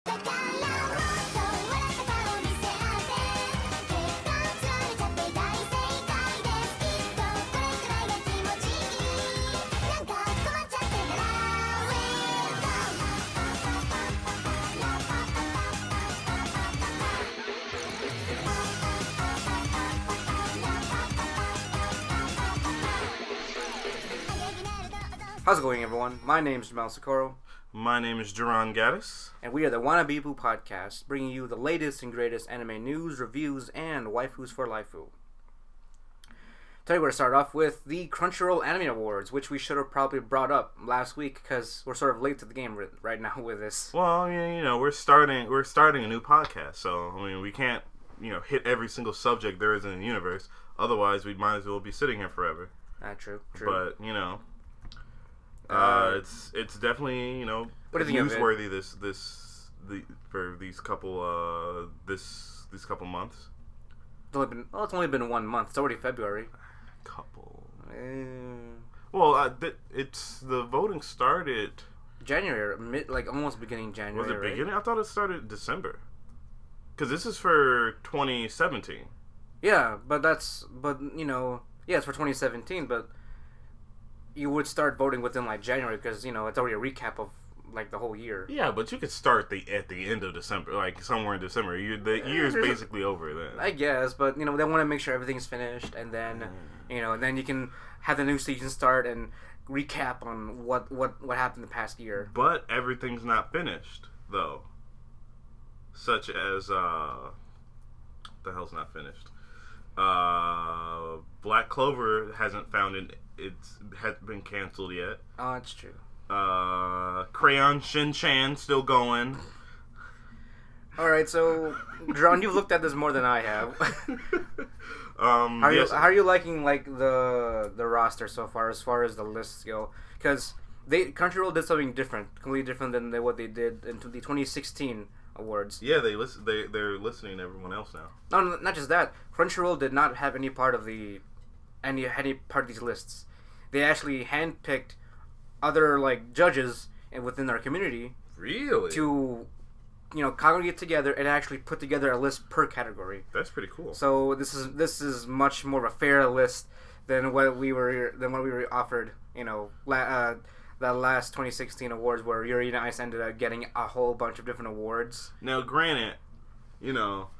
How's it going, everyone? My name is Jamal Socorro. My name is Duran Gaddis. And we are the Wannabe Boo Podcast, bringing you the latest and greatest anime news, reviews, and waifus for lifu. Today we're going to start off with the Crunchyroll Anime Awards, which we should have probably brought up last week because we're sort of late to the game right now with this. Well, I mean, we're starting a new podcast, so I mean, we can't, hit every single subject there is in the universe. Otherwise, we might as well be sitting here forever. True. But it's definitely newsworthy for these couple months. It's only been 1 month. It's already February. Well, it's the voting started January, almost beginning January. Was it right? beginning? I thought it started December. Because this is for 2017. Yeah, it's for 2017, but you would start voting within January because it's already a recap of the whole year. Yeah, but you could start at the end of December, somewhere in December. The year's basically over then. I guess, but they want to make sure everything's finished, and then and then you can have the new season start and recap on what happened the past year. But everything's not finished though. Such as the hell's not finished? Black Clover hasn't found hasn't been canceled yet. Oh, that's true. Crayon Shin-chan still going. Alright, so John, you've looked at this more than I have. How are you liking the roster so far as the lists go? Because Crunchyroll did something completely different than what they did in the 2016 awards. Yeah, they're listening to everyone else now. No, not just that. Crunchyroll did not have any part of these lists. They actually handpicked other judges within their community. Really? To congregate together and actually put together a list per category. That's pretty cool. So this is much more of a fair list than what we were offered. The last 2016 awards where Yuri on Ice ended up getting a whole bunch of different awards. Now, granted, people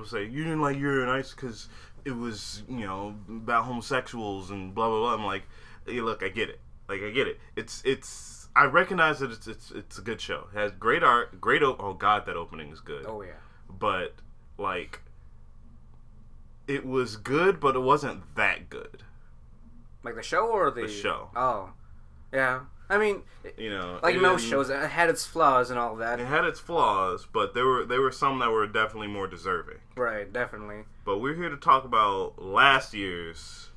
say you didn't like Yuri on Ice because it was about homosexuals and blah blah blah. I'm like, hey, look, I get it. I get it. It's. I recognize that it's a good show. It has great art, oh god, that opening is good. Oh yeah. But it was good, but it wasn't that good. The show or the show? Oh, yeah. I mean, most shows, it had its flaws and all that. It had its flaws, but there were some that were definitely more deserving. Right, definitely. But we're here to talk about last year's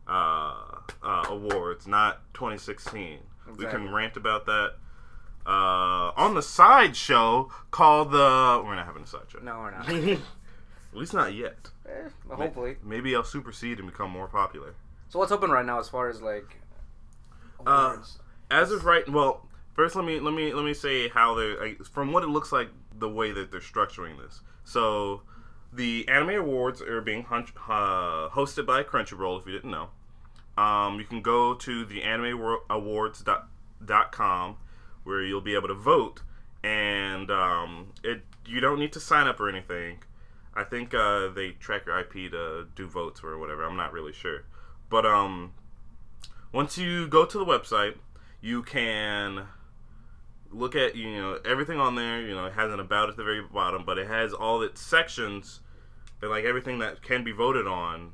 awards, not 2016. Exactly. We can rant about that on the side show called the... We're not having a side show. No, we're not. At least not yet. Well, hopefully. Maybe I'll supersede and become more popular. So what's open right now as far as awards? As of right, well, first let me say how they from what it looks like, the way that they're structuring this. So the Anime Awards are being hosted by Crunchyroll. If you didn't know, you can go to the animeawards.com where you'll be able to vote, and you don't need to sign up or anything. I think they track your IP to do votes or whatever. I'm not really sure. But once you go to the website, you can look at everything on there. It has an about at the very bottom, but it has all its sections and everything that can be voted on.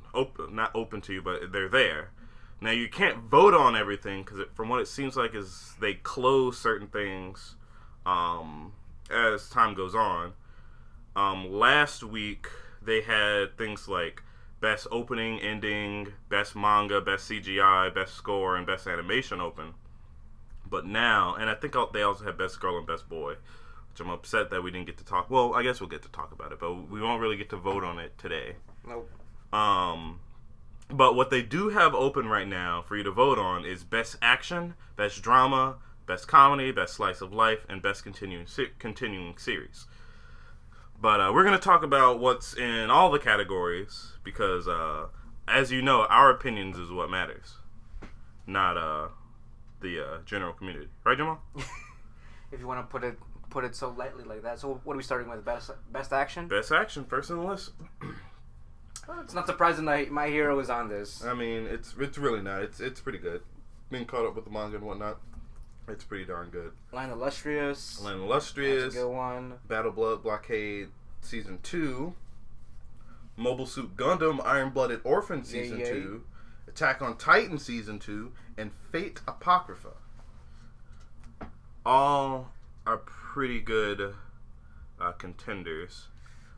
Not open to you, but they're there. Now you can't vote on everything because from what it seems like is they close certain things as time goes on. Last week they had things like best opening, ending, best manga, best CGI, best score, and best animation open. But now, and I think they also have best girl and best boy, which I'm upset that we didn't get to talk. Well, I guess we'll get to talk about it, but we won't really get to vote on it today. Nope. But what they do have open right now for you to vote on is best action, best drama, Best Comedy, Best Slice of Life, and Best Continuing Series. But we're going to talk about what's in all the categories because, as you know, our opinions is what matters, not the general community. Right, Jamal? If you want to put it so lightly like that. So what are we starting with? Best Action? Best Action, first on the list. Well, it's not surprising that My Hero is on this. I mean, it's really not. It's pretty good. Being caught up with the manga and whatnot, it's pretty darn good. Land Illustrious. That's a good one. Battle Blockade Season 2. Mobile Suit Gundam Iron-Blooded Orphan Season 2. Attack on Titan Season 2. And Fate Apocrypha. All are pretty good contenders.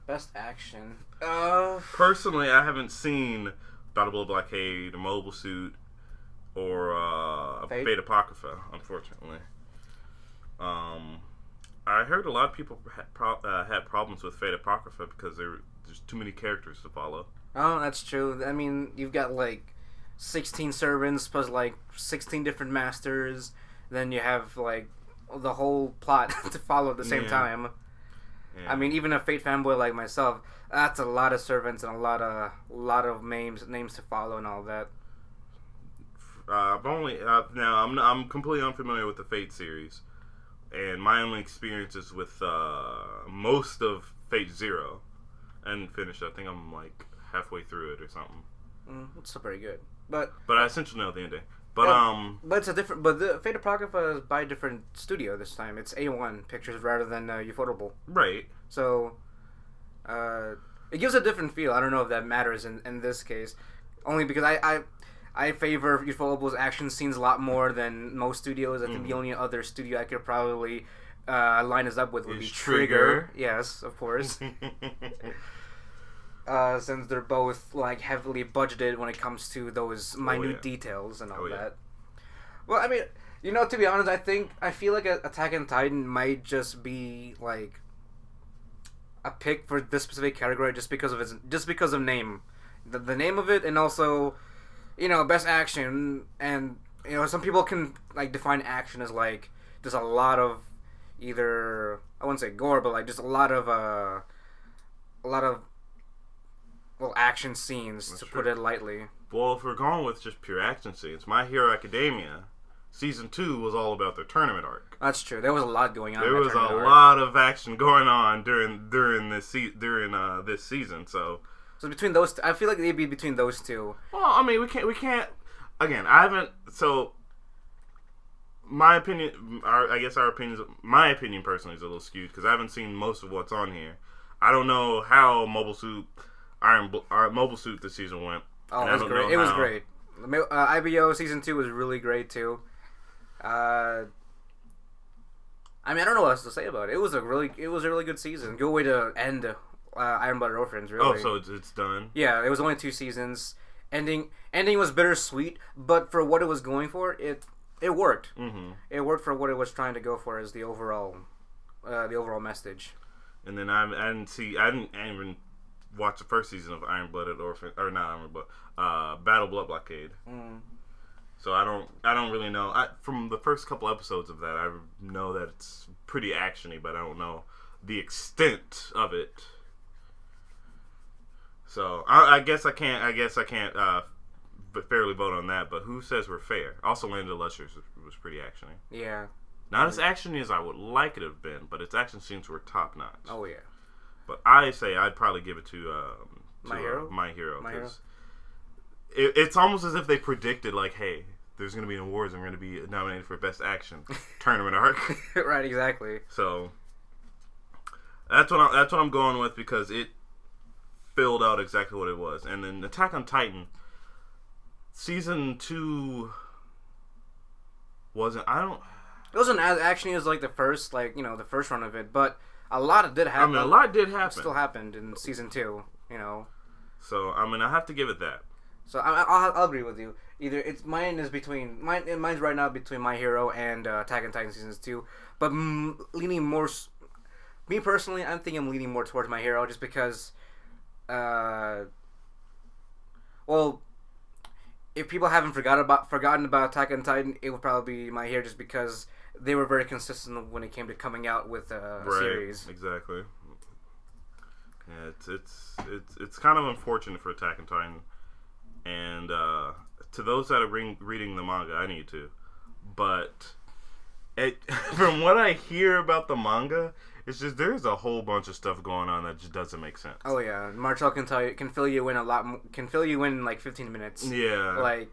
Best Action. Personally, I haven't seen Battle Blockade, Mobile Suit, or Fate Apocrypha, unfortunately. I heard a lot of people had problems with Fate Apocrypha because there's too many characters to follow. Oh, that's true. I mean, you've got like 16 servants plus like 16 different masters. Then you have like the whole plot to follow at the same time. Yeah. I mean, even a Fate fanboy like myself, that's a lot of servants and a lot of names to follow and all that. I've only now I'm completely unfamiliar with the Fate series, and my only experience is with most of Fate Zero, and finished. I think I'm like halfway through it or something. It's still pretty good, but I essentially know the ending. But it's a different. But the Fate Apocrypha is by a different studio this time. It's A1 Pictures rather than Ufotable. Right. So, it gives a different feel. I don't know if that matters in this case, only because I favor Ufotable's action scenes a lot more than most studios. I think the only other studio I could probably line us up with would be Trigger. Yes, of course. Since they're both like heavily budgeted when it comes to those minute details and all that. Well, I mean, to be honest, I feel like Attack on Titan might just be like a pick for this specific category just because of name, the name of it, and also, best action, and some people can like define action as like just a lot of either, I wouldn't say gore, but like just a lot of action scenes. That's to true. Put it lightly. Well, if we're going with just pure action scenes, My Hero Academia Season 2 was all about their tournament arc. That's true. There was a lot going on. There was a lot of action going on during this season. So between those, I feel like they'd be between those two. Well, I mean, we can't. Again, I haven't. So my opinion, my opinion personally is a little skewed because I haven't seen most of what's on here. I don't know how Mobile Suit this season went. Oh, it was great. It was great. IBO Season 2 was really great too. I mean, I don't know what else to say about it. It was a really good season. Good way to end Iron-Blooded Orphans. Really. Oh, so it's done. Yeah, it was only 2 seasons. Ending was bittersweet, but for what it was going for, it worked. Mm-hmm. It worked for what it was trying to go for as the overall message. And then I didn't even watch the first season of Iron-Blooded Orphan, or not Iron-Blood, Battle Blockade. Mm. So I don't really know. From the first couple episodes of that, I know that it's pretty actiony, but I don't know the extent of it. So I guess I can't fairly vote on that. But who says we're fair? Also, Land of Lustrous was pretty actiony. Yeah. Not as actiony as I would like it to have been, but its action scenes were top notch. Oh yeah. But I say I'd probably give it to My Hero. My Hero. It's almost as if they predicted, like, hey, there's going to be an awards and we're going to be nominated for Best Action Tournament Arc. Right, exactly. So that's what I'm going with because it filled out exactly what it was. And then Attack on Titan Season 2 wasn't. It wasn't as actiony as like the first run of it, but a lot did happen. I mean, a lot did happen. Still happened in Season 2, So I mean, I have to give it that. So I'll agree with you. Either mine's right now between My Hero and Attack on Titan Season 2, but leaning more. Me personally, I think I'm leaning more towards My Hero just because. If people haven't forgotten about Attack on Titan, it would probably be My Hero just because they were very consistent when it came to coming out with a series. Exactly. Yeah, it's kind of unfortunate for Attack on Titan, and to those that are reading the manga, I need to, but from what I hear about the manga, it's just there's a whole bunch of stuff going on that just doesn't make sense. Oh yeah, Martel can fill you in can fill you in like 15 minutes. Yeah, like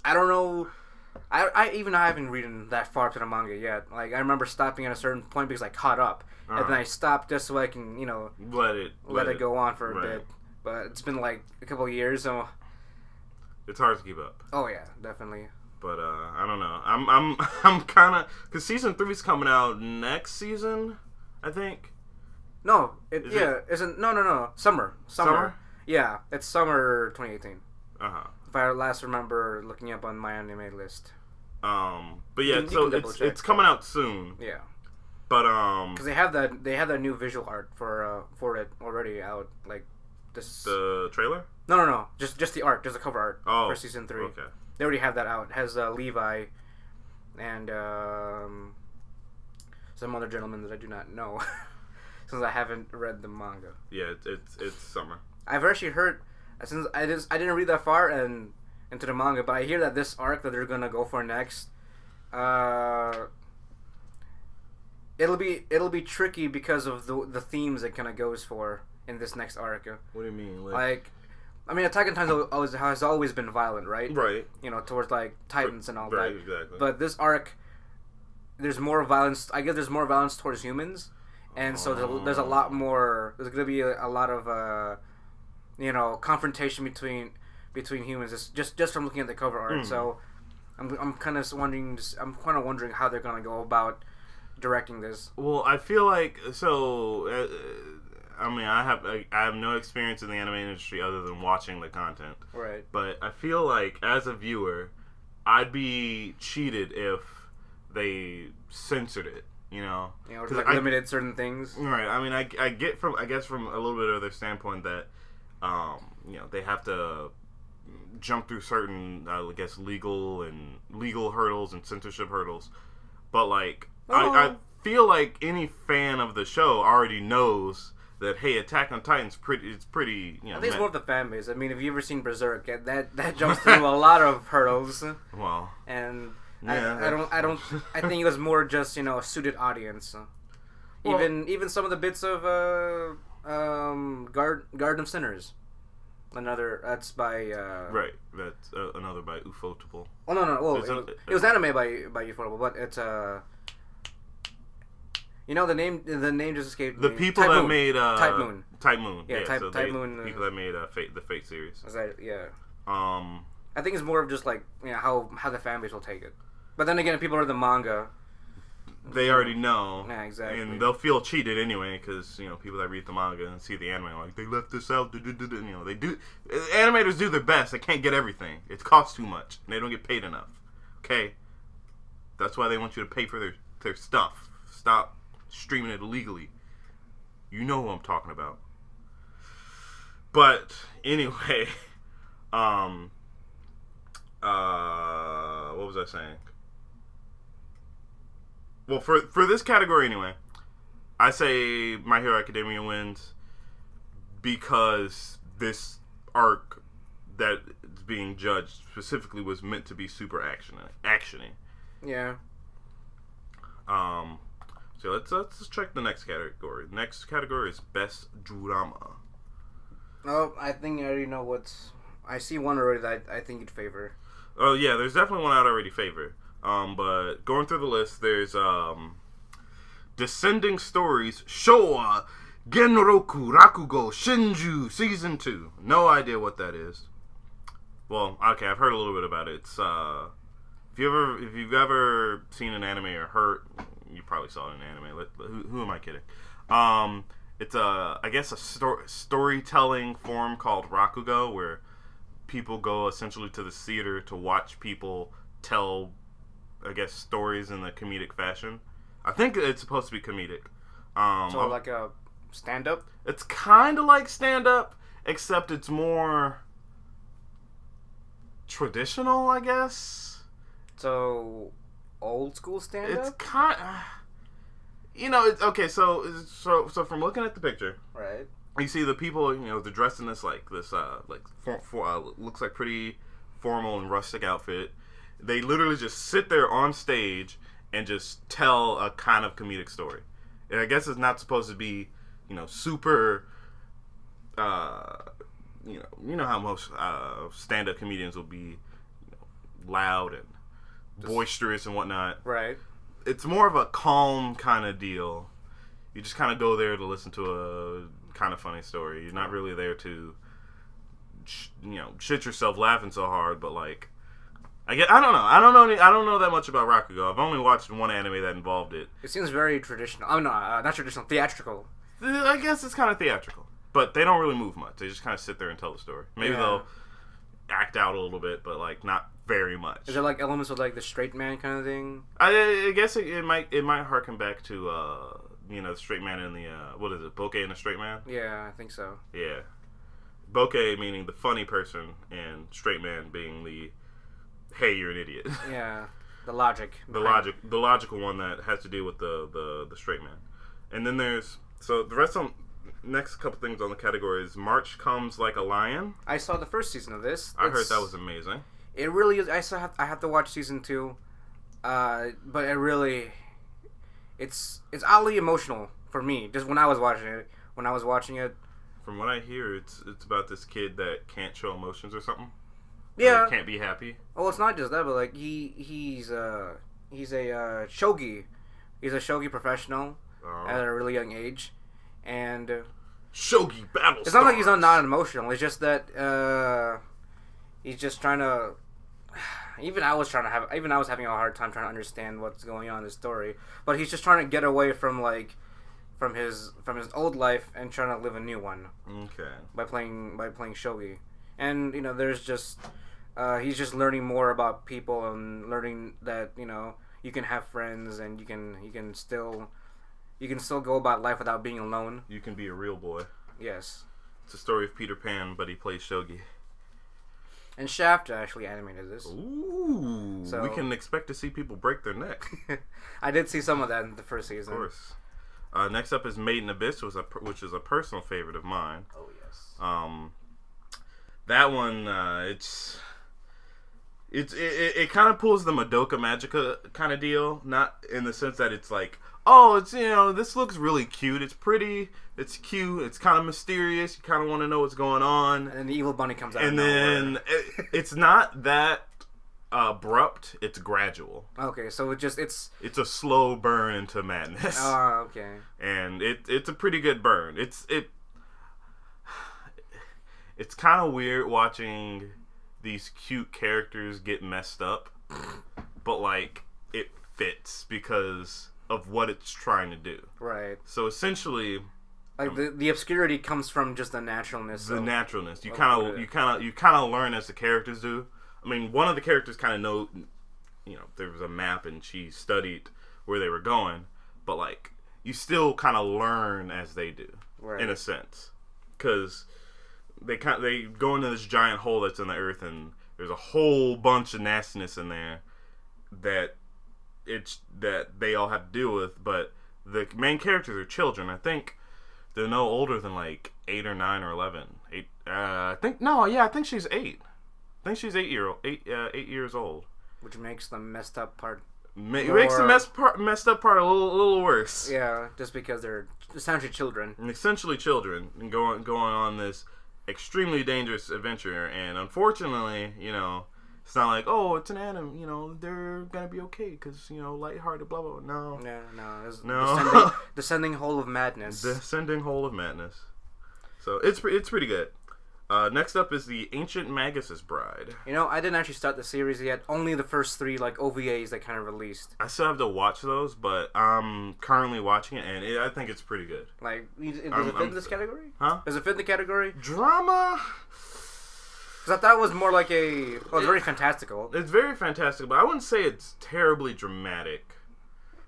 I don't know. I haven't read that far to the manga yet. Like I remember stopping at a certain point because I caught up, and then I stopped just so I can let it go on for a bit. But it's been like a couple of years, so it's hard to keep up. Oh yeah, definitely. But I don't know. I'm kind of because season 3 is coming out next season, I think. No, isn't no summer. Yeah, it's summer 2018. If I last remember looking up on my anime list. But yeah, so it's coming out soon. Yeah. But because they have that new visual art for it already out, like this. The trailer? No, just the art, just the cover art for season 3. Okay. They already have that out. It has Levi and some other gentleman that I do not know since I haven't read the manga. Yeah, it's summer. I've actually heard since I didn't read that far and into the manga, but I hear that this arc that they're gonna go for next, it'll be tricky because of the themes it kind of goes for in this next arc. What do you mean? Like I mean, Attack on Titan has always been violent, right? Right. Towards like Titans and all that. Right, exactly. But this arc, there's more violence. I guess there's more violence towards humans, and so there's a lot more. There's going to be a lot of, confrontation between humans. It's just from looking at the cover art. So, I'm kind of wondering. How they're going to go about directing this. Well, I feel like so. I mean, I have no experience in the anime industry other than watching the content. Right. But I feel like as a viewer, I'd be cheated if they censored it. Or limited certain things. Right. I mean, I get from a little bit of their standpoint that, they have to jump through certain, legal hurdles and censorship hurdles. But like, I feel like any fan of the show already knows that Attack on Titan's pretty. I think it's more of the fan base. I mean, have you ever seen Berserk? That jumps through a lot of hurdles. Well, and yeah, I don't. I think it was more just a suited audience. Well, even some of the bits of Garden of Sinners. That's by right. That's another by Ufotable. Oh no! Well, it was anime by Ufotable, but it's the name just escaped me. The people that made Type Moon. Type Moon. Yeah, Type Moon. People that made the Fate series. Yeah. I think it's more of just like how the fan base will take it. But then again, if people read the manga, they already know. Yeah, exactly. And they'll feel cheated anyway because people that read the manga and see the anime are like, they left this out. They do. Animators do their best. They can't get everything. It costs too much. And they don't get paid enough. Okay. That's why they want you to pay for their stuff. Stop streaming it illegally. You know who I'm talking about. But anyway, what was I saying? Well, for this category anyway, I say My Hero Academia wins because this arc that is being judged specifically was meant to be super actiony. Yeah. So let's check the next category. The next category is Best Drama. Oh, I think I already know I see one already that I think you'd favor. Oh yeah, there's definitely one I'd already favor. But going through the list, there's Descending Stories Showa Genroku Rakugo Shinju Season 2. No idea what that is. Well, okay, I've heard a little bit about it. It's if you've ever seen an anime or heard, you probably saw it in an anime. Who am I kidding? It's a storytelling form called Rakugo, where people go essentially to the theater to watch people tell, stories in the comedic fashion. I think it's supposed to be comedic. So like a stand-up? It's kind of like stand-up, except it's more traditional, I guess. So old school stand up? It's kind. It's okay. So from looking at the picture, right? You see the people. They're dressed in this looks like pretty formal and rustic outfit. They literally just sit there on stage and just tell a kind of comedic story. And I guess it's not supposed to be, super. You know how most stand-up comedians will be loud and boisterous and whatnot. Right. It's more of a calm kind of deal. You just kind of go there to listen to a kind of funny story. You're not really there to, shit yourself laughing so hard. But like, I don't know. I don't know that much about Rakugo. I've only watched one anime that involved it. It seems very traditional. Oh no, not traditional. Theatrical. I guess it's kind of theatrical, but they don't really move much. They just kind of sit there and tell the story. Maybe they'll act out a little bit, but like not very much. Is there like elements of like the straight man kind of thing? I guess it might harken back to the straight man and the what is it, bokeh and the straight man? Yeah, I think so. Yeah, bokeh meaning the funny person, and straight man being the hey, you're an idiot. Yeah, the logic. the logical one that has to do with the straight man. And then there's the rest of next couple things on the category is March Comes Like a Lion. I saw the first season of this. I heard that was amazing. It really is. I have to watch season 2, but it's oddly emotional for me. Just when I was watching it. From what I hear, it's about this kid that can't show emotions or something. Yeah, can't be happy. Oh, it's not just that, but like he's a shogi. He's a shogi professional at a really young age, and shogi battle. It's not like he's not emotional. It's just that he's just trying to. Even I was having a hard time trying to understand what's going on in the story. But he's just trying to get away from his old life and trying to live a new one. Okay. By playing shogi, and there's just he's just learning more about people and learning that you can have friends and you can still go about life without being alone. You can be a real boy. Yes. It's a story of Peter Pan, but he plays shogi. And Shaft actually animated this. Ooh. So we can expect to see people break their neck. I did see some of that in the first season. Of course. Next up is Made in Abyss, which is a personal favorite of mine. Oh, yes. That one, it kind of pulls the Madoka Magica kind of deal. Not in the sense that it's like, oh, it's, this looks really cute. It's pretty. It's cute. It's kind of mysterious. You kind of want to know what's going on. And then the evil bunny comes out. And then it's not that abrupt. It's gradual. Okay, so it's a slow burn into madness. Oh, okay. And it's a pretty good burn. It's kind of weird watching these cute characters get messed up, but like it fits because of what it's trying to do. Right. So essentially, like the obscurity comes from just the naturalness. The naturalness. You kind of learn as the characters do. I mean, one of the characters kind of know, there was a map and she studied where they were going, but like you still kind of learn as they do, right, in a sense, because they go into this giant hole that's in the earth, and there's a whole bunch of nastiness in there that they all have to deal with. But the main characters are children. I think they're no older than like 8 or 9 or 11. I think she's 8. I think she's 8 years old. Which makes the messed up part. Makes the messed up part a little worse. Yeah, just because they're essentially children. And going on this extremely dangerous adventure, and unfortunately, it's not like, oh, it's an anime, they're gonna be okay because lighthearted, blah blah. No. No. Descending hole of madness. Descending hole of madness. So it's pretty good. Next up is the Ancient Magus's Bride. I didn't actually start the series yet. Only the first 3 OVAs that kind of released. I still have to watch those, but I'm currently watching it, and I think it's pretty good. Does it fit in this category? Huh? Does it fit in the category? Drama? Because I thought it was more like it's very fantastical. It's very fantastical, but I wouldn't say it's terribly dramatic.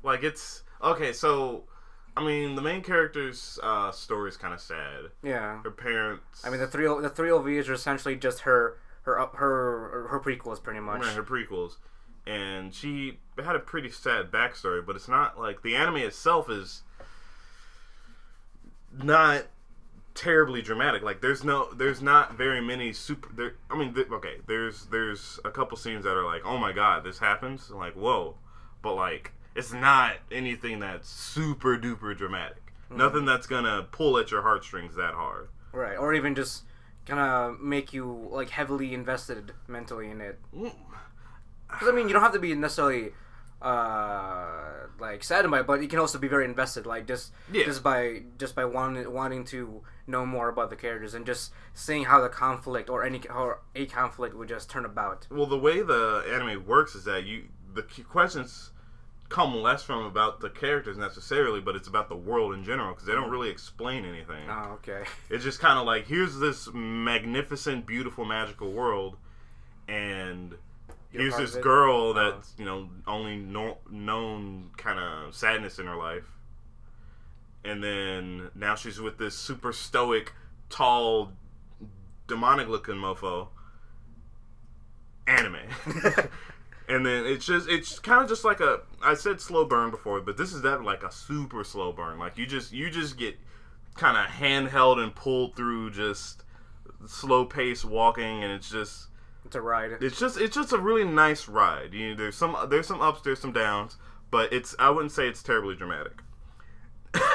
Like, it's... Okay, so... I mean, the main character's story is kind of sad. Yeah. Her parents... I mean, the three OVAs are essentially just her prequels, pretty much. Right, her prequels. and she had a pretty sad backstory, but it's not like the anime itself is not terribly dramatic. Like there's not very many there's a couple scenes that are like, oh my god, this happens, like whoa, but like it's not anything that's super duper dramatic. Nothing that's gonna pull at your heartstrings that hard, right? Or even just gonna make you like heavily invested mentally in it. Because I mean, you don't have to be necessarily like saddened by it, but you can also be very invested, like just by wanting to know more about the characters and just seeing how the conflict or a conflict would just turn about. Well, the way the anime works is that the questions come less from about the characters necessarily, but it's about the world in general, because they don't really explain anything. Oh, okay. It's just kind of like, here's this magnificent, beautiful, magical world, and here's this girl that's, only known kind of sadness in her life. And then now she's with this super stoic, tall, demonic-looking mofo. Anime. And then it's kind of just like I said slow burn before, but this is definitely like a super slow burn. Like you just get kind of handheld and pulled through just slow pace walking, and it's a ride. It's just a really nice ride. There's some ups, there's some downs, but I wouldn't say it's terribly dramatic.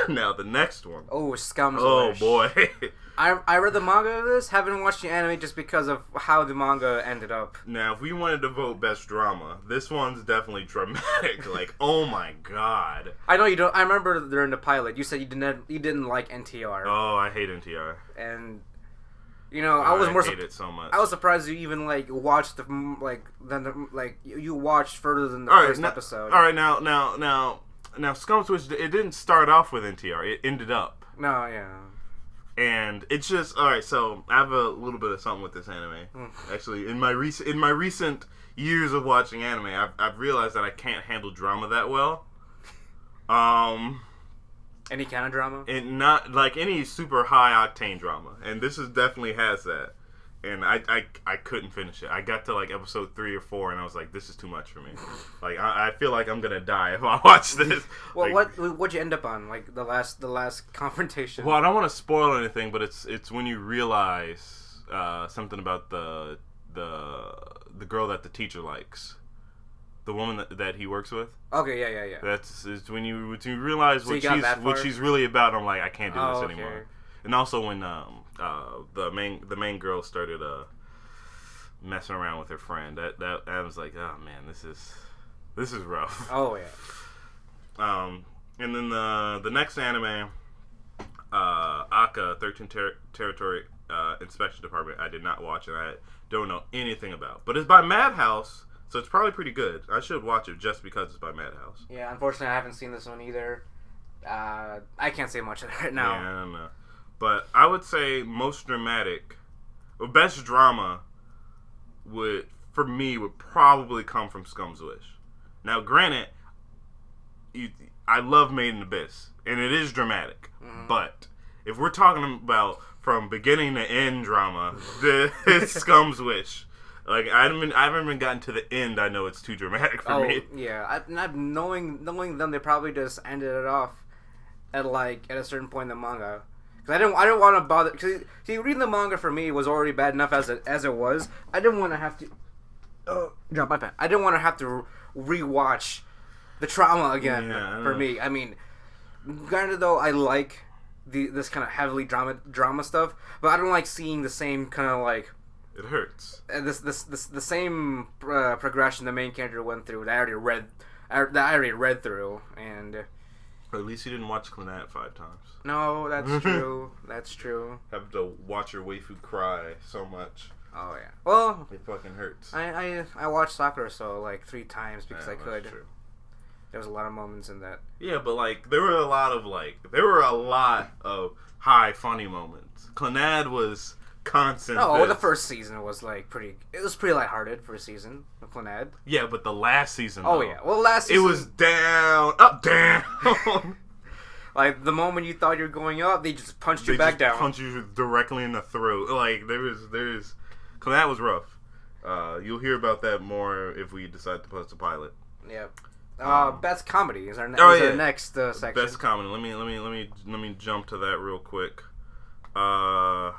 Now the next one. Oh, Scum's Oh Wish. boy. I read the manga of this. Haven't watched the anime just because of how the manga ended up. Now, if we wanted to vote best drama, this one's definitely dramatic. Like, oh my god. I know you don't. I remember during the pilot, you said you didn't like NTR. Oh, I hate NTR. And I hate it so much. I was surprised you even watched you watched further than the first episode. All right, now, Scum's Wish, it didn't start off with NTR. It ended up. No, yeah. And it's just, alright, so I have a little bit of something with this anime. Actually, in my recent years of watching anime, I've realized that I can't handle drama that well. Any kind of drama? And not, like, any super high-octane drama. And this definitely has that. And I couldn't finish it. I got to like episode 3 or 4, and I was like, "This is too much for me." Like I feel like I'm gonna die if I watch this. Well, what'd you end up on? Like the last confrontation? Well, I don't want to spoil anything, but it's when you realize something about the girl that the teacher likes, the woman that he works with. Okay, yeah. It's when you realize what she's really about. I'm like, I can't do this anymore. Okay. And also when the main girl started messing around with her friend, that I was like, oh man, this is rough. Oh yeah. And then the next anime, Aka 13 Territory Inspection Department, I did not watch, and I don't know anything about. But it's by Madhouse, so it's probably pretty good. I should watch it just because it's by Madhouse. Yeah, unfortunately, I haven't seen this one either. I can't say much of it right now. Yeah, I don't know. But I would say most dramatic, or best drama would probably come from Scum's Wish. Now, granted, I love Made in Abyss, and it is dramatic. Mm-hmm. But if we're talking about from beginning to end drama, it's Scum's Wish. Like I haven't even gotten to the end. I know it's too dramatic for me. Yeah, knowing them, they probably just ended it off at a certain point in the manga. Because I didn't want to bother. Cause see, reading the manga for me was already bad enough as it was. I didn't want to have to. Drop my pen. I didn't want to have to rewatch the trauma again for me. I mean, granted though, I like this kind of heavily drama stuff, but I don't like seeing the same kind of like. It hurts. The same progression the main character went through that I already read through, and. Or at least you didn't watch Clannad 5 times. No, that's true. That's true. Have to watch your waifu cry so much. Oh yeah. Well, it fucking hurts. I watched Sakura so like 3 times because I could. True. There was a lot of moments in that. Yeah, but like there were a lot of high funny moments. Clannad was constant. Oh, the first season was like pretty. It was pretty lighthearted for a season of Clannad. Yeah, but the last season. Oh yeah, well last season it was down, up, down. Like the moment you thought you were going up, they just punched you back down. Punched you directly in the throat. Like there's Clannad was rough. You'll hear about that more if we decide to post a pilot. Yep. Best comedy is our next section. Best comedy. Let me jump to that real quick. Not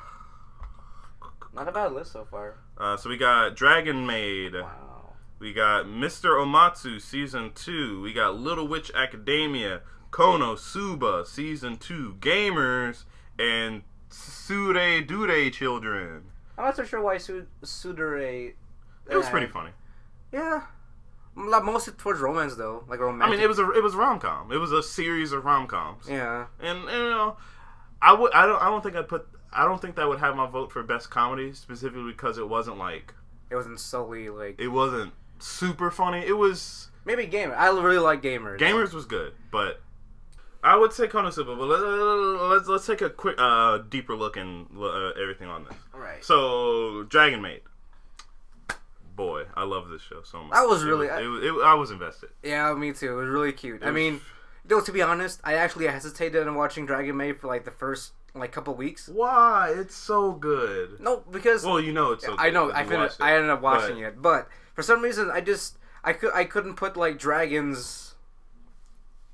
a bad list so far. So we got Dragon Maid. Wow. We got Mr. Omatsu Season 2. We got Little Witch Academia, Kono Suba Season 2, Gamers, and Sure Dure Children. I'm not so sure why Sudere. It was pretty funny. Yeah. Mostly towards romance though, like romantic. I mean, it was rom-com. It was a series of rom-coms. Yeah. And you know, I don't think that would have my vote for best comedy specifically because it wasn't like. It wasn't solely like. It wasn't super funny. It was maybe Gamer. I really like Gamers. Gamers was good, but I would say Konosuba. But let's take a quick deeper look in everything on this. All right. So Dragon Maid. Boy, I love this show so much. I was really. I was invested. Yeah, me too. It was really cute. I mean, to be honest, I actually hesitated in watching Dragon Maid for like the first couple weeks. Why? It's so good. No, because it's so good. I know. I ended up watching it, but for some reason, I couldn't put like dragons,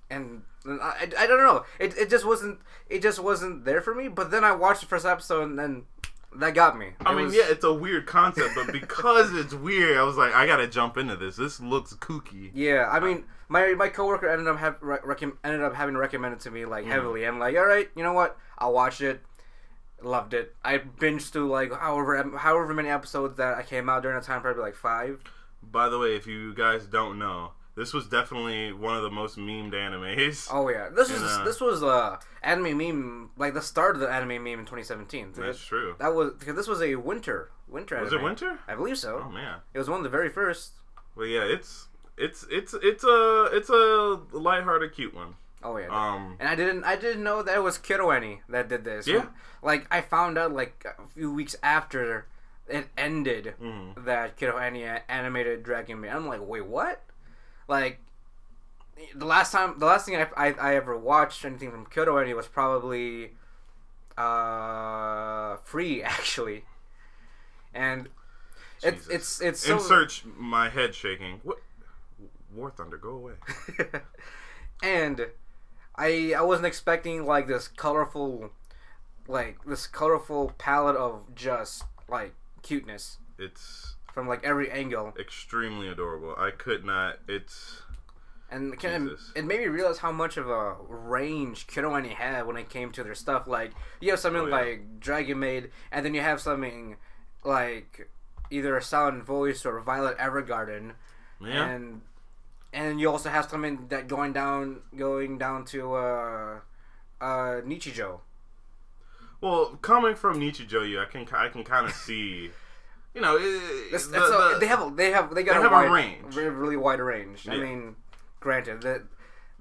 and I don't know. It just wasn't there for me. But then I watched the first episode, and then that got me. It's a weird concept, but because it's weird, I was like, I gotta jump into this. This looks kooky. Yeah, I mean, my coworker ended up having recommended to me like heavily. I'm like, all right, you know what? I'll watch it. Loved it. I binged through like however many episodes that came out during the time, probably like 5. By the way, if you guys don't know, this was definitely one of the most memed animes. Oh yeah, this was anime meme, like the start of the anime meme in 2017. That's true. That was because this was a winter anime. Was it winter? I believe so. Oh man, it was one of the very first. Well, yeah, it's a lighthearted, cute one. Oh yeah. And I didn't know that it was Kiddo Annie that did this. Yeah. Like I found out like a few weeks after it ended that Kiddo Annie animated Dragon Maid. I'm like, wait, what? Like the last thing I ever watched anything from Kyoto Annie was probably Free actually, and it's so... Insert my head shaking. What? War Thunder, go away. And I wasn't expecting like this colorful palette of just like cuteness. It's from like every angle. Extremely adorable. I could not. And it made me realize how much of a range Kiddo Annie had when it came to their stuff. Like you have something like Dragon Maid, and then you have something like either a Silent Voice or Violet Evergarden. Yeah. And you also have something that going down to Nichijou. Well, coming from Nichijou, I can kind of see. You know, they have a range, really wide range. Yeah. I mean, granted that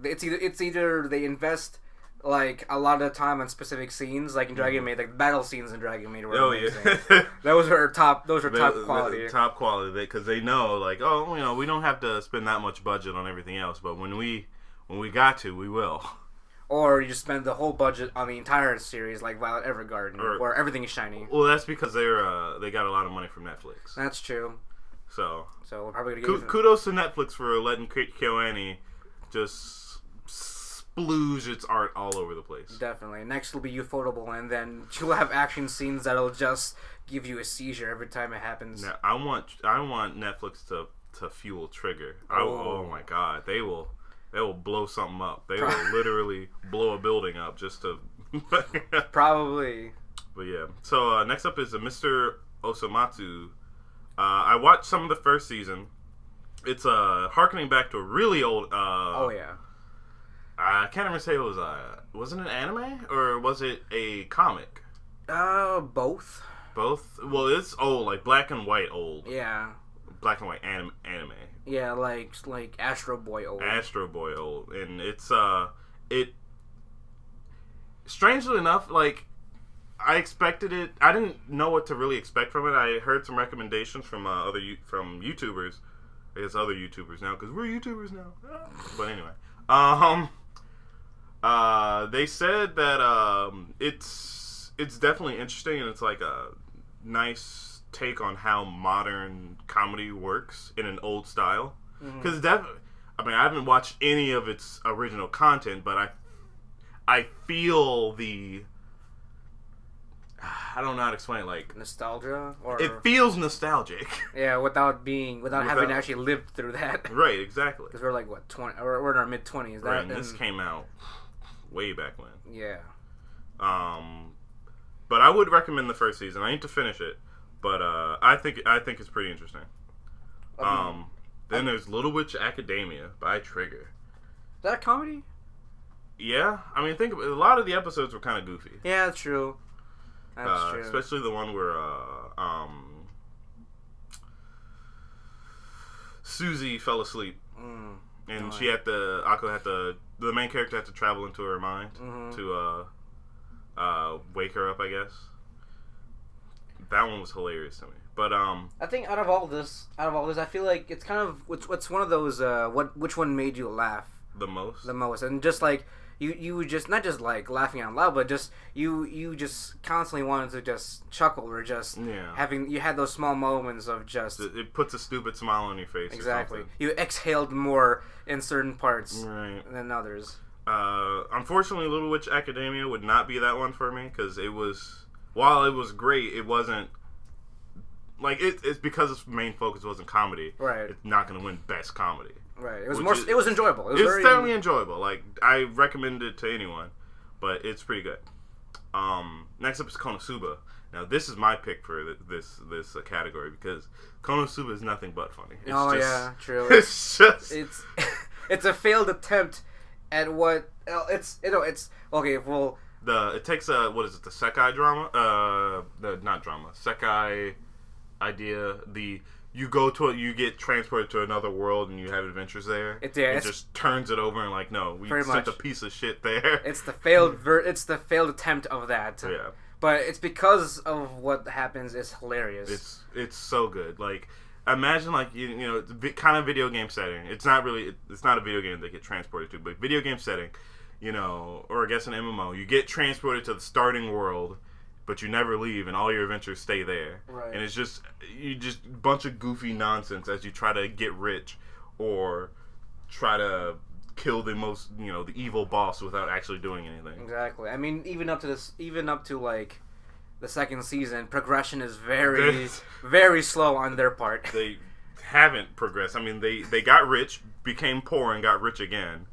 it's either they invest like a lot of time on specific scenes, like in Dragon Maid, like battle scenes in Dragon Maid were amazing. Yeah. Those were top quality. Top quality, because they know, like, we don't have to spend that much budget on everything else, but when we got to, we will. Or you just spend the whole budget on the entire series, like Violet Evergarden, where everything is shiny. Well, that's because they got a lot of money from Netflix. That's true. So we're probably gonna get kudos to Netflix for letting Kyo Annie just splooge its art all over the place. Definitely. Next will be Ufotable, and then she'll have action scenes that'll just give you a seizure every time it happens. Now, I want Netflix to fuel Trigger. Oh my God, they will blow something up. They will literally blow a building up just to... Probably. But yeah. So next up is Mr. Osamatsu. I watched some of the first season. It's harkening back to a really old... oh yeah. I can't even say it was... was it an anime? Or was it a comic? Both. Both? Well, it's old. Like black and white old. Yeah. Black and white anime. Yeah, like Astro Boy old. Astro Boy old. And it's, strangely enough, like, I expected it. I didn't know what to really expect from it. I heard some recommendations from from YouTubers. I guess other YouTubers now, because we're YouTubers now. But anyway. They said that, it's definitely interesting, and it's like a nice take on how modern comedy works in an old style. Because I mean, I haven't watched any of its original content, but I feel the... I don't know how to explain it, like... Nostalgia? Or... It feels nostalgic. Yeah, without having actually lived through that. Right, exactly. Because we're like, what, 20... Or we're in our mid-20s. Right, and this came out way back when. Yeah. But I would recommend the first season. I need to finish it, but I think it's pretty interesting. Then there's Little Witch Academia by Trigger. Is that a comedy? Yeah, I mean, think of it, a lot of the episodes were kind of goofy. Yeah, that's true. That's true. Especially the one where Susie fell asleep, and the main character had to travel into her mind to wake her up, I guess. That one was hilarious to me. But I think out of all this, I feel like it's kind of what's one of those which one made you laugh the most, and just like you just not just like laughing out loud, but just you just constantly wanted to just chuckle or just you had those small moments of just it puts a stupid smile on your face. Exactly, you exhaled more in certain parts than others. Unfortunately, Little Witch Academia would not be that one for me because while it was great, it wasn't. Like it's because its main focus wasn't comedy. Right. It's not going to win best comedy. Right. It was it was enjoyable. It was definitely enjoyable. Like I recommend it to anyone, but it's pretty good. Next up is Konosuba. Now this is my pick for this category because Konosuba is nothing but funny. It's true. It's it's a failed attempt at what it's okay. Well, it takes what is it? The Sekai drama? Not drama. Sekai idea. You get transported to another world and you have adventures there. It just turns it over and like, no, we sent a piece of shit there. It's the failed attempt of that. Yeah. But it's because of what happens. It's hilarious. It's so good. Like imagine like you know it's kind of video game setting. It's not a video game they get transported to, but video game setting. You know, or I guess an MMO. You get transported to the starting world, but you never leave, and all your adventures stay there. Right. And it's just a bunch of goofy nonsense as you try to get rich or try to kill the evil boss without actually doing anything. Exactly. I mean, even up to like the second season, progression is very, very slow on their part. They haven't progressed. I mean, they got rich, became poor, and got rich again.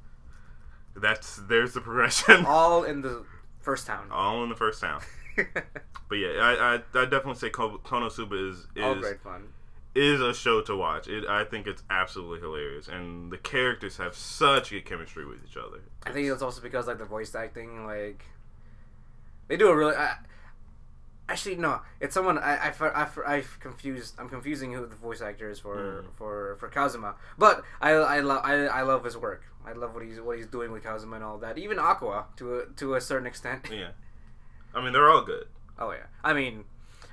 There's the progression. All in the first town. All in the first town. But yeah, I definitely say Konosuba is all great fun. Is a show to watch. I think it's absolutely hilarious, and the characters have such good chemistry with each other. I think it's also because like the voice acting, like they do a really. Actually, no. It's someone I'm confusing who the voice actor is for Kazuma. But I love his work. I love what he's doing with Kazuma and all that. Even Aqua to a certain extent. Yeah, I mean they're all good. Oh yeah. I mean,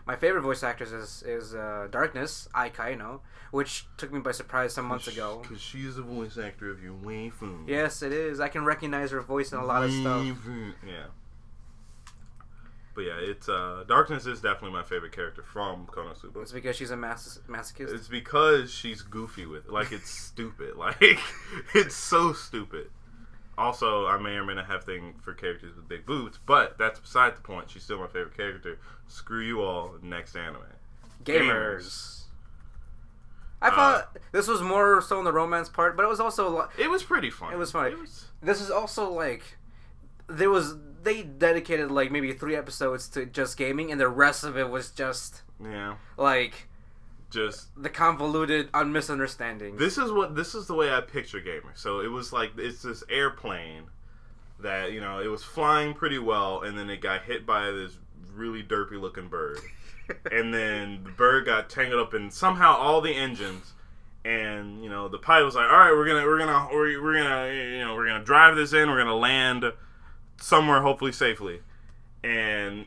my favorite voice actress is Darkness Ai Kaino, which took me by surprise some months ago. Because she's the voice actor of your waifu. Yes, it is. I can recognize her voice in a lot of stuff. Yeah. But yeah, it's Darkness is definitely my favorite character from Konosuba. It's because she's a masochist. It's because she's goofy with it. Like it's stupid. Like it's so stupid. Also, I may or may not have thing for characters with big boobs, but that's beside the point. She's still my favorite character. Screw you all. Next anime. Gamers. I thought this was more so in the romance part, but it was also. It was pretty fun. It was funny. This is also like they dedicated like maybe 3 episodes to just gaming, and the rest of it was just the convoluted misunderstandings. This is the way I picture gamers. So it was like it's this airplane that it was flying pretty well, and then it got hit by this really derpy looking bird, and then the bird got tangled up in somehow all the engines. And the pilot was like, "All right, we're gonna drive this in. We're gonna land somewhere, hopefully safely." And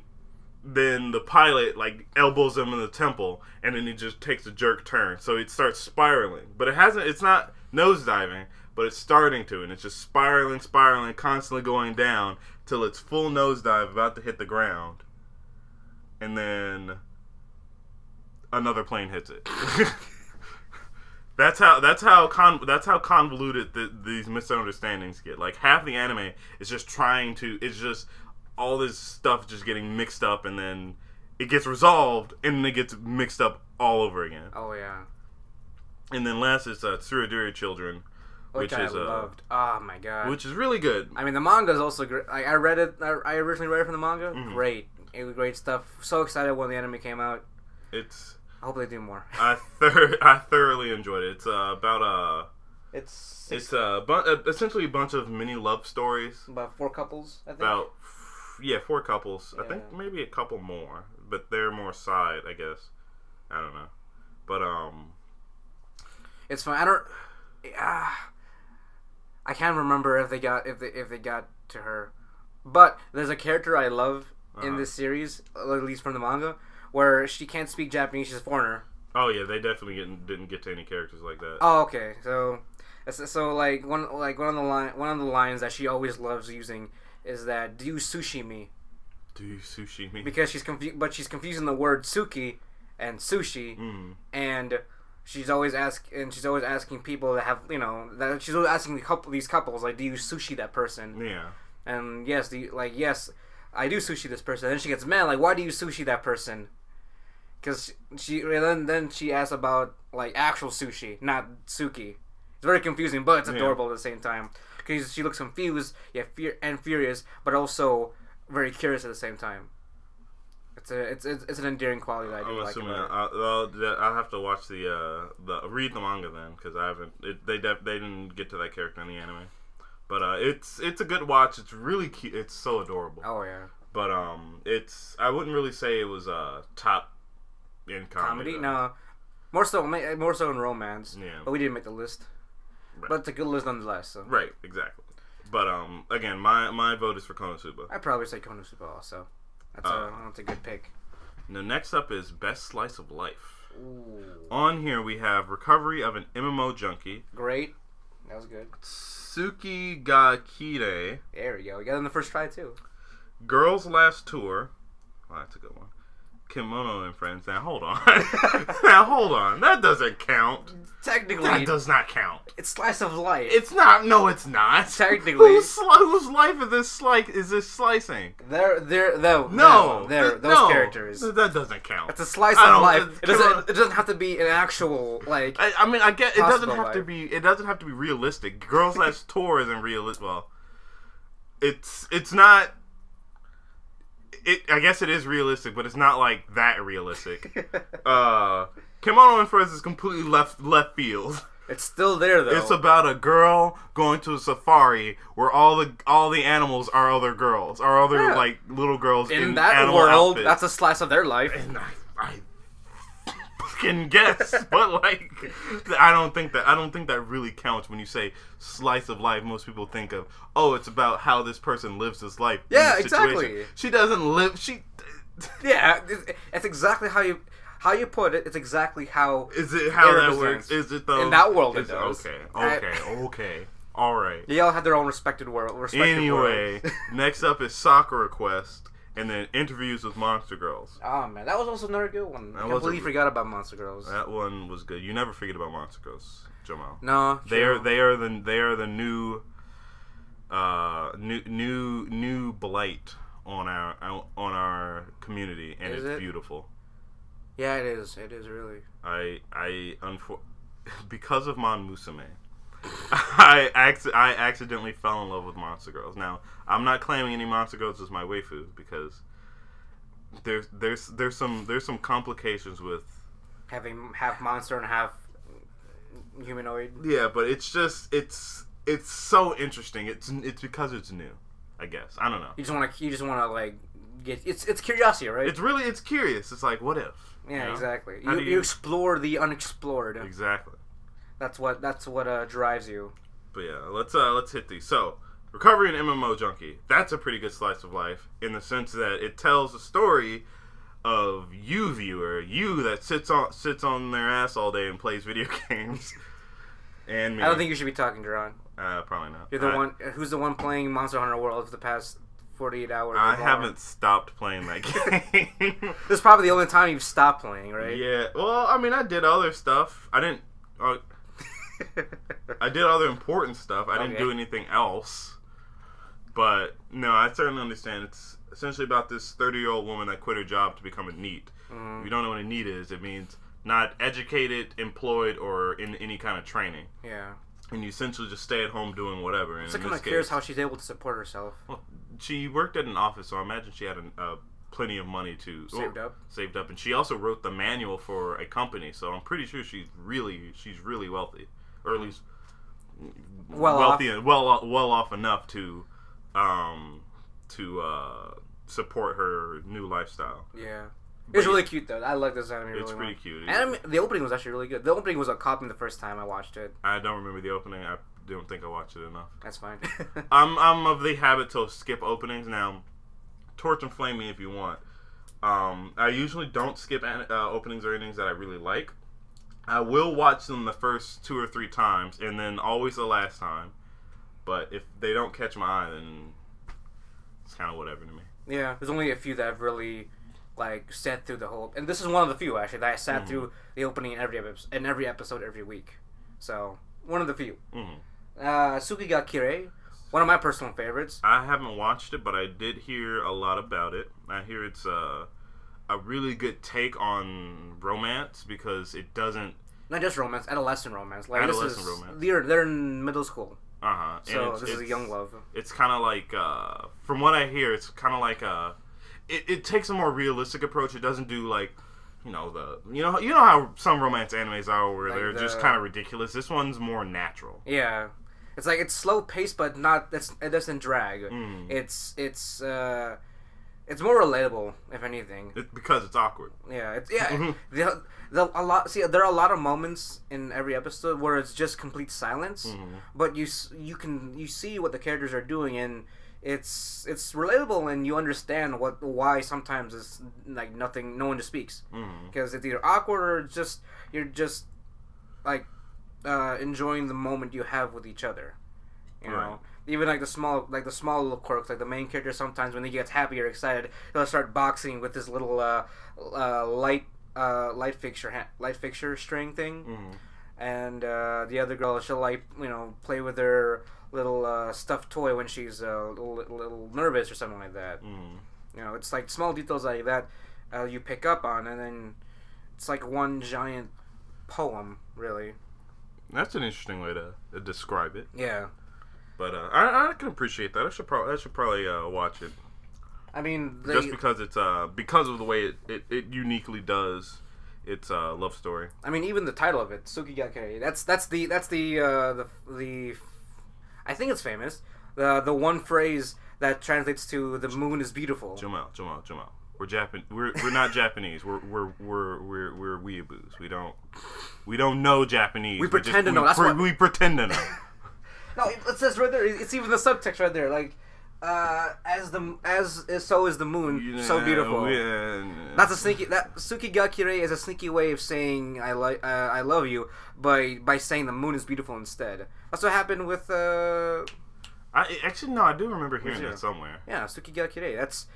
then the pilot elbows him in the temple, and then he just takes a jerk turn. So it starts spiraling, but it's not nosediving, but it's starting to, and it's just spiraling, constantly going down till it's full nosedive, about to hit the ground. And then another plane hits it. That's how convoluted these misunderstandings get. Like half the anime is just it's just all this stuff just getting mixed up, and then it gets resolved, and then it gets mixed up all over again. Oh yeah. And then last is Tsuruduri Children, which I is loved. Oh my god. Which is really good. I mean, the manga is also great. I read it. I originally read it from the manga. Mm-hmm. Great. It was great stuff. So excited when the anime came out. I hope they do more. I thoroughly enjoyed it. It's about It's essentially a bunch of mini love stories. About 4 couples, I think. 4 couples. Yeah. I think maybe a couple more, but they're more side, I guess. I don't know, but it's fun. I can't remember if they got to her, but there's a character I love in this series, at least from the manga, where she can't speak Japanese. She's a foreigner. Oh yeah, they definitely didn't get to any characters like that. Oh okay, so like one of the lines that she always loves using is that "Do you sushi me?" Do you sushi me? Because she's confusing the word suki and sushi, and she's always asking people that have that she's always asking these couples like, "Do you sushi that person?" Yeah. And yes, yes, I do sushi this person. And then she gets mad like, "Why do you sushi that person?" Because then she asks about like actual sushi, not suki. It's very confusing, but it's adorable at the same time. Because she looks confused, furious, but also very curious at the same time. It's an endearing quality that I do like about it. I'll have to watch read the manga then, because I haven't. They didn't get to that character in the anime, but it's a good watch. It's really cute. It's so adorable. Oh yeah. But I wouldn't really say it was top in comedy. No, more so in romance. Yeah. But we didn't make the list. Right. But it's a good list nonetheless. So. Right. Exactly. But again, my vote is for Konosuba. I'd probably say Konosuba also. That's a good pick. Now, next up is Best Slice of Life. Ooh. On here we have Recovery of an MMO Junkie. Great. That was good. Tsuki ga Kire. There we go. We got it in the first try, too. Girls Last Tour. Oh, that's a good one. Kimono and Friends. Now, hold on. That doesn't count. Technically. That does not count. It's Slice of Life. It's not. No, it's not. Technically. Whose life is this slicing? Those characters. That doesn't count. It's a slice of life. It doesn't have to be an actual, like... I get it doesn't have to be... It doesn't have to be realistic. Girls Last Tour isn't realistic. Well, it's not... I guess it is realistic, but it's not like that realistic. Kimono and Friends is completely left field. It's still there though. It's about a girl going to a safari where all the animals are other girls, like little girls in that animal world. Outfits. That's a slice of their life. And I can guess, but like I don't think that really counts when you say slice of life. Most people think of, it's about how this person lives this life. Yeah, exactly. She doesn't live. Yeah, it's exactly how you put it. It's exactly how. Is it how that works? Is it though? In that world, it does. Okay. All right. They all have their own respected world. Anyway, next up is Sakura Quest. And then Interviews with Monster Girls. Oh man, that was also another good one. I completely forgot about Monster Girls. That one was good. You never forget about Monster Girls, Jamal. No, they are the new blight on our community, and it's beautiful. Yeah, it is. It is really. Because of Mon Musume, I accidentally fell in love with Monster Girls. Now, I'm not claiming any Monster Girls as my waifu because there's some complications with having half monster and half humanoid. Yeah, but it's so interesting. It's because it's new, I guess. I don't know. You just want to like get it's curiosity, right? It's curious. It's like, what if? Yeah, exactly. You explore the unexplored. Exactly. That's what drives you. But yeah, let's hit these. So, Recovery and MMO Junkie. That's a pretty good slice of life in the sense that it tells the story of you that sits on their ass all day and plays video games. And me. I don't think you should be talking, Jerron. Probably not. You're the one who's the one playing Monster Hunter World for the past 48 hours. I haven't stopped playing that game. This is probably the only time you've stopped playing, right? Yeah. Well, I mean, I did other stuff. I didn't. I did other important stuff. I didn't do anything else. But no, I certainly understand. It's essentially about this 30-year-old woman that quit her job to become a NEET. If you don't know what a NEET is, it means not educated, employed, or in any kind of training. Yeah. And you essentially just stay at home doing whatever. It's kind of curious how she's able to support herself. Well, she worked at an office, so I imagine she had plenty of money to saved up, and she also wrote the manual for a company. So I'm pretty sure she's really wealthy, or at least wealthy and well off enough to support her new lifestyle. Yeah. It's really cute though. I like this anime. It's pretty cute. And the opening was actually really good. The opening was a copy the first time I watched it. I don't remember the opening. I don't think I watched it enough. That's fine. I'm of the habit to skip openings. Now, torch and flame me if you want. I usually don't skip openings or endings that I really like. I will watch them the first 2 or 3 times, and then always the last time. But if they don't catch my eye, then it's kind of whatever to me. Yeah, there's only a few that have really sat through the whole, and this is one of the few actually that I sat through the opening in every episode every week. So one of the few. Suki ga Kirei, one of my personal favorites. I haven't watched it, but I did hear a lot about it. I hear it's a really good take on romance because it doesn't. Not just romance, adolescent romance. Adolescent romance. They're in middle school. So this is a young love. It's kind of like, from what I hear, it's kind of like It takes a more realistic approach. It doesn't do you know how some romance animes are where they're just kind of ridiculous. This one's more natural. Yeah, it's slow paced, but it doesn't drag. It's more relatable, if anything. Because it's awkward. Yeah, there are a lot of moments in every episode where it's just complete silence, but you see what the characters are doing, and it's relatable, and you understand why sometimes it's nothing, no one just speaks, because it's either awkward or you're just enjoying the moment you have with each other, you know. Even the small little quirks, the main character sometimes when he gets happy or excited, he'll start boxing with this little light fixture string thing, and the other girl, she'll play with her little stuffed toy when she's a little nervous or something like that. You know, it's small details like that you pick up on, and then it's one giant poem, really. That's an interesting way to describe it. Yeah. But I can appreciate that. I should probably watch it. I mean, just because it's because of the way it uniquely does its love story. I mean, even the title of it, Suki ga Kirei. That's the I think it's famous. The one phrase that translates to "the moon is beautiful." Jamal. We're not Japanese. We're weeaboos. We don't know Japanese. We pretend to know. That's what we pretend to know. No, it says right there. It's even the subtext right there. So is the moon so beautiful. Yeah. That's a sneaky. That Suki ga Kirei is a sneaky way of saying I love you by saying the moon is beautiful instead. That's what happened with. I do remember hearing that somewhere. Yeah, Suki ga Kirei. That's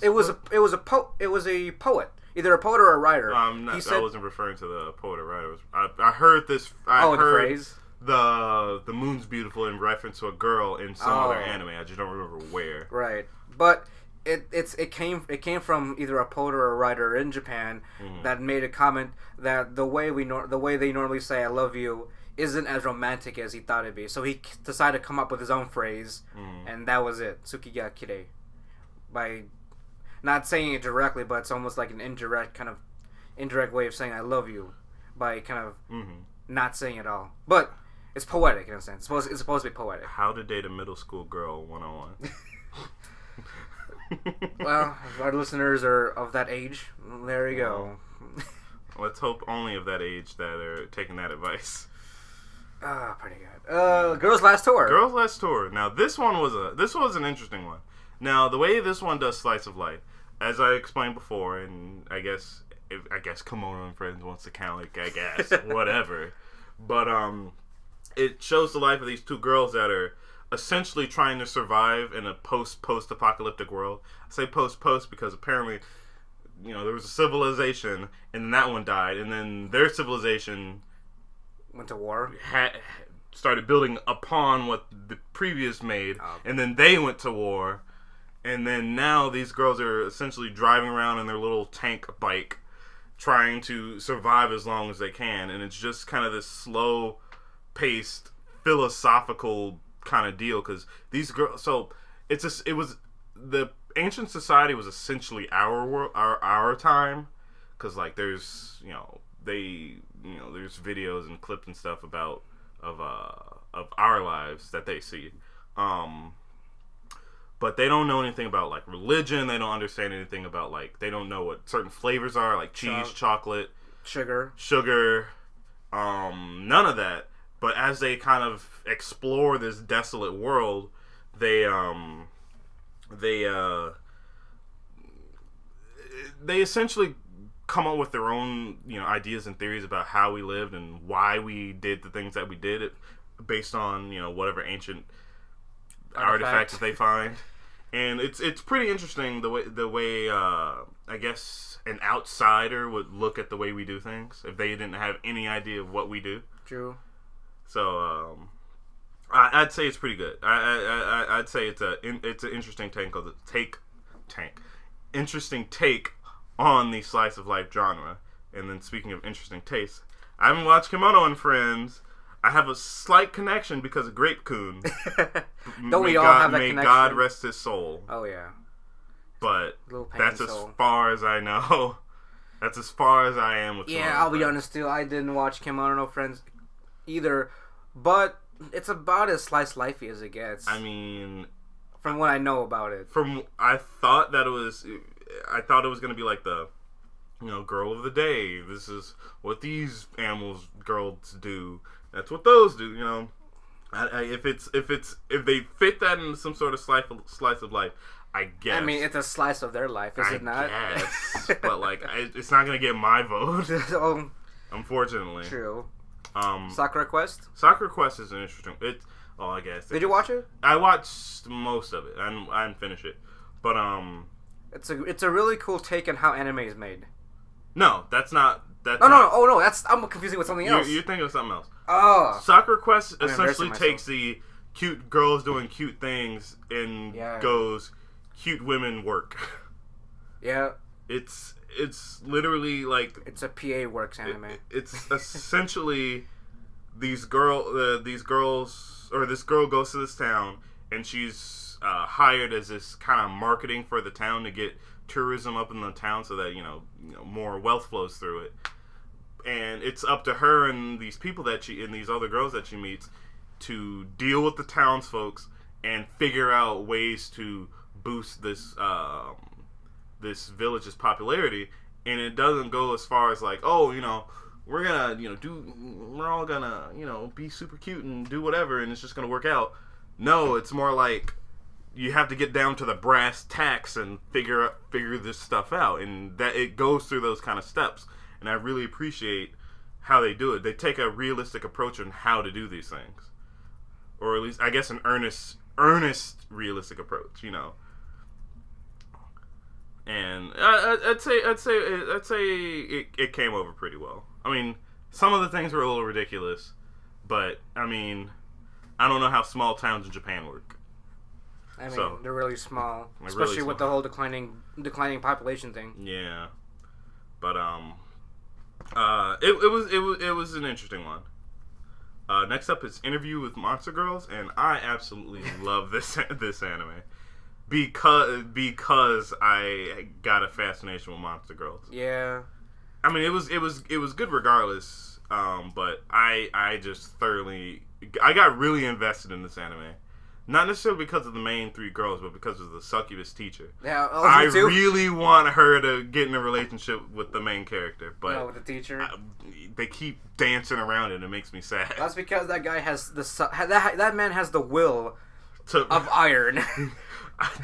It was a poet. Either a poet or a writer. I wasn't referring to the poet or writer. I heard this. I heard the phrase. The moon's beautiful in reference to a girl in some other anime. I just don't remember where. Right, but it came from either a poet or a writer in Japan that made a comment that the way they normally say "I love you" isn't as romantic as he thought it'd be. So he decided to come up with his own phrase, and that was it. Suki ga Kirei. By not saying it directly, but it's almost like an indirect way of saying "I love you" by kind of not saying it all, but. It's poetic in a sense. It's supposed to be poetic. How to date a middle school girl 101. Well, if our listeners are of that age, there you go. Let's hope only of that age that are taking that advice. Pretty good. Girls' Last Tour. Girls' Last Tour. Now this was an interesting one. Now the way this one does slice of life, as I explained before, and I guess Kimono and Friends wants to count whatever. But it shows the life of these two girls that are essentially trying to survive in a post-apocalyptic world. I say post because apparently, there was a civilization, and that one died, and then their civilization went to war. Started building upon what the previous made, and then they went to war, and then now these girls are essentially driving around in their little tank bike, trying to survive as long as they can, and it's just kind of this slow-paced, philosophical kind of deal, because these girls. So the ancient society was essentially our world, our time, because like there's there's videos and clips and stuff of our lives that they see, but they don't know anything about like religion. They don't understand anything about they don't know what certain flavors are, like cheese, chocolate, sugar, none of that. But as they kind of explore this desolate world, they essentially come up with their own ideas and theories about how we lived and why we did the things that we did, based on whatever ancient artifacts that they find. And it's pretty interesting the way I guess an outsider would look at the way we do things if they didn't have any idea of what we do. True. So I'd say it's pretty good. I'd say it's an interesting interesting take on the slice of life genre. And then speaking of interesting tastes, I haven't watched Kimono and Friends. I have a slight connection because of Grape Coon. Don't we all have that connection? May God rest his soul. Oh yeah. But that's as far as I know. That's as far as I am with Kimono. Yeah, I'll be honest too. I didn't watch Kimono no Friends either, but it's about as slice lifey as it gets. I mean, from what I know about it. I thought it was gonna be like the girl of the day. This is what these girls do. That's what those do. If they fit that in some sort of slice of life, I guess. I mean, it's a slice of their life, is it not? Yes, but it's not gonna get my vote. Unfortunately. True. Sakura Quest. Sakura Quest is an interesting. I guess. Did you watch it? I watched most of it. I didn't finish it, but it's a really cool take on how anime is made. No, that's not. No. Oh no, I'm confusing with something else. You're thinking of something else. Oh. Sakura Quest essentially takes the cute girls doing cute things and goes, cute women work. Yeah. It's literally like it's a PA Works anime. It's essentially this girl goes to this town, and she's hired as this kind of marketing for the town to get tourism up in the town so that more wealth flows through it. And it's up to her and these people and these other girls that she meets to deal with the townsfolk and figure out ways to boost this this village's popularity. And it doesn't go as far as like, we're gonna we're all gonna be super cute and do whatever and it's just gonna work out. No, it's more like you have to get down to the brass tacks and figure this stuff out, and that it goes through those kind of steps. And I really appreciate how they do it. They take a realistic approach on how to do these things, or at least I guess an earnest realistic approach. And I'd say it came over pretty well. I mean, some of the things were a little ridiculous, but I mean, I don't know how small towns in Japan work. I mean, they're really small, especially with the whole declining population thing. Yeah, but it was an interesting one. Next up is Interview with Monster Girls, and I absolutely love this anime because I got a fascination with monster girls. Yeah, I mean it was good regardless. But I just I got really invested in this anime. Not necessarily because of the main three girls, but because of the succubus teacher. Yeah, I really want her to get in a relationship with the main character, but with the teacher, they keep dancing around it, and it makes me sad. That's because that guy has that man has the will of iron.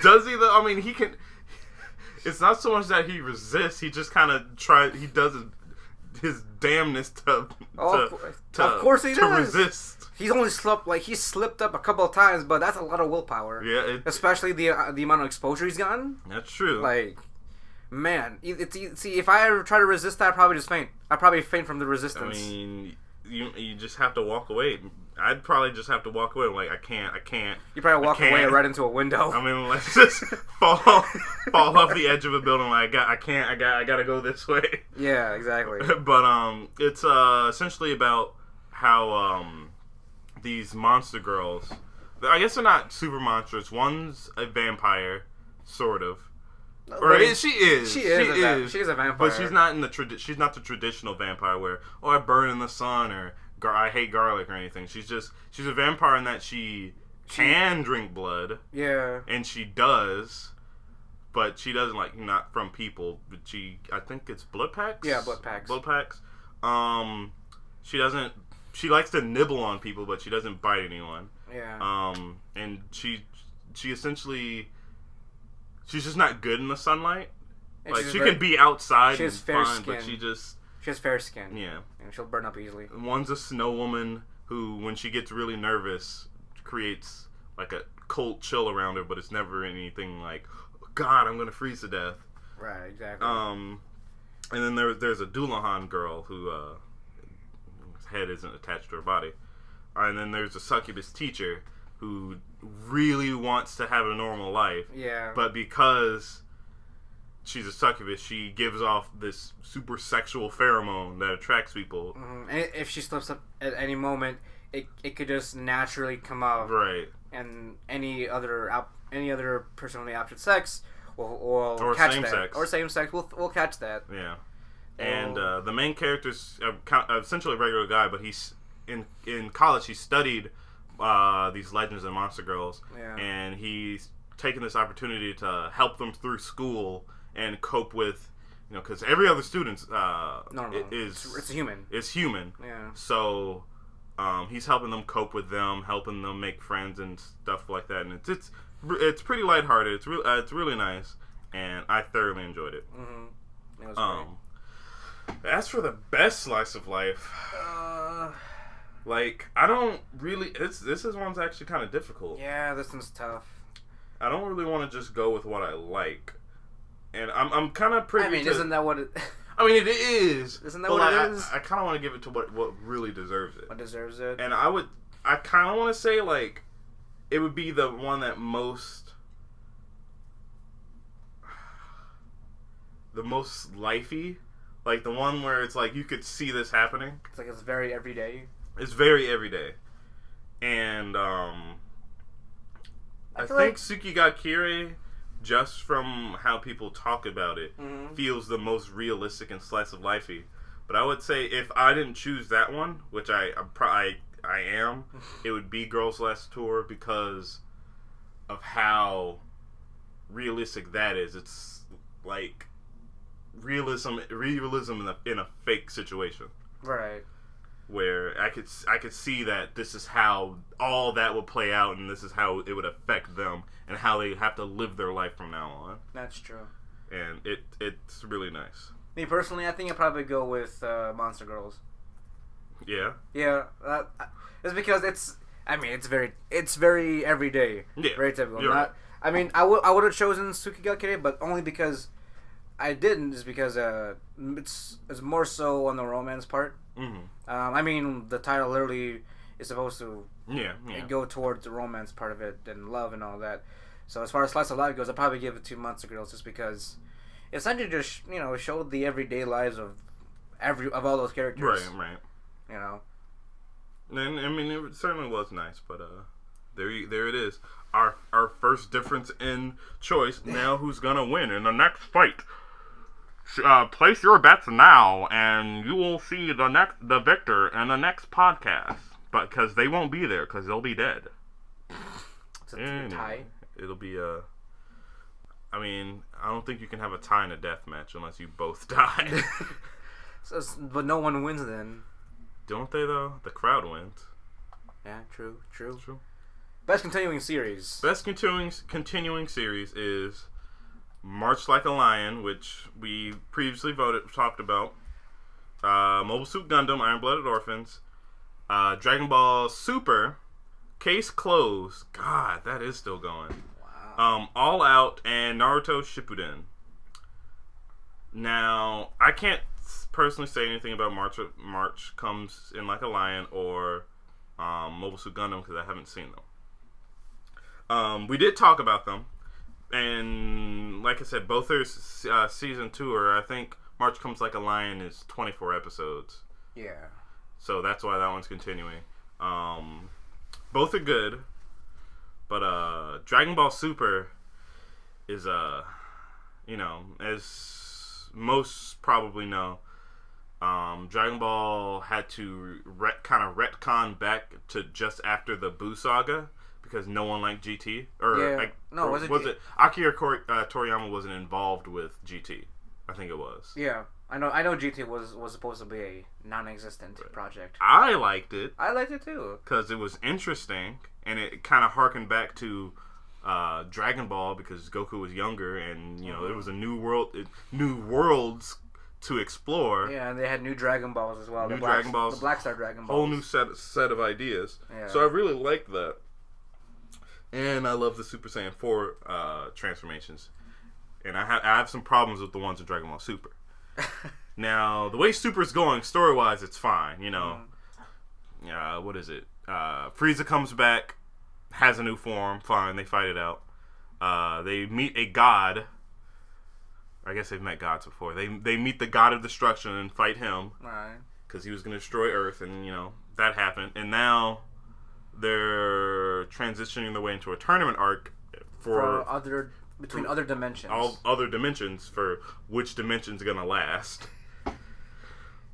Does he though? I mean, he can. It's not so much that he resists; he just kind of tries. He does his damnness of course he does. Resist. He's only slipped up a couple of times, but that's a lot of willpower. Yeah, especially the amount of exposure he's gotten. That's true. Like, man, see, if I ever try to resist that, I'd probably just faint. I'd probably faint from the resistance. I mean, you just have to walk away. I'd probably just have to walk away. Like, I can't. You probably walk away right into a window. I mean, let's just fall off the edge of a building. Like, I gotta go this way. Yeah, exactly. But it's essentially about how these monster girls. I guess they're not super monsters. One's a vampire, sort of. Or she is. She is a vampire. But she's not she's not the traditional vampire where I burn in the sun or I hate garlic or anything. She's a vampire in that she can drink blood. Yeah. And she does, but she doesn't not from people. But I think it's blood packs. Yeah, blood packs. Blood packs. She doesn't. She likes to nibble on people, but she doesn't bite anyone. Yeah. And she essentially. She's just not good in the sunlight. And like she can be outside and fine, but she has fair skin. Yeah. And she'll burn up easily. One's a snow woman who, when she gets really nervous, creates like a cold chill around her, but it's never anything like, oh, God, I'm gonna freeze to death. Right, exactly. And then there's a Doulahan girl who his head isn't attached to her body. And then there's a succubus teacher who really wants to have a normal life. Yeah. But because she's a succubus, she gives off this super sexual pheromone that attracts people. Mm-hmm. And if she slips up at any moment, it could just naturally come out. Right. And any other person on the opposite sex will catch that. Sex. Or same sex will catch that. Yeah. And the main character's essentially a regular guy, but he's in college. He studied these legends and monster girls, and he's taken this opportunity to help them through school and cope with, because every other student it's human. It's human. Yeah. So he's helping them cope with them, helping them make friends and stuff like that, and it's pretty lighthearted. It's really nice, and I thoroughly enjoyed it. Mm-hmm. It was great. As for the best slice of life. I don't really. This one's actually kind of difficult. Yeah, this one's tough. I don't really want to just go with what I like, and I'm kind of pretty. I mean, isn't that what it? I mean, it is. Isn't that what it is? I kind of want to give it to what really deserves it. What deserves it? And I kind of want to say it would be the one that most lifey, like the one where it's like you could see this happening. It's like it's very everyday. It's very everyday. And I think Tsukigakure, just from how people talk about it, feels the most realistic and slice of lifey. But I would say if I didn't choose that one, which I am, it would be Girls Last Tour because of how realistic that is. It's like realism in a fake situation. Right. Where I could see that this is how all that would play out, and this is how it would affect them, and how they have to live their life from now on. That's true. And it's really nice. Me personally, I think I'd probably go with Monster Girls. Yeah. Yeah. It's because it's very everyday. Yeah. Very typical. Right. I mean, I would have chosen Tsukigakure, but only because I didn't. Is because it's more so on the romance part. Mm-hmm. I mean, the title literally is supposed to go towards the romance part of it and love and all that. So as far as slice of life goes, I'd probably give it to Monster Girls just because it essentially just showed the everyday lives of all those characters. Right. And I mean, it certainly was nice, but there it is. Our first difference in choice. Now, who's gonna win in the next fight? Place your bets now, and you will see the victor in the next podcast. But because they won't be there, because they'll be dead. It's a tie. It'll be I mean, I don't think you can have a tie in a death match unless you both die. But no one wins then. Don't they though? The crowd wins. Yeah, true. Best continuing series. Best continuing series is March Like a Lion, which we previously talked about. Mobile Suit Gundam, Iron Blooded Orphans, Dragon Ball Super, case closed. God, that is still going. Wow. All Out and Naruto Shippuden. Now, I can't personally say anything about March Comes in Like a Lion or Mobile Suit Gundam because I haven't seen them. We did talk about them, and like I said, both are season 2, or I think March Comes Like a Lion is 24 episodes. Yeah. So that's why that one's continuing. Both are good, but Dragon Ball Super is as most probably know, Dragon Ball had to kind of retcon back to just after the Buu saga because no one liked GT. Was it Akira Toriyama wasn't involved with GT? I think it was. Yeah, I know GT was supposed to be a non-existent project. I liked it. I liked it too because it was interesting and it kind of harkened back to Dragon Ball because Goku was younger and there was a new worlds to explore. Yeah, and they had new Dragon Balls as well. The Black Star Dragon Balls. Whole new set of ideas. Yeah. So I really liked that. And I love the Super Saiyan 4 transformations. And I have some problems with the ones in Dragon Ball Super. Now, the way Super's going, story-wise, it's fine. What is it? Frieza comes back, has a new form. Fine, they fight it out. They meet a god. I guess they've met gods before. They meet the god of destruction and fight him. Right. Because he was going to destroy Earth, and, that happened. And now they're transitioning their way into a tournament arc between other dimensions. All other dimensions for which dimension's going to last.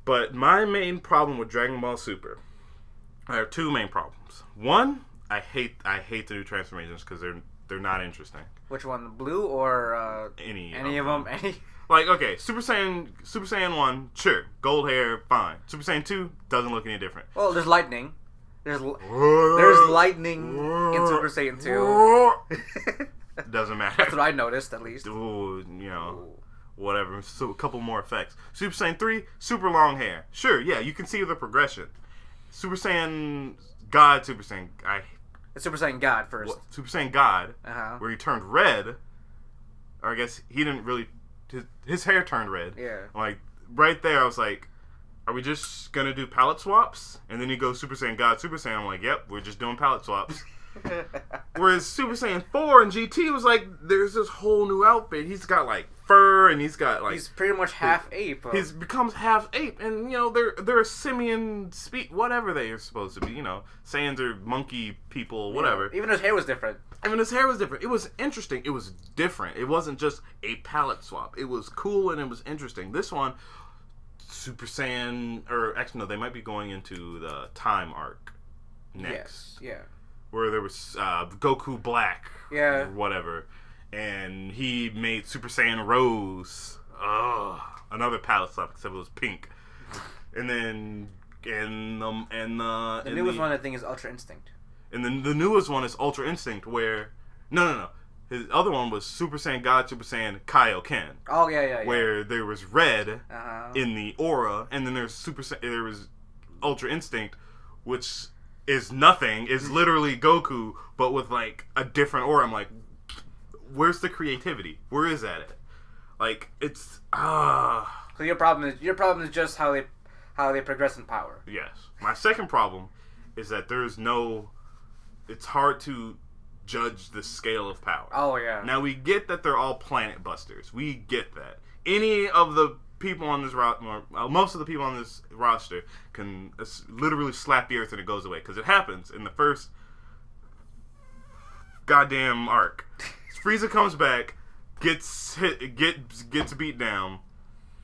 But my main problem with Dragon Ball Super, I have two main problems. One, I hate the new transformations because they're not interesting. Which one, blue or any of them? Like, okay, Super Saiyan 1, sure, gold hair, fine. Super Saiyan 2 doesn't look any different. Well, there's lightning. There's lightning in Super Saiyan 2. Doesn't matter. That's what I noticed, at least. Ooh, whatever. So a couple more effects. Super Saiyan 3, super long hair. Sure, yeah, you can see the progression. Super Saiyan God, Super Saiyan... Super Saiyan God first. Super Saiyan God, uh-huh. Where he turned red, or I guess he didn't really... His hair turned red. Yeah. Like, right there, I was like, are we just going to do palette swaps? And then he goes Super Saiyan God, Super Saiyan. I'm like, yep, we're just doing palette swaps. Whereas Super Saiyan 4 and GT was like, there's this whole new outfit. He's got like fur and he's got like... He's pretty much half ape. He becomes half ape. And, they're a simian whatever they are supposed to be. Saiyans are monkey people, whatever. Yeah, even his hair was different. It was interesting. It was different. It wasn't just a palette swap. It was cool and it was interesting. This one, Super Saiyan... Or actually, no, they might be going into the time arc next. Yes, yeah. Where there was Goku Black, or whatever, and he made Super Saiyan Rose. Another palette swap, except it was pink. And then the newest one I think is Ultra Instinct. And then the newest one is Ultra Instinct, where no, his other one was Super Saiyan God, Super Saiyan Kaioken. Oh yeah. Where there was red in the aura, and then there was Ultra Instinct, which is nothing. Is literally Goku, but with like a different aura. I'm like, where's the creativity? Where is that at? Like, it's So your problem is just how they progress in power. Yes. My second problem is that it's hard to judge the scale of power. Oh yeah. Now we get that they're all planet busters. We get that. Any of the people on this most of the people on this roster can literally slap the earth and it goes away, because it happens in the first goddamn arc. Frieza comes back, gets beat down.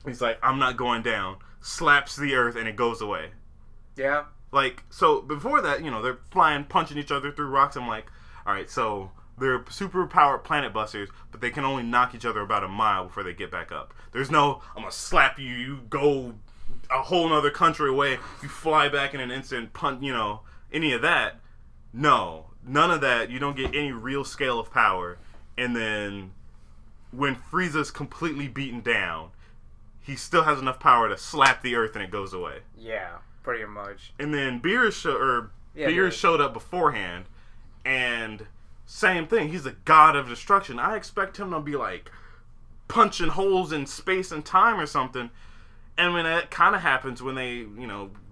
He's like, I'm not going down. Slaps the earth and it goes away. Yeah. Like, so before that, they're flying, punching each other through rocks. I'm like, all right, so they're super powered planet busters, but they can only knock each other about a mile before they get back up. There's no, I'm gonna slap you, you go a whole nother country away, you fly back in an instant, punch, any of that. No, none of that. You don't get any real scale of power. And then when Frieza's completely beaten down, he still has enough power to slap the earth and it goes away. Yeah. Pretty much. And then Beerus showed up beforehand, and same thing. He's a god of destruction. I expect him to be like punching holes in space and time or something. And when that kind of happens when they,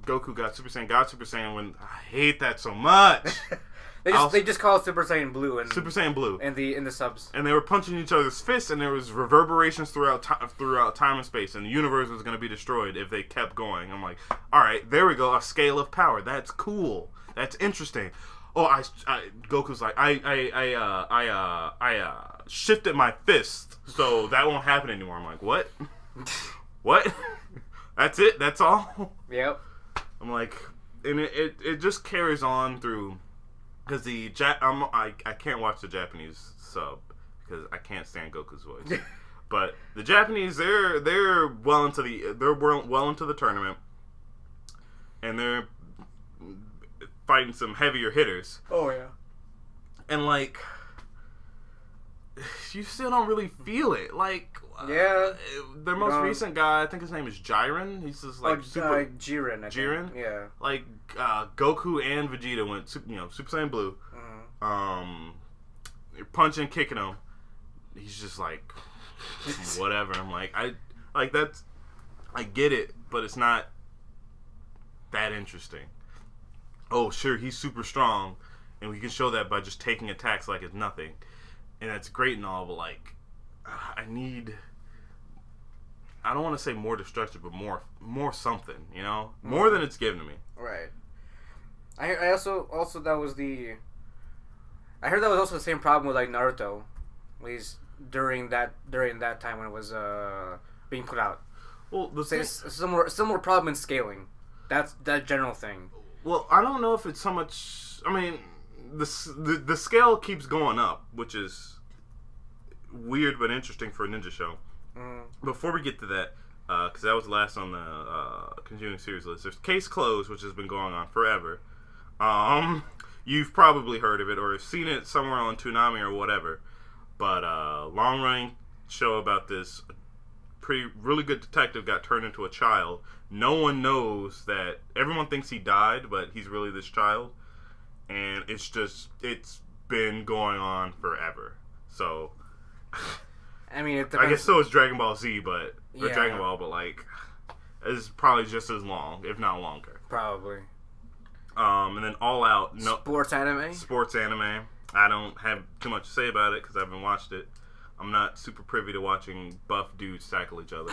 Goku got Super Saiyan, got Super Saiyan. When I hate that so much. They just call it Super Saiyan Blue and Super Saiyan Blue in the subs. And they were punching each other's fists, and there was reverberations throughout time and space, and the universe was going to be destroyed if they kept going. I'm like, all right, there we go, a scale of power. That's cool. That's interesting. Oh, Goku's like, I shifted my fist, so that won't happen anymore. I'm like, what? What? That's it? That's all? Yep. I'm like, and it just carries on through, because I can't watch the Japanese sub because I can't stand Goku's voice. But the Japanese, they're well into the tournament, and they're fighting some heavier hitters. Oh yeah. And like, you still don't really feel it. Like, yeah, their most recent guy, I think his name is Jiren. He's just like Jiren. Jiren. Yeah. Like Goku and Vegeta went, Super Saiyan Blue. You're punching, kicking him. He's just like, whatever. I'm like, I get it, but it's not that interesting. Oh, sure, he's super strong, and we can show that by just taking attacks like it's nothing, and that's great and all, but like, I don't want to say more destruction, but more something, more than it's given to me. Right. I also that was I heard that was also the same problem with like Naruto, at least during that time when it was being put out. Well, similar problem in scaling. That's that general thing. Well, I don't know if it's so much. I mean, the scale keeps going up, which is weird but interesting for a ninja show. Before we get to that, because that was last on the continuing series list, there's Case Closed, which has been going on forever. You've probably heard of it or seen it somewhere on Toonami or whatever. But long-running show about this really good detective got turned into a child. No one knows that. Everyone thinks he died, but he's really this child. And it's been going on forever. So, I mean, I guess so is Dragon Ball Z, but Dragon Ball, but like, it's probably just as long, if not longer. Probably. And then All Out. Sports anime. I don't have too much to say about it because I haven't watched it. I'm not super privy to watching buff dudes tackle each other.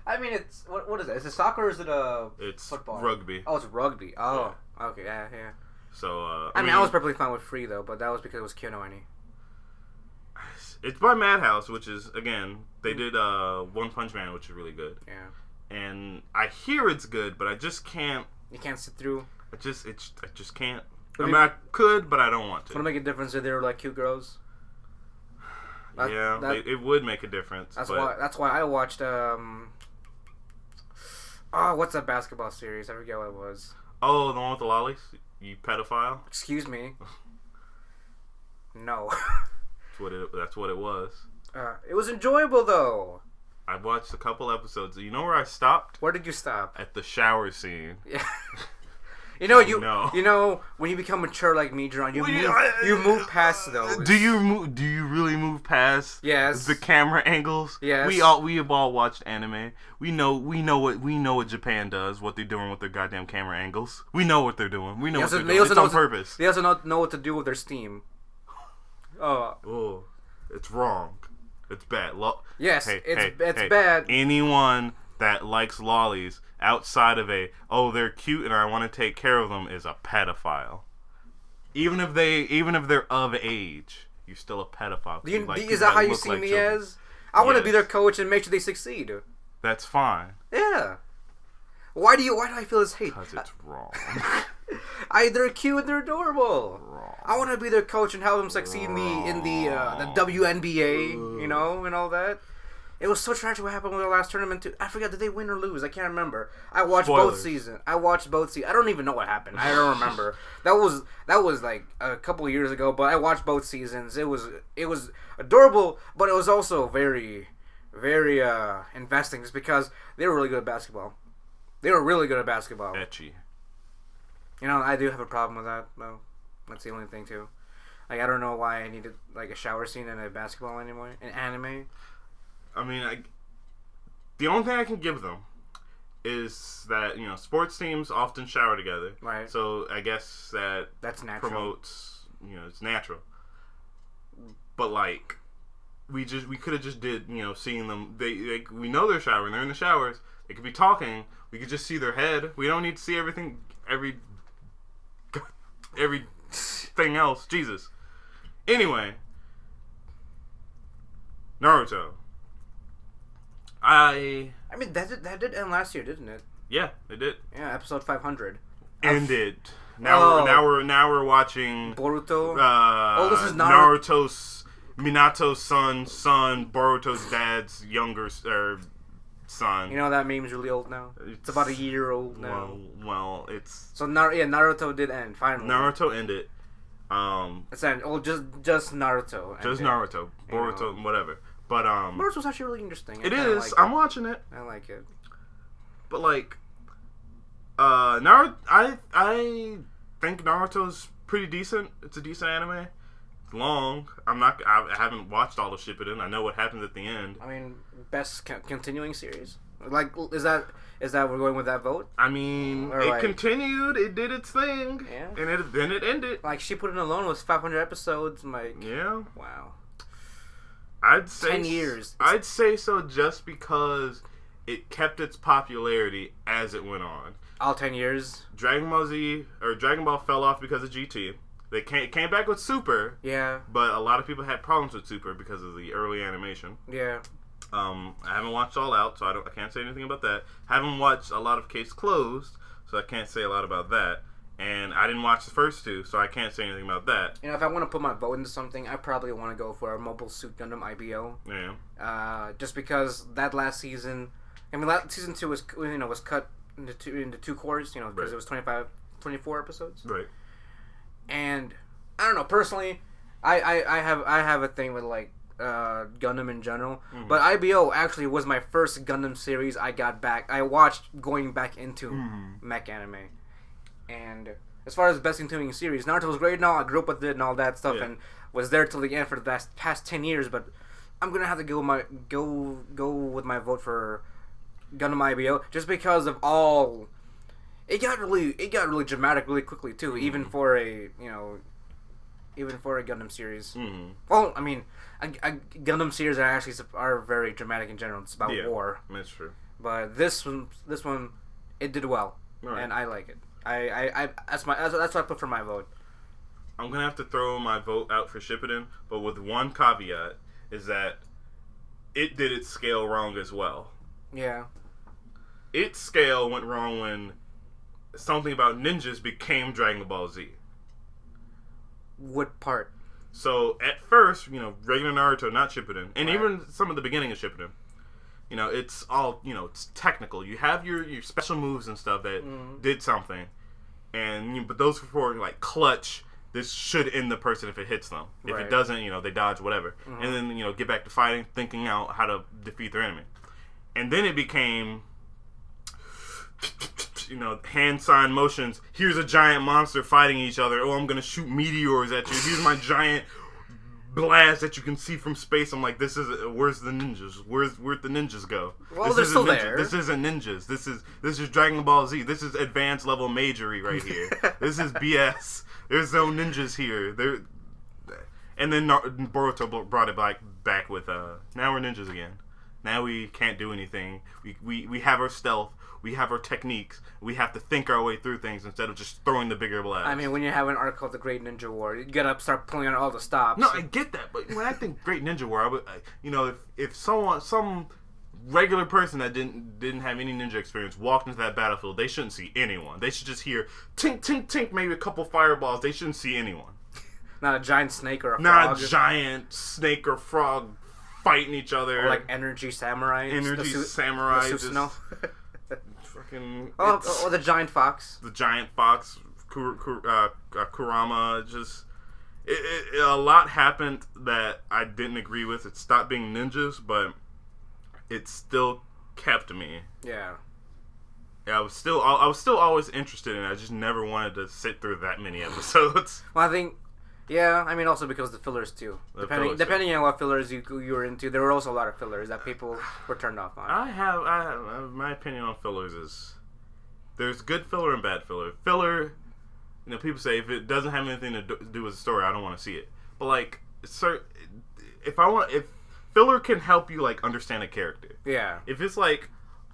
I mean, it's what is it? Is it soccer or is it it's football? Rugby. Oh, it's rugby. Oh, yeah. Okay, yeah. So I mean, I was perfectly fine with Free though, but that was because it was Kyonoani. It's by Madhouse, which is again they did One Punch Man, which is really good. Yeah. And I hear it's good, but I just can't. You can't sit through. I just can't. I could, but I don't want to. Would it make a difference if they were like cute girls? It would make a difference. That's why I watched what's that basketball series? I forget what it was. Oh, the one with the lollies? You pedophile? Excuse me. No. That's what it was. It was enjoyable though. I watched a couple episodes. You know where I stopped? Where did you stop? At the shower scene. Yeah. You know, when you become mature like me, Jerron, you move past those. Do you really move past? Yes. The camera angles. Yes. We have all watched anime. We know what Japan does. What they're doing with their goddamn camera angles. We know what they're doing. We know what they're doing. It's on purpose. They also know what to do with their steam. Oh, it's wrong. It's bad. Yes, it's bad. Anyone that likes lollies outside of they're cute and I want to take care of them is a pedophile. Even if they're of age, you're still a pedophile. Is that how you see me as? I want to be their coach and make sure they succeed. That's fine. Yeah. Why do I feel this hate? Because it's wrong. They're cute and they're adorable. Wrong. I want to be their coach and help them succeed in the WNBA, and all that. It was so tragic what happened with their last tournament too. I forgot, did they win or lose? I can't remember. I watched both seasons. I don't even know what happened. I don't remember. That was like a couple of years ago, but I watched both seasons. It was adorable, but it was also very, very investing just because they were really good at basketball. They were really good at basketball. Ecchi. You know, I do have a problem with that, though. That's the only thing, too. Like, I don't know why I needed, like, a shower scene in a basketball anymore. In anime. I mean, the only thing I can give them is that, you know, sports teams often shower together. Right. So, I guess that's natural. Promotes, you know, it's natural. But, like, we could have just did, you know, seeing them, we know they're showering, they're in the showers, they could be talking, we could just see their head. We don't need to see everything, everything else. Jesus. Anyway, Naruto. I mean that did end last year, didn't it? Yeah, it did. Yeah, episode 500. Ended. Now we're watching Boruto. This is Naruto's Minato's son, Boruto's dad's younger son. You know that meme's really old now. It's about a year old now. Well, it's so Naruto did end finally. Naruto ended. It's end. Oh, just Naruto. Just Naruto, Boruto, whatever. But Naruto's actually really interesting. It is. Like I'm watching it. I like it. But like, Naruto, I think Naruto's pretty decent. It's a decent anime. It's long. I haven't watched all of Shippuden. I know what happens at the end. I mean, best continuing series. Like, is that we're going with that vote? I mean, it continued. It did its thing. Yeah. And then it ended. Like, Shippuden alone was 500 episodes. Like, yeah. Wow. I'd say 10 years. I'd say so just because it kept its popularity as it went on. All 10 years. Dragon Ball fell off because of GT. They came back with Super. Yeah. But a lot of people had problems with Super because of the early animation. Yeah. I haven't watched All Out, so I can't say anything about that. Haven't watched a lot of Case Closed, so I can't say a lot about that. And I didn't watch the first two, so I can't say anything about that. You know, if I want to put my vote into something, I probably want to go for a Mobile Suit Gundam IBO. Yeah. Just because that last season, season 2 was cut into two cores, you know, because it was 24 episodes. Right. And I don't know, personally, I have a thing with like Gundam in general, but IBO actually was my first Gundam series I watched going back into mech anime. And as far as best continuing series, Naruto was great and all. I grew up with it and all that stuff, and was there till the end for the past 10 years. But I'm gonna have to go with my vote for Gundam IBO just because of all. It got really dramatic really quickly too, even for a Gundam series. Well, I mean, Gundam series are very dramatic in general. It's about war. That's true. But this one, it did well, and I like it. That's what I put for my vote. I'm gonna have to throw my vote out for Shippuden, but with one caveat is that it did its scale wrong as well. Yeah. Its scale went wrong when something about ninjas became Dragon Ball Z. What part? So at first, regular Naruto, not Shippuden, and even some of the beginning of Shippuden, it's all, it's technical. You have your special moves and stuff that did something, and but those for like clutch. This should end the person if it hits them. If it doesn't, they dodge, whatever, and then get back to fighting, thinking out how to defeat their enemy, and then it became. Hand sign motions. Here's a giant monster fighting each other. Oh, I'm gonna shoot meteors at you. Here's my giant blast that you can see from space. I'm like, where's the ninjas? Where'd the ninjas go? Well, they're still there. This isn't ninjas. This is Dragon Ball Z. This is advanced level majory right here. This is BS. There's no ninjas here. And then Boruto brought it back with now we're ninjas again. Now we can't do anything. We have our stealth. We have our techniques. We have to think our way through things instead of just throwing the bigger blast. I mean, when you have an arc called the Great Ninja War, you gotta start pulling out all the stops. No, I get that, but when I think Great Ninja War, if some regular person that didn't have any ninja experience walked into that battlefield, they shouldn't see anyone. They should just hear tink tink tink, maybe a couple fireballs. They shouldn't see anyone. Not a giant snake or a frog. Not a giant snake or frog fighting each other. Or like energy samurai. Samurai. Or the giant fox. The giant fox, Kurama. Just a lot happened that I didn't agree with. It stopped being ninjas, but it still kept me. Yeah. I was still always interested in it. I just never wanted to sit through that many episodes. Well, I think, yeah, I mean, also because the fillers too. Depending on what fillers you were into, there were also a lot of fillers that people were turned off on. I have my opinion on fillers is there's good filler and bad filler. Filler, people say if it doesn't have anything to do with the story, I don't want to see it. But like, if filler can help you like understand a character. Yeah. If it's like,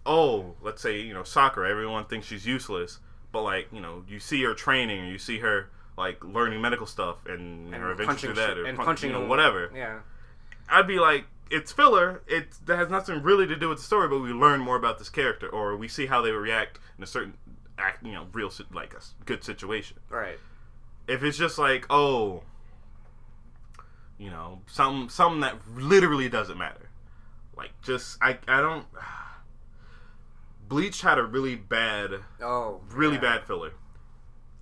oh, let's say, Sakura, everyone thinks she's useless, but like, you see her training, or you see her like learning medical stuff and her adventures through that, or punching, whatever. Yeah. I'd be like, it's filler. That has nothing really to do with the story, but we learn more about this character, or we see how they react in a certain real like a good situation. Right. If it's just like, oh, something that literally doesn't matter, like just I don't. Bleach had a really bad bad filler.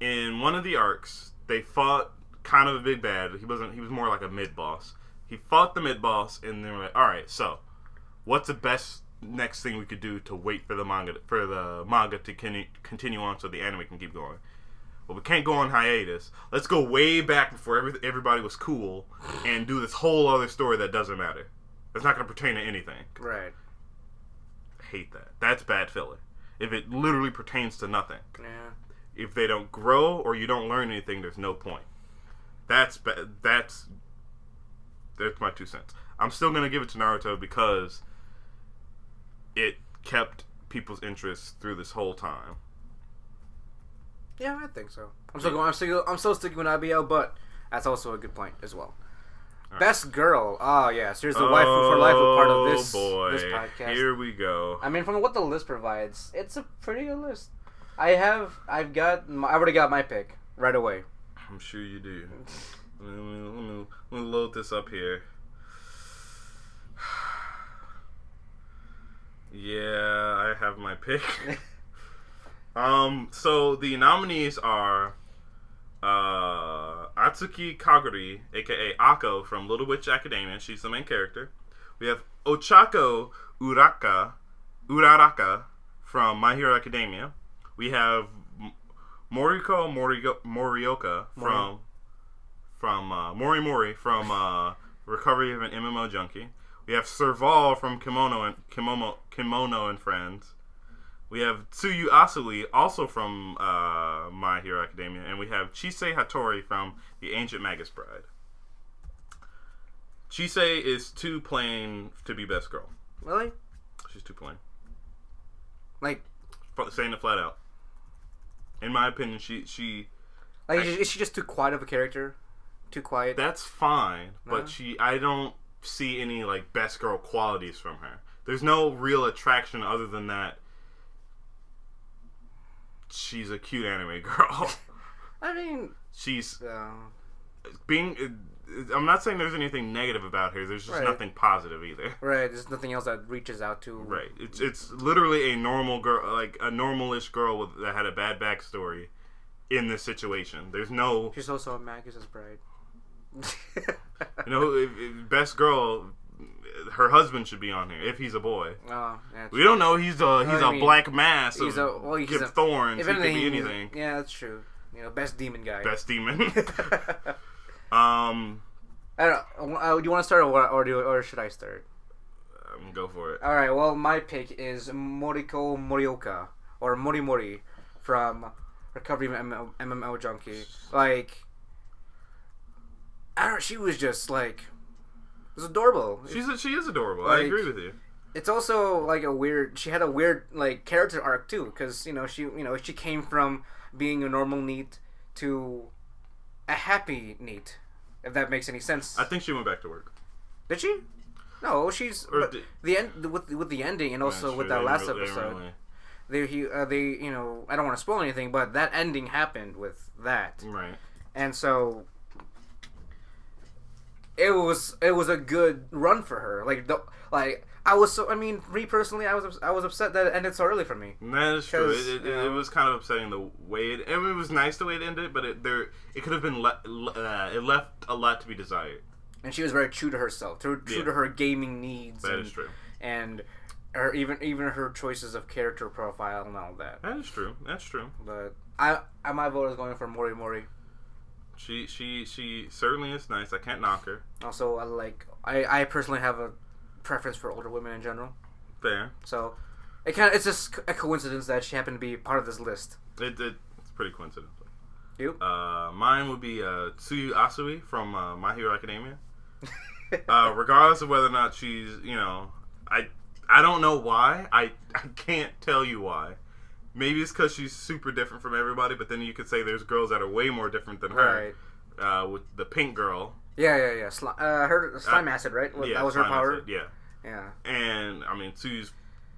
In one of the arcs, they fought kind of a big bad. He was more like a mid boss. He fought the mid boss, and they were like, all right, so what's the best next thing we could do to wait for the manga to continue on so the anime can keep going? Well, we can't go on hiatus. Let's go way back before everybody was cool and do this whole other story that doesn't matter. It's not going to pertain to anything. Right. Hate that. That's bad filler. If it literally pertains to nothing. Yeah. If they don't grow or you don't learn anything, there's no point. That's my 2 cents. I'm still gonna give it to Naruto because it kept people's interest through this whole time. Yeah, I think so. I'm still sticking with IBL, but that's also a good point as well. Right. Best girl. Oh, yes. Here's the waifu for life part of this podcast. Here we go. I mean, from what the list provides, it's a pretty good list. I've already got my pick right away. I'm sure you do. Let me load this up here. Yeah, I have my pick. So the nominees are Atsuki Kaguri, aka Ako from Little Witch Academia. She's the main character. We have Ochako Uraraka from My Hero Academia. We have Moriko Morioka from Mori Mori from Recovery of an MMO Junkie. We have Serval from Kimono and Friends. We have Tsuyu Asui, also from My Hero Academia. And we have Chisei Hattori from The Ancient Magus Bride. Chisei is too plain to be best girl. Really? She's too plain. Like... saying it flat out. In my opinion, is she just too quiet of a character? Too quiet? That's fine, but I don't see any like best girl qualities from her. There's no real attraction other than that she's a cute anime girl. I mean, she's I'm not saying there's anything negative about her. There's just nothing positive either. Right. There's nothing else that reaches out to. Right. It's literally a normal girl, like a normalish girl that had a bad backstory in this situation. There's no. She's also a Magus's bride. Best girl, her husband should be on here if he's a boy. Oh, yeah, we don't know. He's a black mass. He's Kip Thorns. He could be anything. Yeah, that's true. Best demon guy. Best demon. I don't know. Do you want to start or should I start? Go for it. All right. Well, my pick is Moriko Morioka or Mori Mori from Recovery of MMO Junkie. Like, I don't know. She was just like, it was adorable. She is adorable. Like, I agree with you. It's also like she had a weird like character arc too, because she came from being a normal NEET to a happy NEET, if that makes any sense. I think she went back to work. Did she? No, the end with the ending and also with that last episode. They I don't want to spoil anything, but that ending happened with that. Right. And so it was a good run for her. Me personally, I was upset that it ended so early for me. That is true. It was kind of upsetting the way it was nice the way it ended, but it could have been it left a lot to be desired. And she was very true to herself, true to her gaming needs. That is true. And or even her choices of character profile and all that. That is true. That's true. But my vote is going for Mori Mori. She certainly is nice. I can't knock her. Also, I personally have a preference for older women in general. Fair. So, it's just a coincidence that she happened to be part of this list. It's pretty coincidental. You? Mine would be Tsuyu Asui from My Hero Academia. Regardless of whether or not she's, I don't know why. I can't tell you why. Maybe it's because she's super different from everybody, but then you could say there's girls that are way more different than her. Right. With the pink girl. Yeah. Her slime acid, right? Yeah, that was her power. Acid, yeah. Yeah. And I mean, Tsuyu's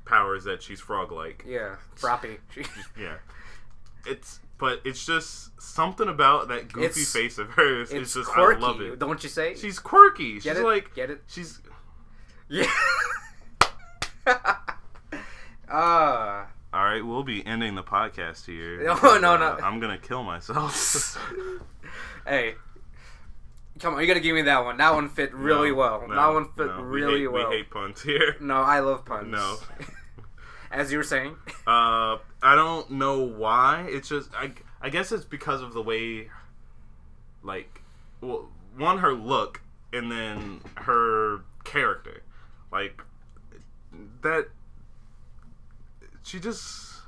power is that she's frog-like. Yeah, froppy. Yeah. But it's just something about that goofy face of hers. It's just quirky, I love it. Don't you say? She's quirky. Get she's it? Get it? She's. Yeah. All right, we'll be ending the podcast here. No. I'm gonna kill myself. Hey, come on! You gotta give me that one. That one fit really well. That one fit really well. We hate puns here. No, I love puns. No. As you were saying. I don't know why. It's just I guess it's because of the way, one, her look, and then her character, that. She just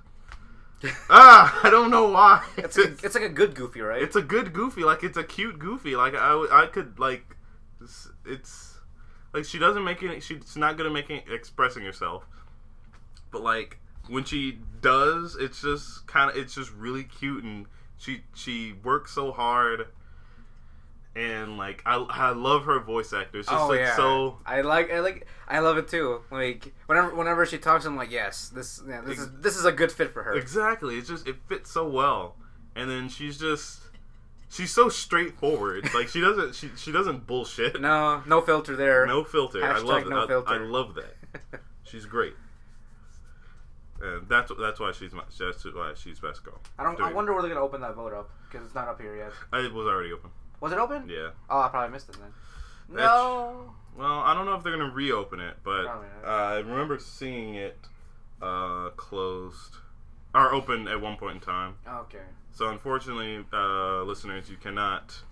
I don't know why. It's like a good Goofy, right? It's a good Goofy, it's a cute Goofy. I could it's she doesn't make any. She's not good at expressing herself, but when she does, it's just really cute, and she works so hard. And I love her voice actor. It's just so. I love it too. Whenever she talks, I'm like, yes, this is a good fit for her. Exactly. It fits so well. And then she's so straightforward. She doesn't bullshit. No filter there. No filter. Hashtag I love it. No filter. I love that. She's great. And that's why she's best girl. I wonder where they're gonna open that vote up, because it's not up here yet. It was already open. Was it open? Yeah. Oh, I probably missed it then. No. Well, I don't know if they're going to reopen it, but I remember seeing it closed or open at one point in time. Okay. So unfortunately, listeners, you cannot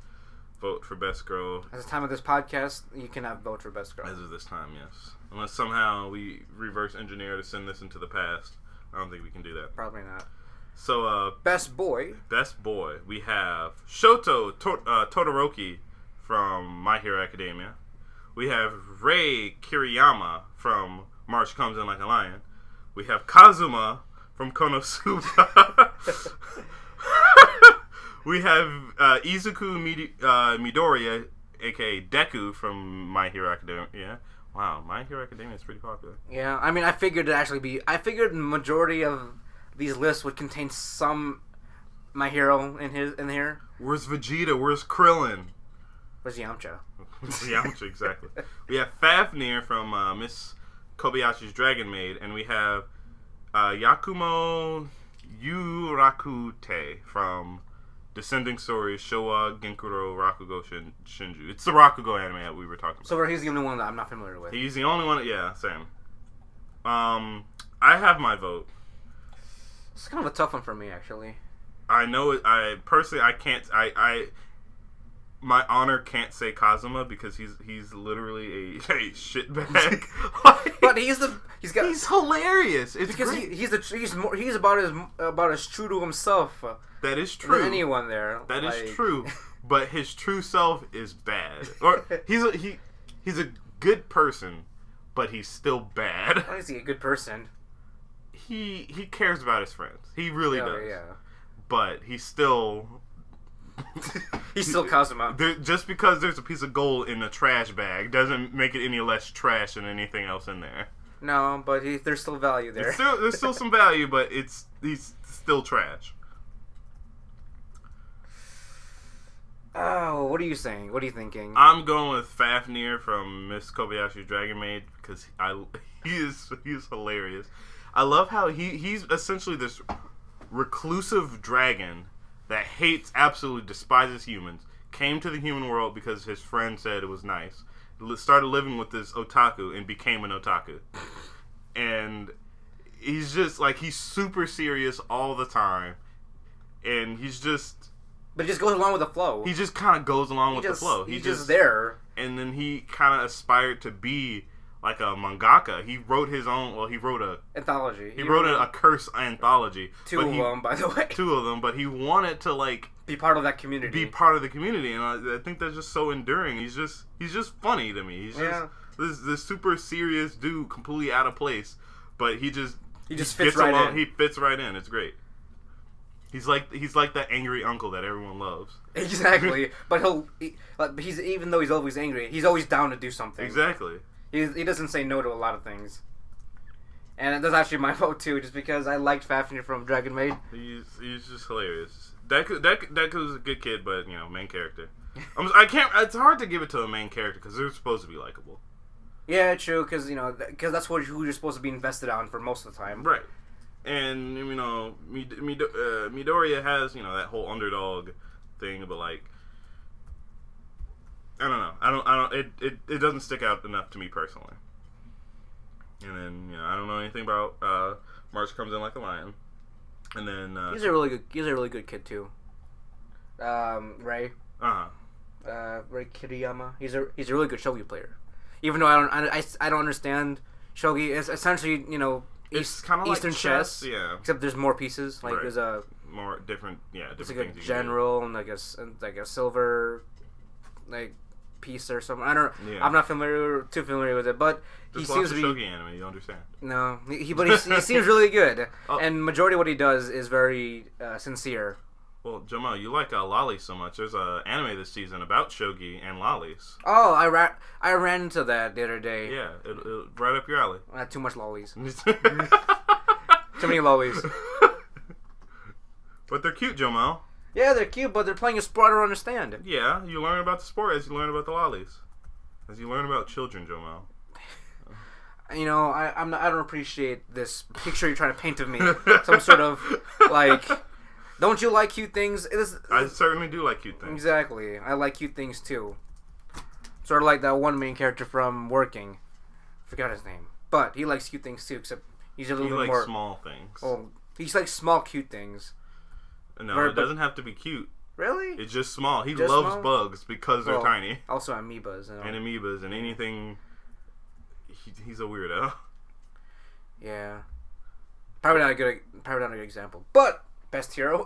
vote for Best Girl. At the time of this podcast, you cannot vote for Best Girl. As of this time, yes. Unless somehow we reverse engineer to send this into the past. I don't think we can do that. Probably not. So, Best Boy. We have Shoto Todoroki from My Hero Academia. We have Rei Kiriyama from March Comes In Like a Lion. We have Kazuma from Konosuba. We have Izuku Midoriya, aka Deku from My Hero Academia. Wow, My Hero Academia is pretty popular. Yeah, I mean, I figured the majority of these lists would contain some My Hero in here. Where's Vegeta? Where's Krillin? Where's Yamcha? Yamcha, exactly. We have Fafnir from Miss Kobayashi's Dragon Maid, and we have Yakumo Yurakute from Descending Stories Showa Genkuro Rakugo Shinju. It's the Rakugo anime that we were talking about. So he's the only one that I'm not familiar with. He's the only one. Yeah, same. I have my vote. It's kind of a tough one for me, actually. I know it. I personally, I can't. My honor can't say Kazuma because he's literally a shitbag. But he's hilarious. It's because great. he's about as true to himself. That is true. Than anyone there. That is true. But his true self is bad. Or he's a good person, but he's still bad. Why is he a good person? He cares about his friends. He really does. Yeah. But he's still Kazuma. Just because there's a piece of gold in a trash bag doesn't make it any less trash than anything else in there. No, but there's still value there. There's still some value, but he's still trash. Oh, what are you saying? What are you thinking? I'm going with Fafnir from Miss Kobayashi's Dragon Maid because he is hilarious. I love how he's essentially this reclusive dragon that absolutely despises humans, came to the human world because his friend said it was nice, started living with this otaku and became an otaku. And and he's just like he's super serious all the time, and he's just. But he just goes along with the flow. He just kind of goes along with the flow. He's just there. And then he kind of aspired to be like a mangaka. He wrote his own. Well, he wrote a anthology. He wrote a curse anthology. Two of them, by the way. Two of them, but he wanted to like be part of that community. Be part of the community, and I think that's just so enduring. He's just funny to me. He's just this super serious dude, completely out of place, but he just fits right in. He fits right in. It's great. He's like that angry uncle that everyone loves. Exactly, but he's even though he's always angry, he's always down to do something. Exactly. He doesn't say no to a lot of things. And that's actually my vote too, just because I liked Fafnir from Dragon Maid. He's just hilarious. Deku's a good kid, but main character. I can't. It's hard to give it to a main character because they're supposed to be likable. Yeah, true. Because that's who you're supposed to be invested on for most of the time. Right. And Midoriya has that whole underdog thing, but like I don't know. I don't. It doesn't stick out enough to me personally. And then I don't know anything about March Comes In Like a Lion. And then he's a really good kid too. Ray. Ray Kiriyama. He's a really good shogi player. Even though I don't understand shogi. It's essentially it's kind of Eastern like chess, yeah. Except there's more pieces. Like there's a more different, different. It's like a general and like a silver, like piece or something. I'm not too familiar with it, but just he seems to be shogi anime. You understand? No, he seems really good, and majority of what he does is very sincere. Well, Jamal, you like lollies so much. There's an anime this season about shogi and lollies. Oh, I ran into that the other day. Yeah, it right up your alley. Not too much lollies. Too many lollies. But they're cute, Jamal. Yeah, they're cute, but they're playing a sport I don't understand. Yeah, you learn about the sport as you learn about the lollies. As you learn about children, Jamal. I don't appreciate this picture you're trying to paint of me. Some sort of like. Don't you like cute things? I certainly do like cute things. Exactly. I like cute things too. Sort of like that one main character from Working. Forgot his name. But he likes cute things too, except he's a little bit more... He likes small things. Oh, he's like small cute things. No, it doesn't have to be cute. Really? It's just small. He loves bugs because they're tiny. Also amoebas. And amoebas and anything... He's a weirdo. Yeah. Probably not a good example. But... Best hero?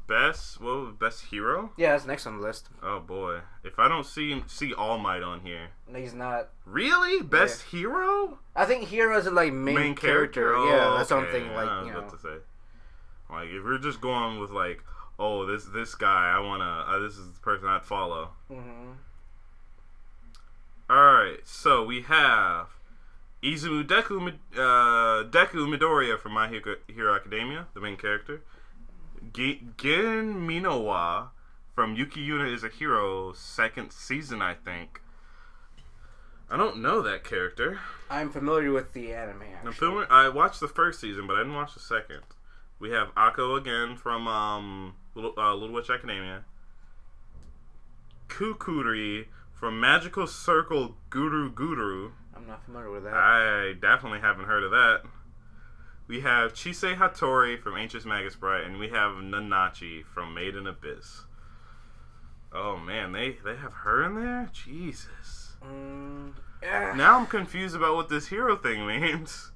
Best hero? Yeah, that's next on the list. Oh boy. If I don't see All Might on here. No, he's not. Really? Best hero? I think hero is like main character. Oh, yeah, that's okay. something like, I was about to say. Like, if we're just going with like, oh, this guy, I wanna, this is the person I'd follow. Mm-hmm. Alright, so we have Izumu Deku Midoriya from My Hero Academia, the main character. Gen Minowa from Yuki Yuna is a Hero, second season, I think. I don't know that character. I'm familiar with the anime, actually. I watched the first season, but I didn't watch the second. We have Akko again from Little Witch Academia. Kukuri from Magical Circle Guru. I'm not familiar with that. I definitely haven't heard of that. We have Chisei Hattori from Ancient Magus Bright, and we have Nanachi from Made in Abyss. Oh man, they have her in there? Jesus. Yeah. Now I'm confused about what this hero thing means.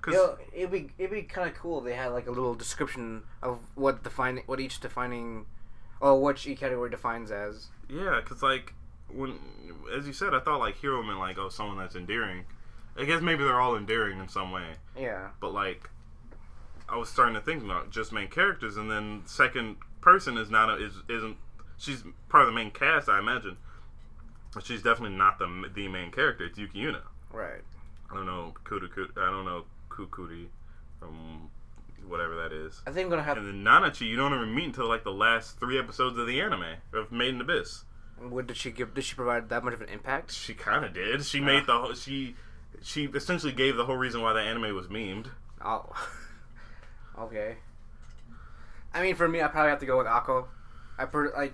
It'd be kind of cool if they had like a little description of what each category defines as. Yeah, because like as you said, I thought like hero meant like someone that's endearing. I guess maybe they're all endearing in some way. Yeah. But like, I was starting to think about just main characters, and then second person isn't. She's part of the main cast, I imagine. But she's definitely not the main character. It's Yuki Yuna. Right. I don't know Kukuri from whatever that is. I think I'm gonna have. And then Nanachi, you don't even meet until like the last 3 episodes of the anime of Made in Abyss. Did she provide that much of an impact? She kind of did. She made she essentially gave the whole reason why the anime was memed. Oh. Okay. I mean, for me, I probably have to go with Akko.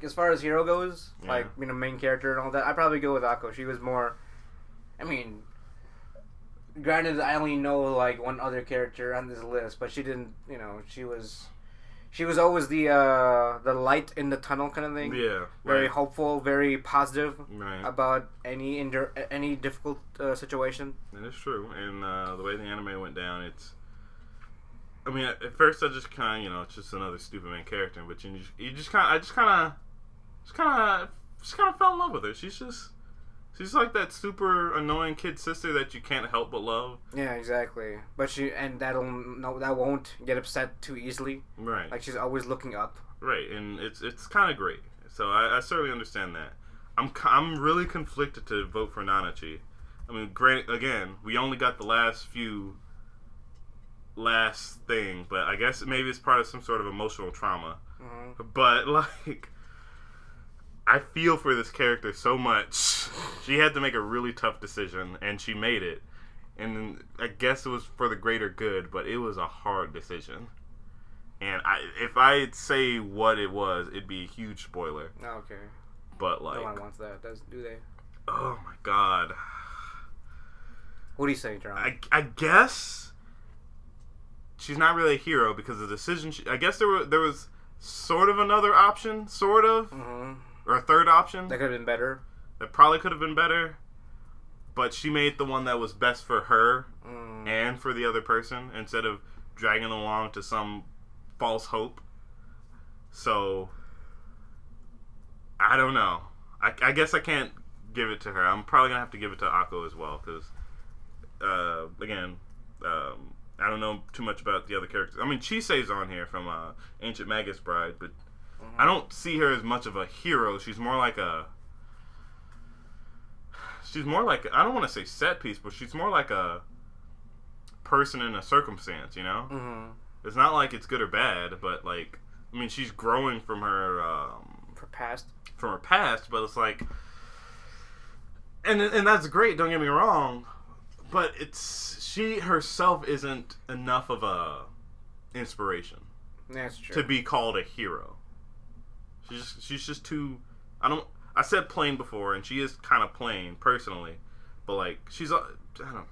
As far as hero goes, main character and all that, I'd probably go with Akko. She was more. I mean, granted, I only know like one other character on this list, but she didn't. You know, she was always the light in the tunnel kind of thing. Yeah. Very hopeful, very positive about any difficult situation. That is true, and the way the anime went down, it's. I mean, at first I just kind of, it's just another stupid main character, but I just kind of fell in love with her. She's like that super annoying kid sister that you can't help but love. Yeah, exactly. But that won't get upset too easily. Right. Like she's always looking up. Right, and it's kind of great. So I certainly understand that. I'm really conflicted to vote for Nanachi. I mean, again, we only got the last thing, but I guess maybe it's part of some sort of emotional trauma. Mm-hmm. But like, I feel for this character so much. She had to make a really tough decision, and she made it. And I guess it was for the greater good, but it was a hard decision. And if I say what it was, it'd be a huge spoiler. Okay. But like, no one wants that, do they? Oh my god. What do you say, John? I guess she's not really a hero because the decision. I guess there was sort of another option, sort of, or a third option that could have been better. That probably could have been better, but she made the one that was best for her and for the other person instead of dragging along to some false hope. So I don't know. I guess I can't give it to her. I'm probably gonna have to give it to Akko as well because, again, I don't know too much about the other characters. I mean, Chise's on here from Ancient Magus Bride, but I don't see her as much of a hero. She's more like I don't want to say set piece, but she's more like a person in a circumstance, you know? Mm-hmm. It's not like it's good or bad, but like, I mean, she's growing from her past, but it's like, and that's great, don't get me wrong, but she herself isn't enough of a inspiration. That's true. To be called a hero. She's just too, I said plain before, and she is kind of plain, personally. But, like, I don't know.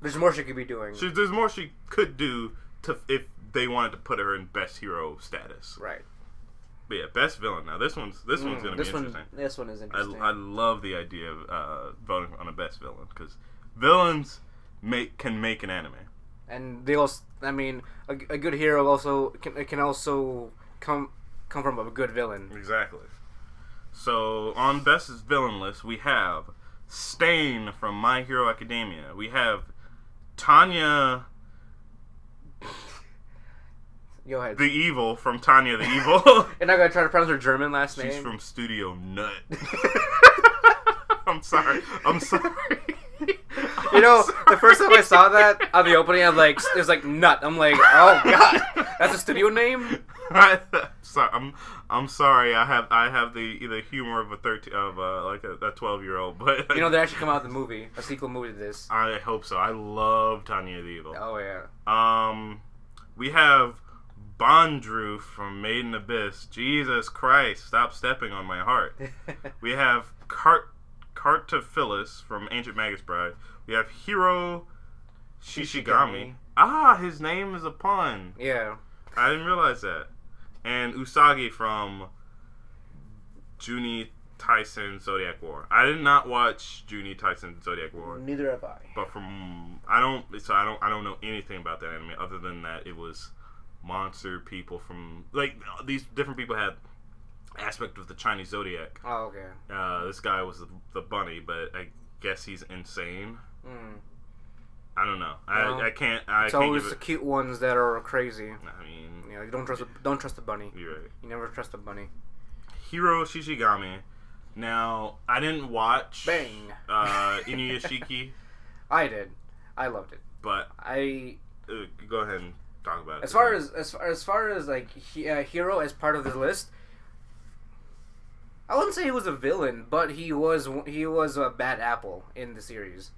There's more she could be doing. There's more she could do if they wanted to put her in best hero status. Right. But yeah, best villain. Now, this one's going to be interesting. This one is interesting. I love the idea of voting on a best villain, because villains can make an anime. And they also, I mean, a good hero also can also come from a good villain. Exactly. So, on Best Villain list, we have Stain from My Hero Academia. We have Tanya Go ahead. the Evil from Tanya the Evil. You're not going to try to pronounce her German last name? She's from Studio Nut. I'm sorry. You know, the first time I saw that on the opening, it was like Nut. I'm like, oh god, that's a studio name. I'm sorry. I have the humor of a 12-year-old, but you know they actually come out with a movie, a sequel movie to this. I hope so. I love Tanya the Evil. Oh yeah. We have Bondrew from Made in Abyss. Jesus Christ, stop stepping on my heart. We have Cartophilus from Ancient Magus Bride. We have Hiro Shishigami. His name is a pun. Yeah. I didn't realize that. And Usagi from Juni Taisen Zodiac War. I did not watch Juni Taisen Zodiac War. Neither have I. But I don't know anything about that anime other than that it was monster people from, like, these different people had aspect of the Chinese zodiac. Oh, okay. This guy was the bunny, but I guess he's insane. I don't know. I can't. It's always the cute ones that are crazy. I mean, you know, you don't trust the bunny. You're right. You never trust the bunny. Hiro Shishigami. Now, I didn't watch Bang. Inuyashiki. I did. I loved it. But go ahead and talk about it. As far as like Hiro as part of the list, I wouldn't say he was a villain, but he was a bad apple in the series.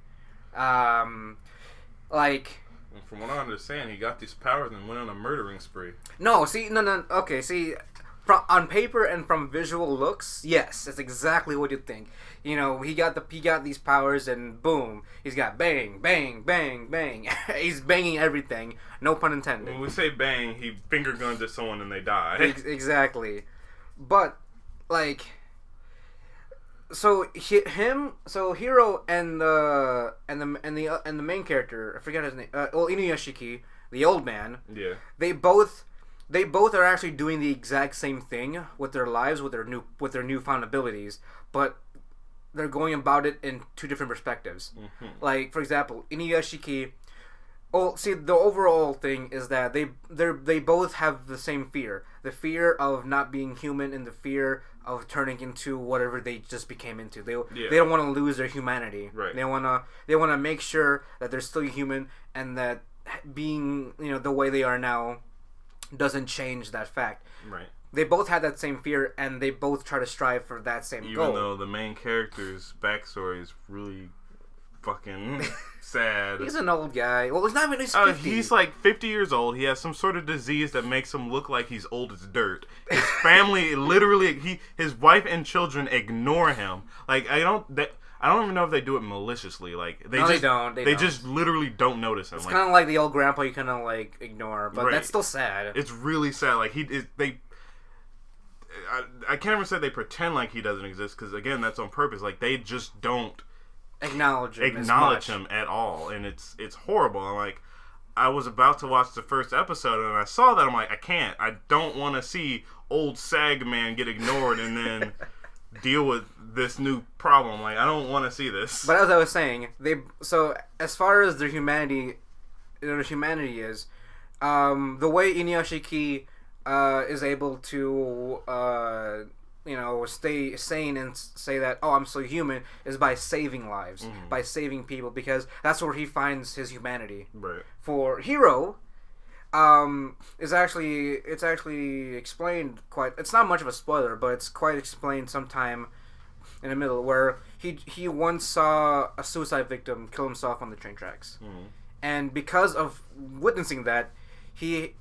Like, from what I understand, he got these powers and went on a murdering spree. No. Okay. on paper and from visual looks, yes, that's exactly what you think. You know, he got these powers, and boom, he's got bang, bang, bang, bang. He's banging everything. No pun intended. When we say bang, he finger guns at someone and they die. Exactly, but like, so Hiro and the main character, I forget his name. Inuyashiki, the old man. Yeah. They both are actually doing the exact same thing with their lives, with their newfound abilities, but they're going about it in two different perspectives. Mm-hmm. Like, for example, Inuyashiki. Oh, see, the overall thing is that they both have the same fear: the fear of not being human and the fear of turning into whatever they just became into. They don't want to lose their humanity. Right. They wanna make sure that they're still human and that being the way they are now doesn't change that fact. Right. They both had that same fear, and they both try to strive for that same goal. Even though the main character's backstory is really fucking sad. He's an old guy. Well, he's not even. He's 50. He's like 50 years old. He has some sort of disease that makes him look like he's old as dirt. His family literally, his wife and children ignore him. Like I don't even know if they do it maliciously. Like they don't. They just literally don't notice him. It's kind of like the old grandpa you kind of like ignore, but that's still sad. It's really sad. Like I can't even say they pretend like he doesn't exist, because again, that's on purpose. Like they just don't acknowledge him at all, and it's horrible. And like, I was about to watch the first episode, and I saw that. I'm like, I don't want to see old sag man get ignored and then deal with this new problem. Like, I don't want to see this. But as I was saying, so as far as their humanity is, the way Inuyashiki is able to stay sane and say that, oh, I'm so human, is by saving lives, by saving people, because that's where he finds his humanity. Right. For Hiro, it's actually explained quite. It's not much of a spoiler, but it's quite explained sometime in the middle, where he once saw a suicide victim kill himself on the train tracks, and because of witnessing that, he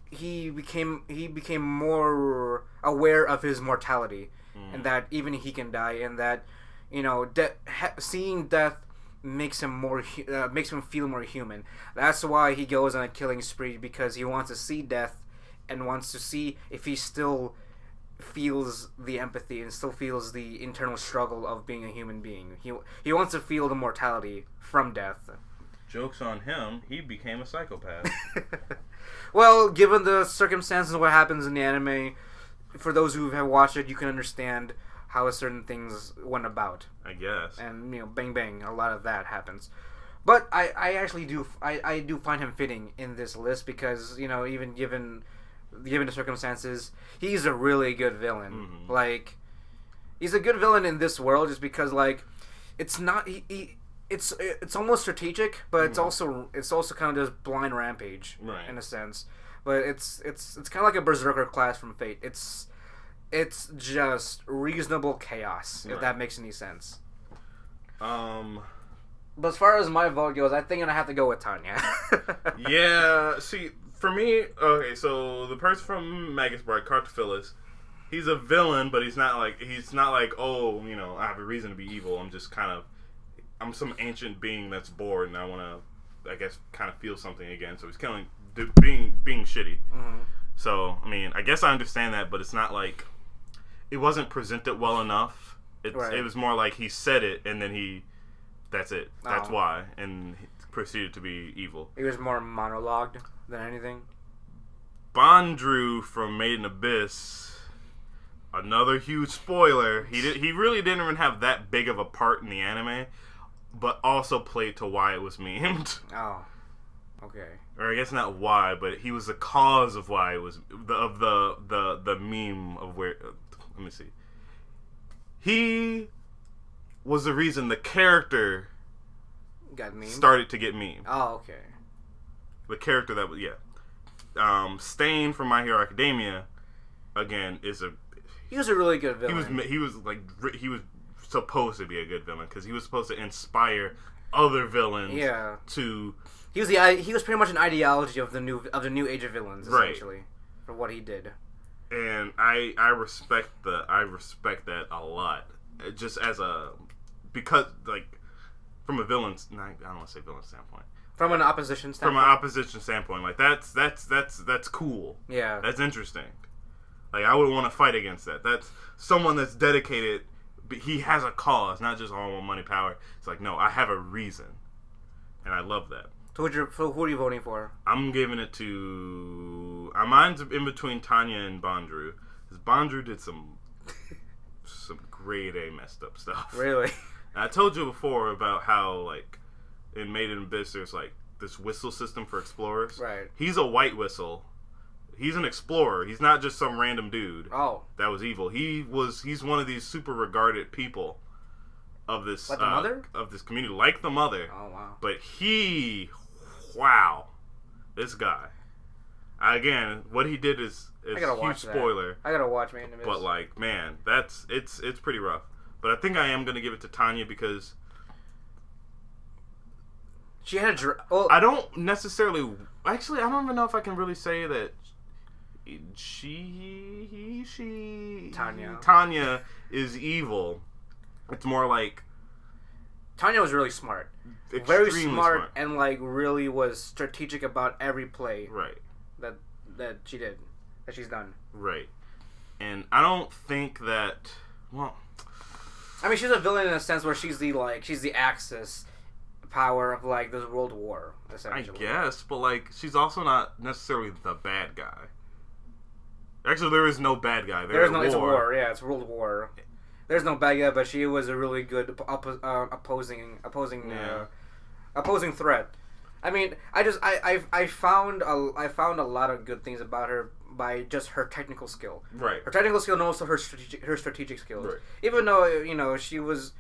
became more aware of his mortality, and that even he can die, and that seeing death makes him feel more human. That's why he goes on a killing spree, because he wants to see death and wants to see if he still feels the empathy and still feels the internal struggle of being a human being. He wants to feel the mortality from death. Joke's on him. He became a psychopath. Well, given the circumstances of what happens in the anime, for those who have watched it, you can understand how certain things went about. I guess. And bang bang, a lot of that happens. But I actually do find him fitting in this list, because even given the circumstances, he's a really good villain. Mm-hmm. Like, he's a good villain in this world, just because it's not it's almost strategic, but it's also kind of just blind rampage, right, in a sense. But it's kind of like a berserker class from Fate. It's just reasonable chaos, if that makes any sense. But as far as my vote goes, I think I have to go with Tanya. Yeah, see, for me, okay, so the person from Magus Bride, Cartophilus, he's a villain, but he's not like, oh, I have a reason to be evil. I'm some ancient being that's bored, and I want to, I guess, kind of feel something again. So he's being shitty. Mm-hmm. So, I mean, I guess I understand that, but it's not like, it wasn't presented well enough. It was more like he said it, and then that's it. That's why. And he proceeded to be evil. He was more monologued than anything. Bondrew from Made in Abyss, another huge spoiler. He really didn't even have that big of a part in the anime, but also played to why it was memed. Oh, okay. Or I guess not why, but he was the cause of why it was the meme of where. Let me see. He was the reason the character got memed? Started to get memed. Oh, okay. The character that was Stain from My Hero Academia, again, he was a really good villain. He was supposed to be a good villain, because he was supposed to inspire other villains. Yeah. To he was pretty much an ideology of the new age of villains, essentially, for what he did. And I respect that a lot. Just as because like from a villain's, I don't want to say villain standpoint. From an opposition standpoint. From an opposition standpoint, like that's cool. Yeah. That's interesting. Like I would want to fight against that. That's someone that's dedicated. He has a cause, not just all money, power. It's like no, I have a reason, and I love that. So who are you voting for? I'm giving it to. Mine's in between Tanya and Bondrew. Because Bondrew did some grade A messed up stuff. Really? And I told you before about how like in Made in Abyss there's like this whistle system for explorers. Right. He's a white whistle. He's an explorer. He's not just some random dude. Oh. That was evil. He's one of these super regarded people of this like the mother? Of this community, like the mother. Oh wow. But wow, this guy. Again, what he did is a huge spoiler. I gotta watch Man. But like, man, it's pretty rough. But I think I am gonna give it to Tanya because she had I don't necessarily. Actually, I don't even know if I can really say that. Tanya is evil. It's more like Tanya was really smart, very smart, and like really was strategic about every play. Right. That she's done. Right. And I don't think that. Well, I mean, she's a villain in a sense where she's the Axis power of like this world war. Essentially, I guess, but like she's also not necessarily the bad guy. Actually, there is no bad guy. It's a war. Yeah, it's World War. There's no bad guy, but she was a really good opposing threat. I mean, I found a lot of good things about her by just her technical skill. Right. Her technical skill and also her strategic skills. Right. Even though she was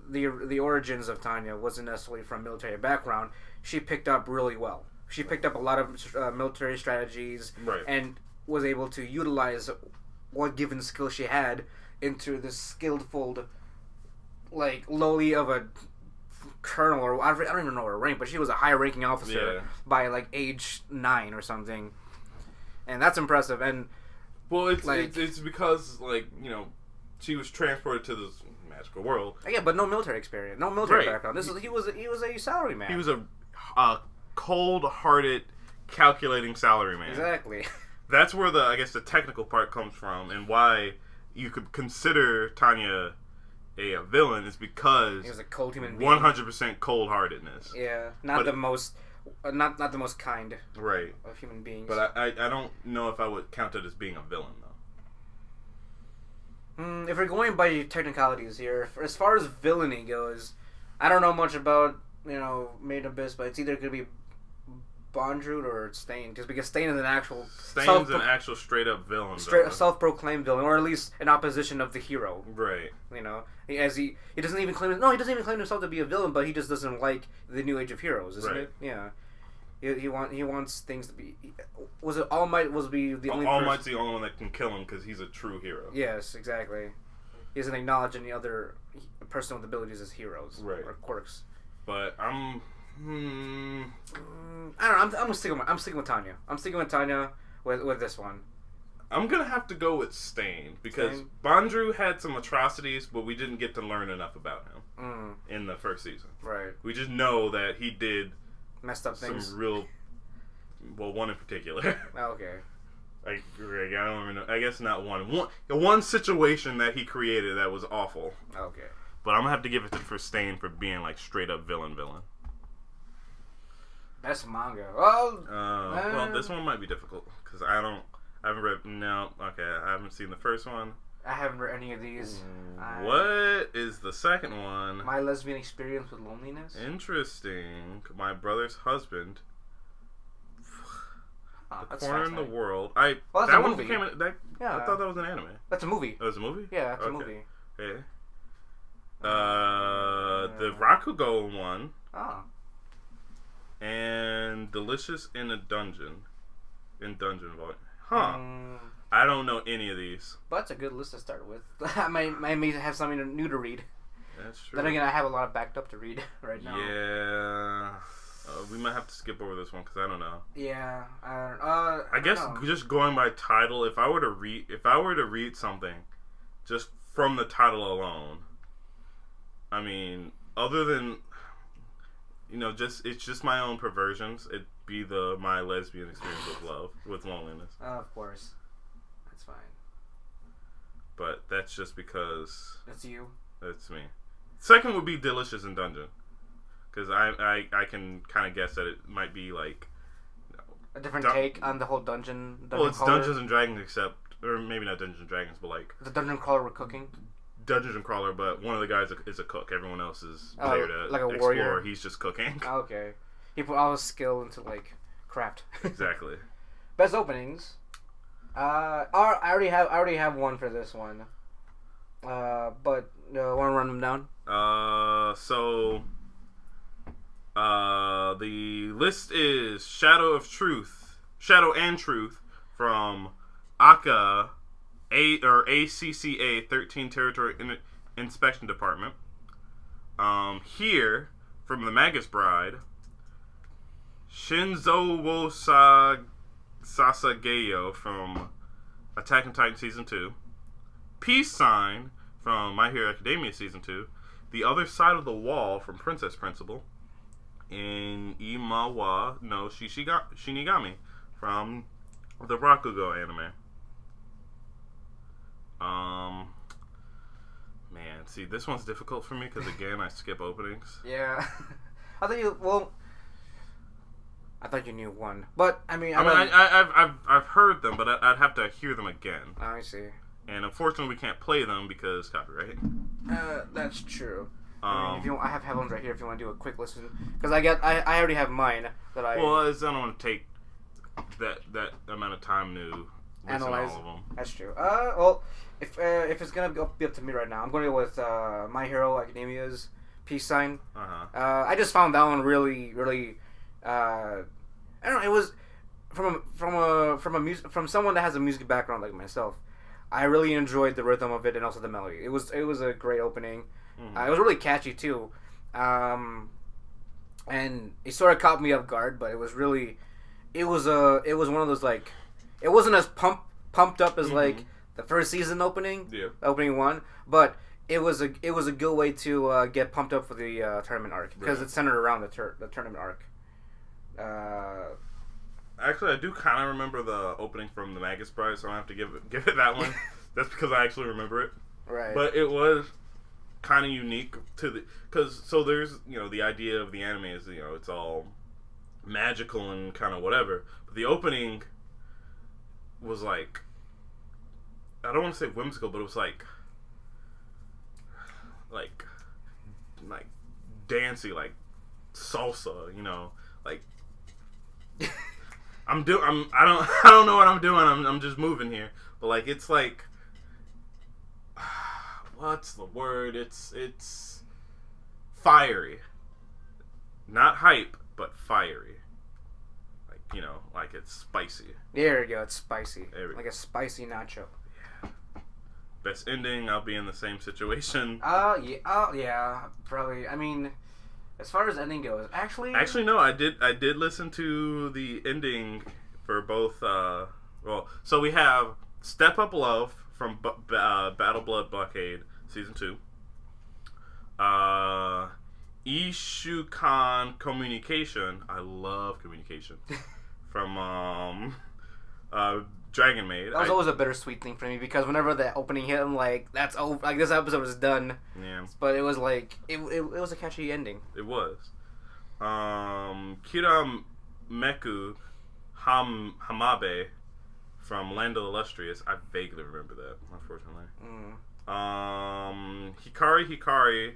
the origins of Tanya wasn't necessarily from military background, she picked up really well. She picked up a lot of military strategies. Right. And was able to utilize what given skill she had into this skillful, like, lowly of a colonel, or I don't even know her rank, but she was a high-ranking officer by, like, age 9 or something. And that's impressive. And well, it's because, like, she was transported to this magical world. Yeah, but no military experience, no military background. He was a salaryman. He was a cold-hearted, calculating salaryman. Exactly. That's where the technical part comes from, and why you could consider Tanya a villain is because he was a cold human being. 100% cold-heartedness. Yeah, not the most kind of human beings. But I don't know if I would count it as being a villain though. If we're going by technicalities here, as far as villainy goes, I don't know much about Made in Abyss, but it's either going to be Bondrew or Stain, because Stain is an actual straight up villain, self-proclaimed villain, or at least an opposition of the hero. Right. As he doesn't even claim himself to be a villain, but he just doesn't like the new age of heroes, isn't it? Yeah. He wants things to be. Was it All Might was be the only? All Might's the only one that can kill him because he's a true hero. Yes, exactly. He doesn't acknowledge any other person with abilities as heroes or quirks. But I'm. I don't know. I'm sticking with Tanya. I'm sticking with Tanya with this one. I'm gonna have to go with Stain because Bondrew had some atrocities, but we didn't get to learn enough about him in the first season. Right. We just know that he did messed up things. Some real, one in particular. Okay. I don't even know. I guess not one situation that he created that was awful. Okay. But I'm gonna have to give it to Stain for being like straight up villain. Best manga. Well, this one might be difficult because I haven't read. No, okay, I haven't seen the first one. I haven't read any of these. What is the second one? My Lesbian Experience with Loneliness. Interesting. My Brother's Husband. The Corner in the World. That's that a one movie. I thought that was an anime. That's a movie. Oh, it's a movie? Yeah, it's a movie. Yeah. The Rakugo one. And Delicious in a Dungeon. Volume. Huh. I don't know any of these. But it's a good list to start with. I may have something new to read. That's true. Then again, I have a lot backed up to read right now. Yeah. We might have to skip over this one because I don't know. Yeah, I guess just going by title, if I were to read something, just from the title alone, I mean, other than it's just my own perversions. It'd be my lesbian experience with loneliness. Of course, that's fine. But that's just because that's you. That's me. Second would be Delicious in Dungeon. Because I can kind of guess that it might be like a different take on the whole dungeon. Well, it's crawler. Dungeons and Dragons, or maybe not Dungeons and Dragons, but like the dungeon crawler with cooking. Dungeon crawler, but one of the guys is a cook. Everyone else is there to like a explore. Warrior. He's just cooking. Okay, he put all his skill into like craft. Exactly. Best openings. I already have one for this one. But want to run them down? The list is Shadow and Truth from ACCA, ACCA 13 Territory Inspection Department. Here from The Magus Bride, Shinzo wo Sasageyo from Attack on Titan Season 2. Peace Sign from My Hero Academia Season 2. The Other Side of the Wall from Princess Principal. In Imawa no Shinigami from the Rakugo anime. Man, see, this one's difficult for me because again I skip openings. Yeah, I thought you knew one, but I've heard them, but I'd have to hear them again. I see. And unfortunately, we can't play them because copyright. That's true. I have ones right here if you want to do a quick listen, because I already have mine that I. Well, I don't want to take that amount of time to analyze all of them. That's true. Well, if it's gonna be up to me right now, I'm gonna go with My Hero Academia's Peace Sign. I just found that one really. I don't know. It was from someone that has a music background like myself. I really enjoyed the rhythm of it and also the melody. It was a great opening. Mm-hmm. It was really catchy too, and it sort of caught me off guard. But it was one of those like, it wasn't as pumped up as like the first season opening, opening one. But it was a good way to get pumped up for the tournament arc because it's centered around the tournament arc. Actually, I do kind of remember the opening from The Magus Bride, so I don't have to give it that one. That's because I actually remember it. Right. But it was kind of unique to there's the idea of the anime is it's all magical and kind of whatever, but the opening was like, I don't want to say whimsical, but it was like dancey, like salsa, like I don't know what I'm doing. I'm just moving here, but like it's like. What's the word? It's fiery. Not hype, but fiery. Like it's spicy. There you go, it's spicy. Like a spicy nacho. Yeah. Best ending, I'll be in the same situation. Yeah, probably. I mean, as far as ending goes, actually no, I did listen to the ending for both so we have Step Up Love from Battle Blood Blockade Season 2. Ishukan Communication. I love communication. From Dragon Maid. That was always a bittersweet thing for me because whenever the opening hit, I'm like, that's over. Like, this episode is done. Yeah. But it was like, it was a catchy ending. It was. Kira Meku Hamabe from Land of the Illustrious. I vaguely remember that, unfortunately. Hikari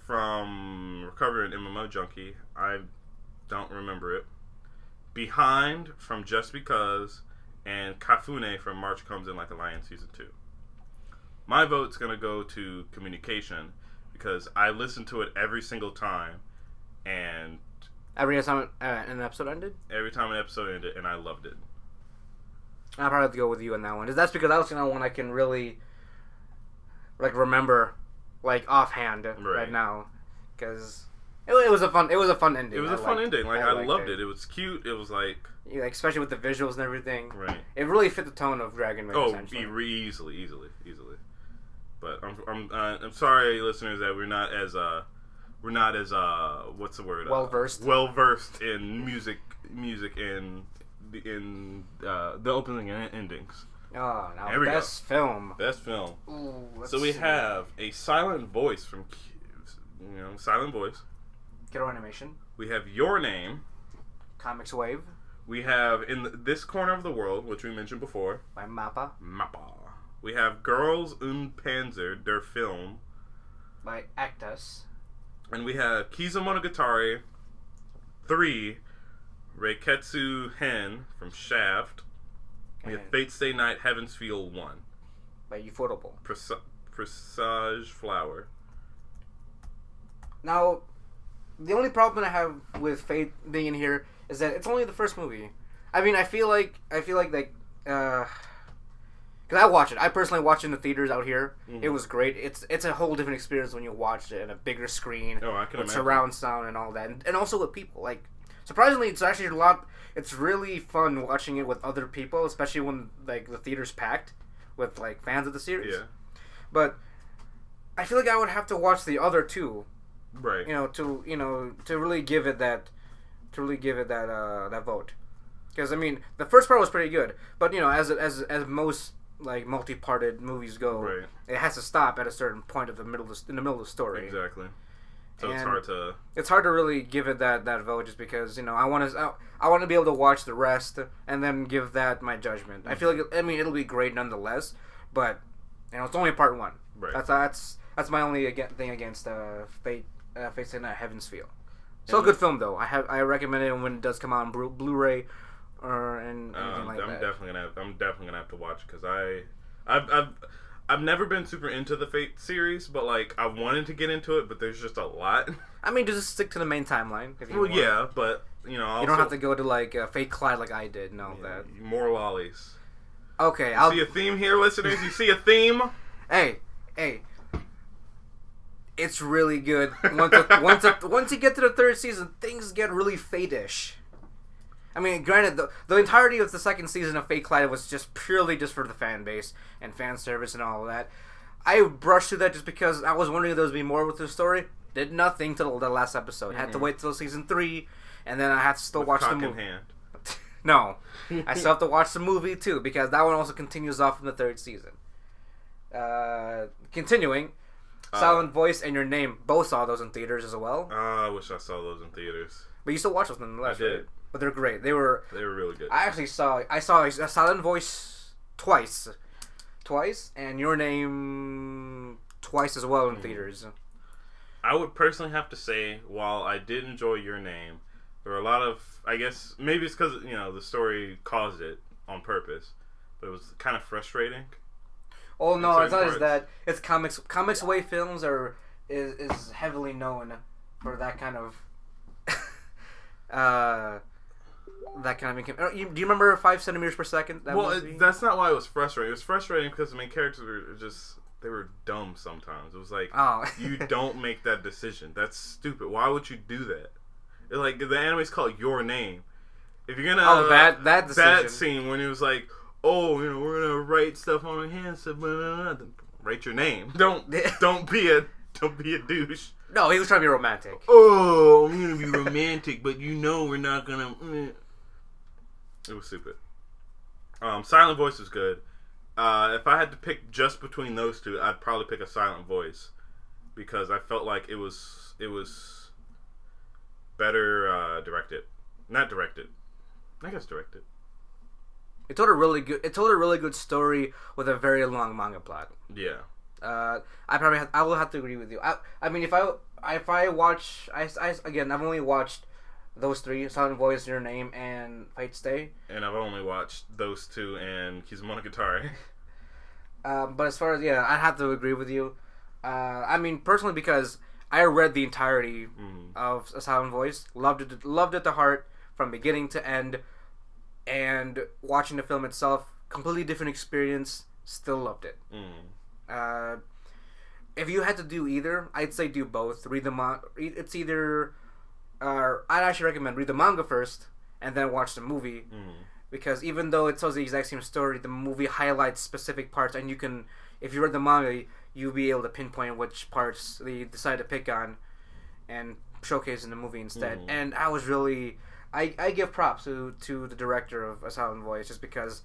from Recovery and MMO Junkie. I don't remember it. Behind from Just Because, and Kafune from March Comes In Like a Lion Season 2. My vote's going to go to Communication because I listen to it every single time, and every time an episode ended? Every time an episode ended, and I loved it. I'll probably have to go with you on that one. That's because that was the only one I can really remember offhand right now. Because It was a fun ending. It was a fun ending. Like I loved it. It was cute. It was like especially with the visuals and everything. Right. It really fit the tone of Dragon Maid. Oh, easily. But I'm sorry, listeners, that we're not as what's the word? Well versed in music and in the opening and endings. Oh, now best film. Ooh, so we have a silent voice from, silent voice. Kiddo Animation. We have Your Name. Comics Wave. We have This Corner of the World, which we mentioned before. By Mappa. We have Girls und Panzer, der Film. By Actus. And we have Kizumonogatari 3, Reiketsu Hen from Shaft. We have Fate Stay Night, Heaven's Feel 1. By Ufotable. Presage Flower. Now, the only problem I have with Fate being in here is that it's only the first movie. I mean, I feel like because I watched it. I personally watched it in the theaters out here. Mm-hmm. It was great. It's a whole different experience when you watch it in a bigger screen. Oh, I can imagine. Surround sound and all that, and also with people. Like, surprisingly, it's actually a lot. It's really fun watching it with other people, especially when like the theater's packed with like fans of the series. Yeah. But I feel like I would have to watch the other two. Right. To really give it that vote. Because I mean, the first part was pretty good, but as most like multi-parted movies go, right, it has to stop at a certain point in the middle of the story. Exactly. So and it's hard to really give it that vote just because I want to be able to watch the rest and then give that my judgment. Mm-hmm. I feel like it'll be great nonetheless, but it's only part one. Right. That's my only thing against Fate Stay Night, Heaven's Feel. So a good film though. I recommend it when it does come out on Blu-ray or anything like that. I'm definitely gonna have to watch it because I've never been super into the Fate series, but like I wanted to get into it, but there's just a lot. I mean, just stick to the main timeline. If you want. Yeah, but also, you don't have to go to like Fate Clyde like I did. No, that more lollies. Okay, See a theme here, listeners. You see a theme? Hey. It's really good. Once you get to the third season, things get really Fate-ish. I mean, granted, the entirety of the second season of Fate Clyde was just purely for the fan base and fan service and all of that. I brushed through that just because I was wondering if there would be more with the story. Did nothing till the last episode. Mm-hmm. Had to wait till season 3, and then I had to still watch the movie. No, I still have to watch the movie too because that one also continues off in the third season. Continuing. Silent Voice and Your Name both saw those in theaters as well. I wish I saw those in theaters. But you still watch those nonetheless, I did. Right? But they're great. They were really good. I saw a Silent Voice twice, and Your Name twice as well in theaters. I would personally have to say, while I did enjoy Your Name, there were a lot of, I guess, maybe it's because the story caused it on purpose, but it was kind of frustrating. Oh no, it's not as that. It's comics. Comics Way Films is heavily known for that kind of Do you remember 5 centimeters per second? That's not why it was frustrating. It was frustrating because the main characters were were dumb sometimes. It was like, you don't make that decision. That's stupid. Why would you do that? Like the anime's called Your Name. If you're gonna that scene when it was like, we're gonna write stuff on our hands, write your name. Don't be a douche. No, he was trying to be romantic. Oh, I'm gonna be romantic, but we're not gonna. It was stupid. Silent Voice was good. If I had to pick just between those two, I'd probably pick a Silent Voice because I felt like it was better directed. Not directed. I guess directed. It told a really good story with a very long manga plot. Yeah. I will have to agree with you. I mean, if I watch, I've only watched those 3: Silent Voice, Your Name, and Fate Stay. And I've only watched those 2 and Kizumonogatari. But as far as I have to agree with you. I mean, personally, because I read the entirety of A Silent Voice, loved it to heart from beginning to end. And watching the film itself, completely different experience. Still loved it. if you had to do either, I'd say do both. Read the manga. It's either, I'd actually recommend read the manga first and then watch the movie, because even though it tells the exact same story, the movie highlights specific parts, and you can, if you read the manga, you'll be able to pinpoint which parts they decide to pick on and showcase in the movie instead. And I was really, I give props to the director of A Silent Voice, just because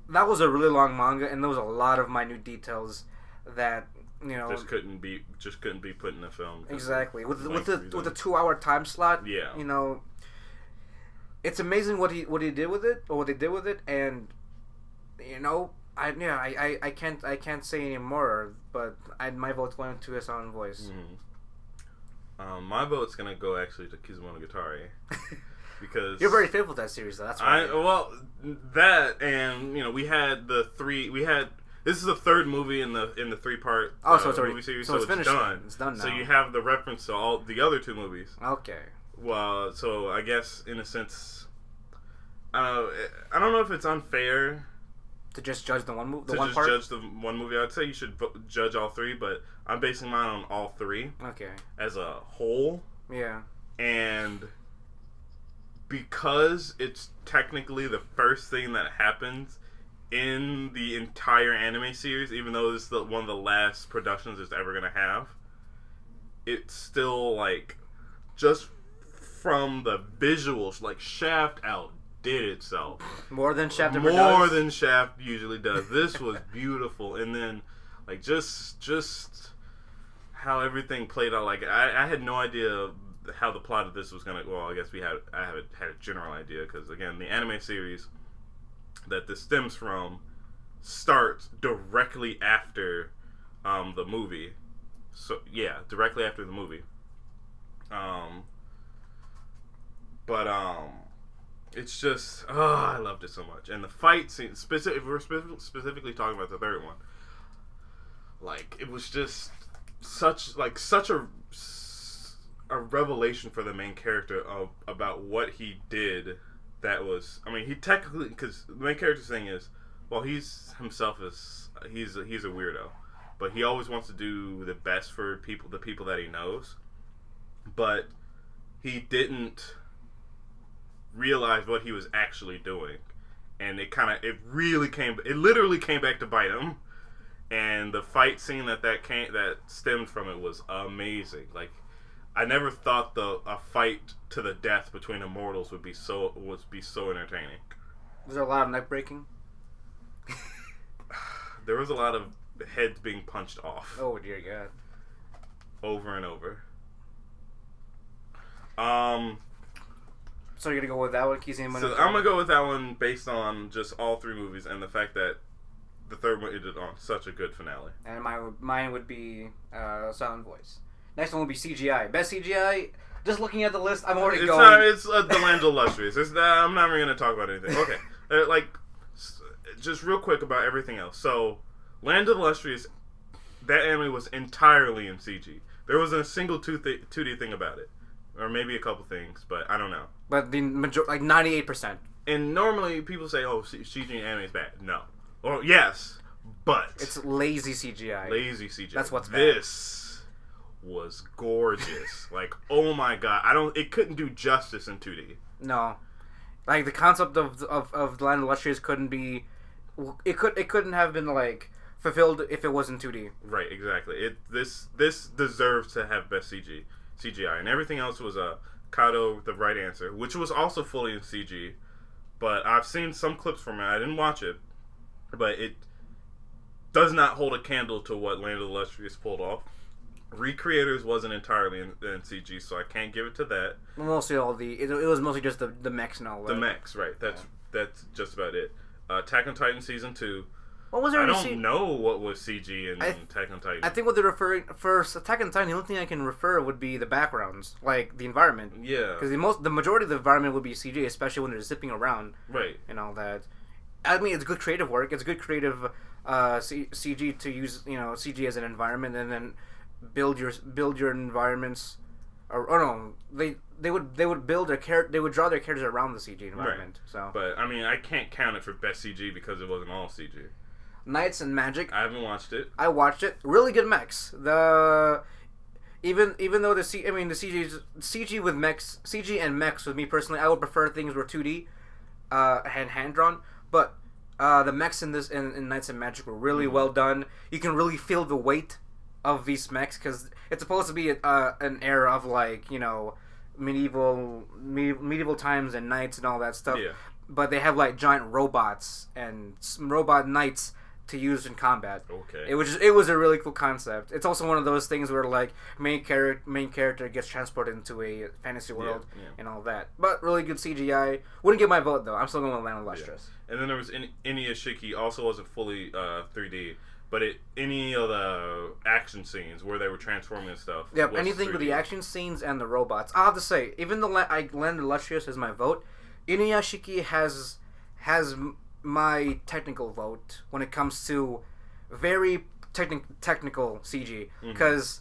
that was a really long manga and there was a lot of minute details that, you know, just couldn't be put in a film. Exactly. With the 2-hour time slot, yeah, you know, it's amazing what he did with it, or what they did with it. And you know, I can't say any more, but my vote's going to A Silent Voice. My vote's gonna go actually to Kizumonogatari. Because you're very faithful to that series, though. That's right. That, and you know, we had this is the third movie in the 3-part movie series, so it's finished. Done. It's done now. So you have the reference to all the other 2 movies. Okay. Well, so I guess in a sense, I don't know if it's unfair to just judge the one movie. Judge the one movie. I'd say you should judge all 3, but I'm basing mine on all 3. Okay. As a whole. Yeah. And because it's technically the first thing that happens in the entire anime series, even though this is one of the last productions it's ever going to have, it's still, like, just from the visuals, like, Shaft outdid itself. More than Shaft ever does? More than Shaft usually does. This was beautiful. And then, like, just how everything played out. Like, I had no idea how the plot of this was gonna. Well, I guess I had a general idea, because again, the anime series that this stems from starts directly after the movie. So yeah, directly after the movie. It's just I loved it so much, and the fight scene. If we're specifically talking about the third one, like, it was just such a revelation for the main character about what he did. That was, I mean, he technically, because the main character's thing is, well, he's a weirdo, but he always wants to do the best for the people that he knows, but he didn't realize what he was actually doing, and it literally came back to bite him. And the fight scene that stemmed from it was amazing. Like, I never thought a fight to the death between immortals would be so entertaining. Was there a lot of neck breaking? There was a lot of heads being punched off. Oh dear God! Over and over. So you're gonna go with that one, So I'm gonna go with that one based on just all 3 movies and the fact that the third one ended on such a good finale. And mine would be Silent Voice. Next one would be CGI. Best CGI. Just looking at the list, I'm already going. It's The Land of Illustrious. I'm not even going to talk about anything. Okay. Just real quick about everything else. So, Land of Illustrious, that anime was entirely in CG. There wasn't a single 2D thing about it. Or maybe a couple things, but I don't know. But the majority, like 98%. And normally people say, oh, CG anime is bad. No. Or, yes, but it's lazy CGI. Lazy CGI. That's what's bad. This was gorgeous. Like, oh my God. It couldn't do justice in 2D. No. Like, the concept of the Land of Illustrious couldn't be... It couldn't have been, like, fulfilled if it wasn't 2D. Right, exactly. This deserves to have best CGI. And everything else was Kato, the right answer, which was also fully in CG. But I've seen some clips from it. I didn't watch it. But it does not hold a candle to what Land of the Illustrious pulled off. Recreators wasn't entirely in CG, so I can't give it to that. Mostly it was mostly just the mechs and all that. The mechs, right. That's just about it. Attack on Titan Season 2. What was there? I don't know what was CG in Attack on Titan. I think what they're referring for Attack on Titan, the only thing I can refer would be the backgrounds, like the environment. Yeah. Because the majority of the environment would be CG, especially when they're zipping around. Right. And all that. I mean, it's good creative work. It's good creative CG to use, CG as an environment, and then build your environments. Or no, they would build they would draw their characters around the CG environment. Right. So, but I mean, I can't count it for best CG because it wasn't all CG. Knights and Magic. I haven't watched it. I watched it. Really good mechs. Even though the CG with mechs, CG and mechs with me personally, I would prefer things were 2D, hand drawn. But the mechs in Knights and Magic were really well done. You can really feel the weight of these mechs because it's supposed to be an era of medieval times and knights and all that stuff. Yeah. But they have like giant robots and robot knights to use in combat. Okay. It was a really cool concept. It's also one of those things where like main character gets transported into a fantasy world and all that. But really good CGI. Wouldn't get my vote though. I'm still going with Land of Lustrous. Yeah. And then there was Inuyashiki, also wasn't fully 3D. But any of the action scenes where they were transforming and stuff. Yep, anything 3D. With the action scenes and the robots. I'll have to say, even though Land of Lustrous is my vote, Inuyashiki has my technical vote when it comes to very technical CG. Because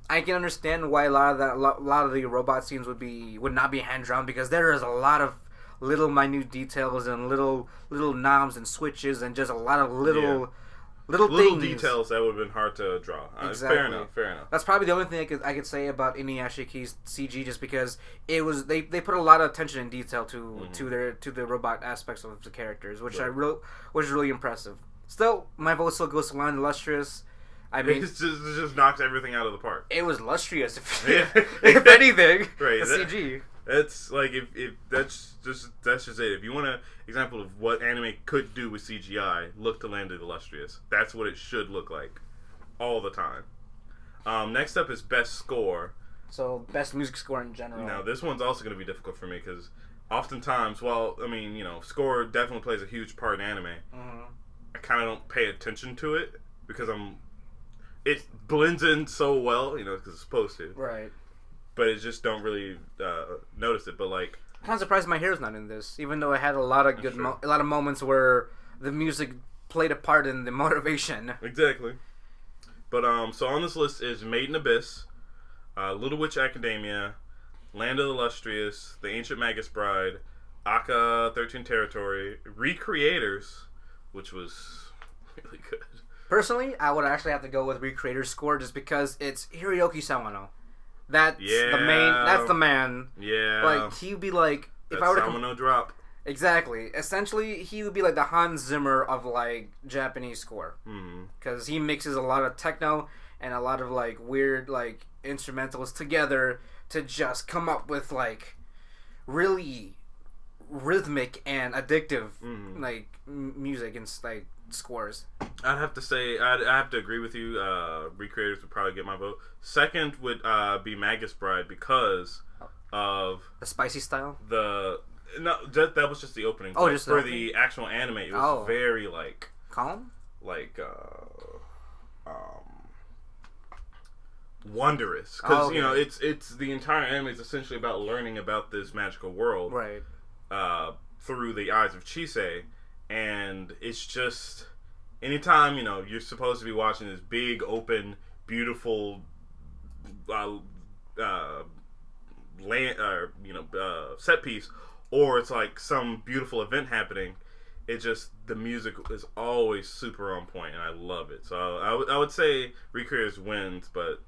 I can understand why a lot of the robot scenes would not be hand drawn because there is a lot of little minute details and little knobs and switches and just a lot of little things. Details that would have been hard to draw. Exactly. Fair enough. That's probably the only thing I could say about Inuyashiki's CG, just because it was they put a lot of attention and detail to the robot aspects of the characters, which was really impressive. Still, my vote still goes to Land of Lustrous. I mean, it just knocks everything out of the park. It was lustrous, if anything. Right. The CG. It's like if that's just it. If you want an example of what anime could do with CGI, look to Land of the Illustrious. That's what it should look like, all the time. Next up is best score. So best music score in general. Now this one's also going to be difficult for me because oftentimes, score definitely plays a huge part in anime. I kind of don't pay attention to it because it blends in so well, because it's supposed to. Right. But I just don't really notice it. But like, I'm kind of surprised My Hero's not in this, even though it had a lot of good, a lot of moments where the music played a part in the motivation. Exactly. But so on this list is Made in Abyss, Little Witch Academia, Land of the Illustrious, The Ancient Magus Bride, Aka 13 Territory, Recreators, which was really good. Personally, I would actually have to go with Recreators score just because it's Hiroyuki Sawano. That's the man. Yeah. Like, he'd be like... If I were to drop. Exactly. Essentially, he would be like the Hans Zimmer of, like, Japanese score. Because he mixes a lot of techno and a lot of, like, weird, like, instrumentals together to just come up with, like, really rhythmic and addictive, like, music and, like, scores. I'd have to say, I have to agree with you. Recreators would probably get my vote. Second would be Magus Bride because of the spicy style. That was just the opening. Oh, just for the actual anime, it was very like calm, like wondrous because it's the entire anime is essentially about learning about this magical world, right? Through the eyes of Chisei. And it's just anytime you're supposed to be watching this big, open, beautiful set piece, or it's like some beautiful event happening. The music is always super on point, and I love it. So I would say Recreators wins, but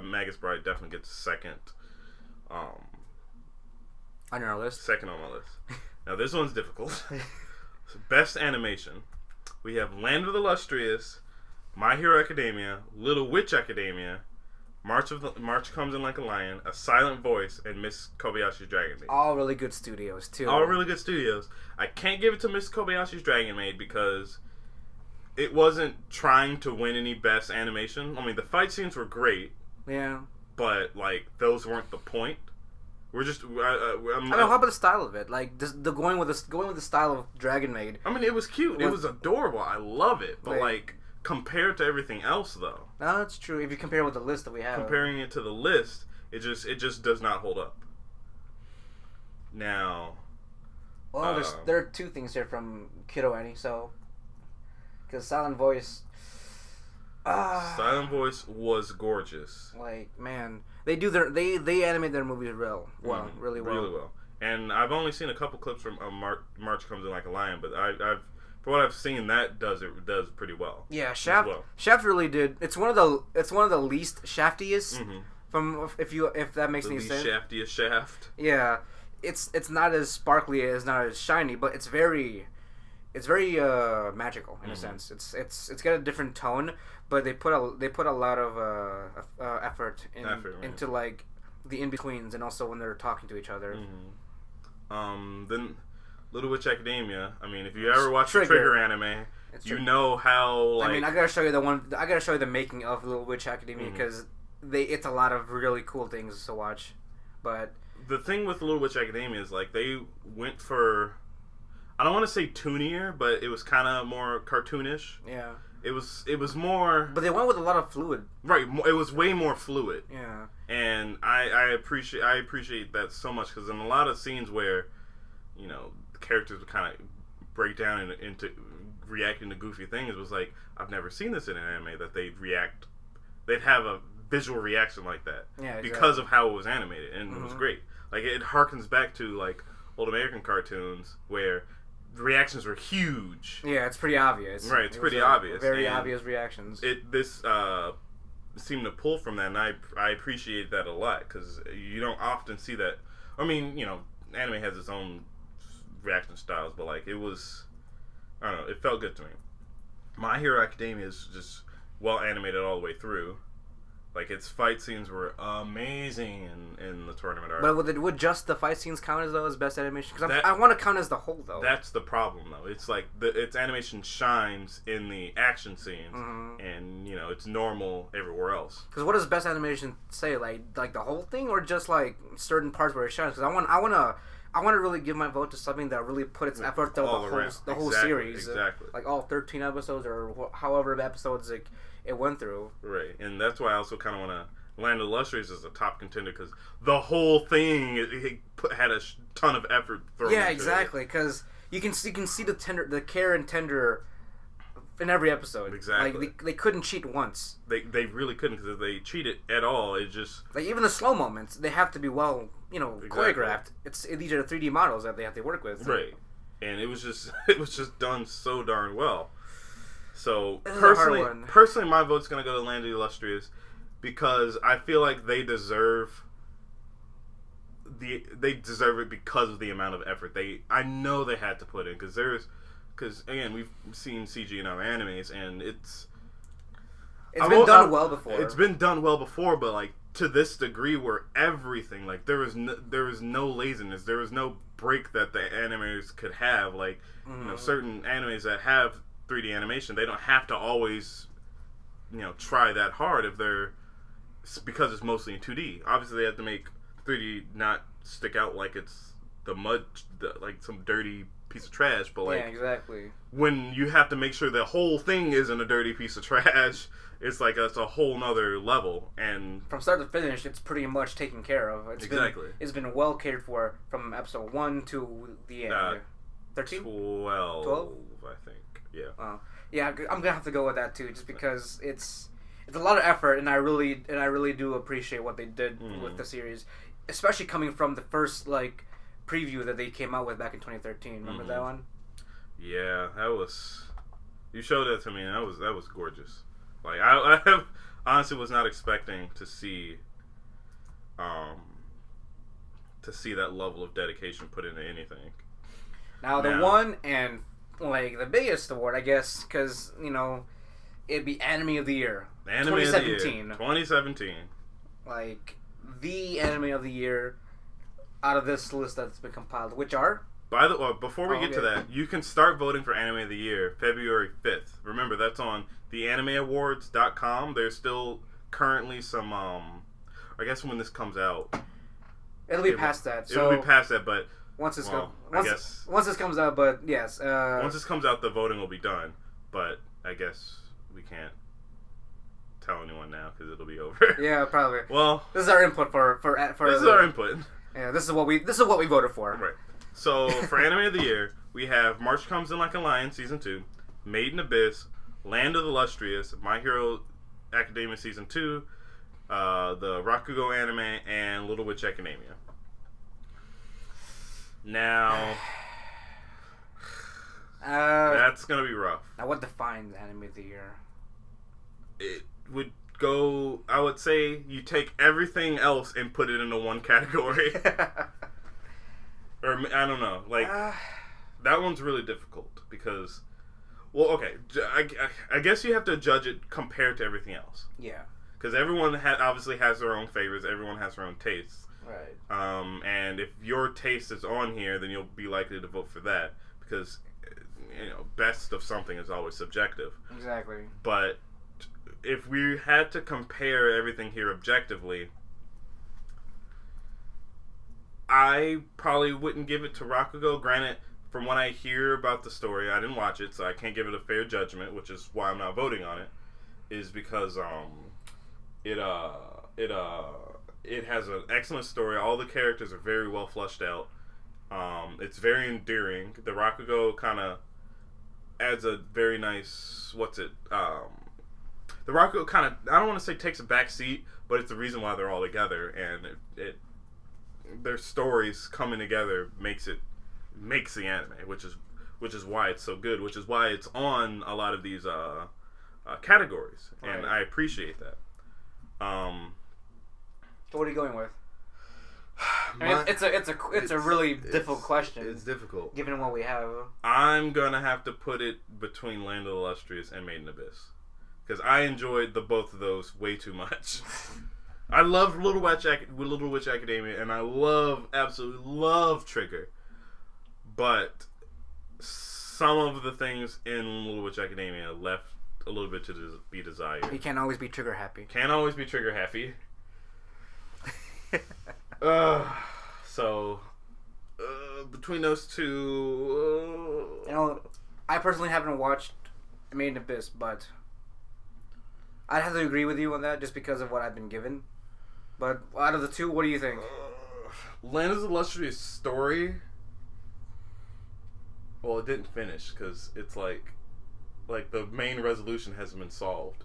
Magus Bride definitely gets second. On your list. Second on my list. Now this one's difficult. Best animation. We have Land of the Illustrious, My Hero Academia, Little Witch Academia, March Comes in Like a Lion, A Silent Voice, and Miss Kobayashi's Dragon Maid. All really good studios too. All really good studios. I can't give it to Miss Kobayashi's Dragon Maid because it wasn't trying to win any best animation. I mean, the fight scenes were great. Yeah. But like those weren't the point. We're just. how about the style of it? Like going with the style of Dragon Maid. I mean, it was cute. It was adorable. I love it. But like compared to everything else, though. No, that's true. If you compare it with the list that we have, comparing it to the list, it just does not hold up. Now. Well, there are two things here from Kiddo Annie. So, because Silent Voice. Silent Voice was gorgeous. Like, man, they animate their movies really well. And I've only seen a couple clips from March Comes in Like a Lion, but I've for what I've seen, that does pretty well. Yeah, Shaft really did. It's one of the least shaftiest. Mm-hmm. From if that makes any sense. The shaftiest Shaft. Yeah, it's not as sparkly, it's not as shiny, but it's very magical in a sense. It's got a different tone, but they put a lot of effort into like the in betweens and also when they're talking to each other. Mm-hmm. Then Little Witch Academia. I mean, if you ever watch the Trigger anime, you know how. Like, I mean, I gotta show you the making of Little Witch Academia because it's a lot of really cool things to watch. But the thing with Little Witch Academia is like they went for, I don't want to say toonier, but it was kind of more cartoonish. Yeah. It was more. But they went with a lot of fluid. Right. It was way more fluid. Yeah. And I appreciate that so much because in a lot of scenes where, you know, the characters would kind of break down into reacting to goofy things, it was like, I've never seen this in an anime that they'd have a visual reaction like that. Yeah, exactly. Because of how it was animated, and it was great. Like, it harkens back to like old American cartoons where the reactions were huge. Yeah, it's pretty obvious. Right, it's pretty obvious. Very obvious reactions. This seemed to pull from that, and I appreciate that a lot because you don't often see that. I mean, you know, anime has its own reaction styles, but like it was, I don't know, it felt good to me. My Hero Academia is just well animated all the way through. Like, its fight scenes were amazing in the tournament arc. But would just the fight scenes count as best animation? Because I want to count as the whole, though. That's the problem, though. It's like its animation shines in the action scenes, and, you know, it's normal everywhere else. Because what does best animation say? Like the whole thing, or just like certain parts where it shines? Because I want to really give my vote to something that really put its effort through the whole series. Exactly. Like all 13 episodes or however episodes it went through. Right, and that's why I also kind of want to Land of the Illustrious as a top contender because the whole thing had a ton of effort thrown into it. Yeah, exactly. Because you can see the care and tender in every episode. Exactly. Like they couldn't cheat once. They really couldn't because if they cheated at all, it just like even the slow moments they have to be well choreographed. These are the 3D models that they have to work with. Right, and it was just done so darn well. So personally, my vote's gonna go to Land of the Illustrious because I feel like they deserve it because of the amount of effort I know they had to put in because again we've seen CG in other animes and it's been done well before. It's been done well before, but like to this degree where everything like there was no laziness, there was no break that the animators could have. Like you know certain animes that have 3D animation, they don't have to always, you know, try that hard because it's mostly in 2D. Obviously, they have to make 3D not stick out like it's like some dirty piece of trash. But like, yeah, exactly. When you have to make sure the whole thing isn't a dirty piece of trash, it's like it's a whole nother level. And from start to finish, it's pretty much taken care of. It's been well catered for from episode 1 to the end. 13? 12, I think. Yeah. Yeah, I'm gonna have to go with that too, just because it's a lot of effort, and I really do appreciate what they did with the series, especially coming from the first like preview that they came out with back in 2013. Remember that one? Yeah, that was. You showed that to me, and that was gorgeous. Like I honestly was not expecting to see that level of dedication put into anything. Now the one and like the biggest award, I guess, because you know it'd be Anime of the Year, 2017. Like the Anime of the Year out of this list that's been compiled, which are. Before we get to that, you can start voting for Anime of the Year February 5th. Remember, that's on theanimeawards.com. There's still currently some. I guess when this comes out, it'll be past that. It'll be past that, but. Once this comes out, but yes. Once this comes out, the voting will be done. But I guess we can't tell anyone now because it'll be over. Yeah, probably. Well, this is our input for this is our input. Yeah, this is what we voted for. Right. So for Anime of the Year, we have March Comes In Like a Lion Season 2, Made in Abyss, Land of the Illustrious, My Hero Academia Season 2, the Rakugo anime, and Little Witch Academia. Now, That's gonna be rough. Now, what defines anime of the year? It would go. I would say you take everything else and put it into one category. Or I don't know. Like that one's really difficult because. Well, okay. I guess you have to judge it compared to everything else. Yeah. Because everyone obviously has their own favorites. Everyone has their own tastes. Right. And if your taste is on here, then you'll be likely to vote for that because, best of something is always subjective. Exactly. But if we had to compare everything here objectively, I probably wouldn't give it to Rakugo. Granted, from what I hear about the story, I didn't watch it, so I can't give it a fair judgment, which is why I'm not voting on it. Is because it has an excellent story. All the characters are very well fleshed out. It's very endearing. The Rakugo kind of adds a very nice the Rakugo kind of, I don't want to say takes a back seat, but it's the reason why they're all together, and their stories coming together makes the anime, which is why it's so good, which is why it's on a lot of these categories, and right. I appreciate that. So what are you going with? It's a really difficult question. It's difficult given what we have. I'm gonna have to put it between Land of the Illustrious and Made in Abyss because I enjoyed both of those way too much. I love Little Witch Academia, and I absolutely love Trigger, but some of the things in Little Witch Academia left a little bit to be desired. He can't always be trigger happy. Can't always be trigger happy. So between those two, I personally haven't watched Made in Abyss, but I'd have to agree with you on that just because of what I've been given. But out of the two, what do you think? Land of the Illustrious story. Well, it didn't finish because it's like the main resolution hasn't been solved.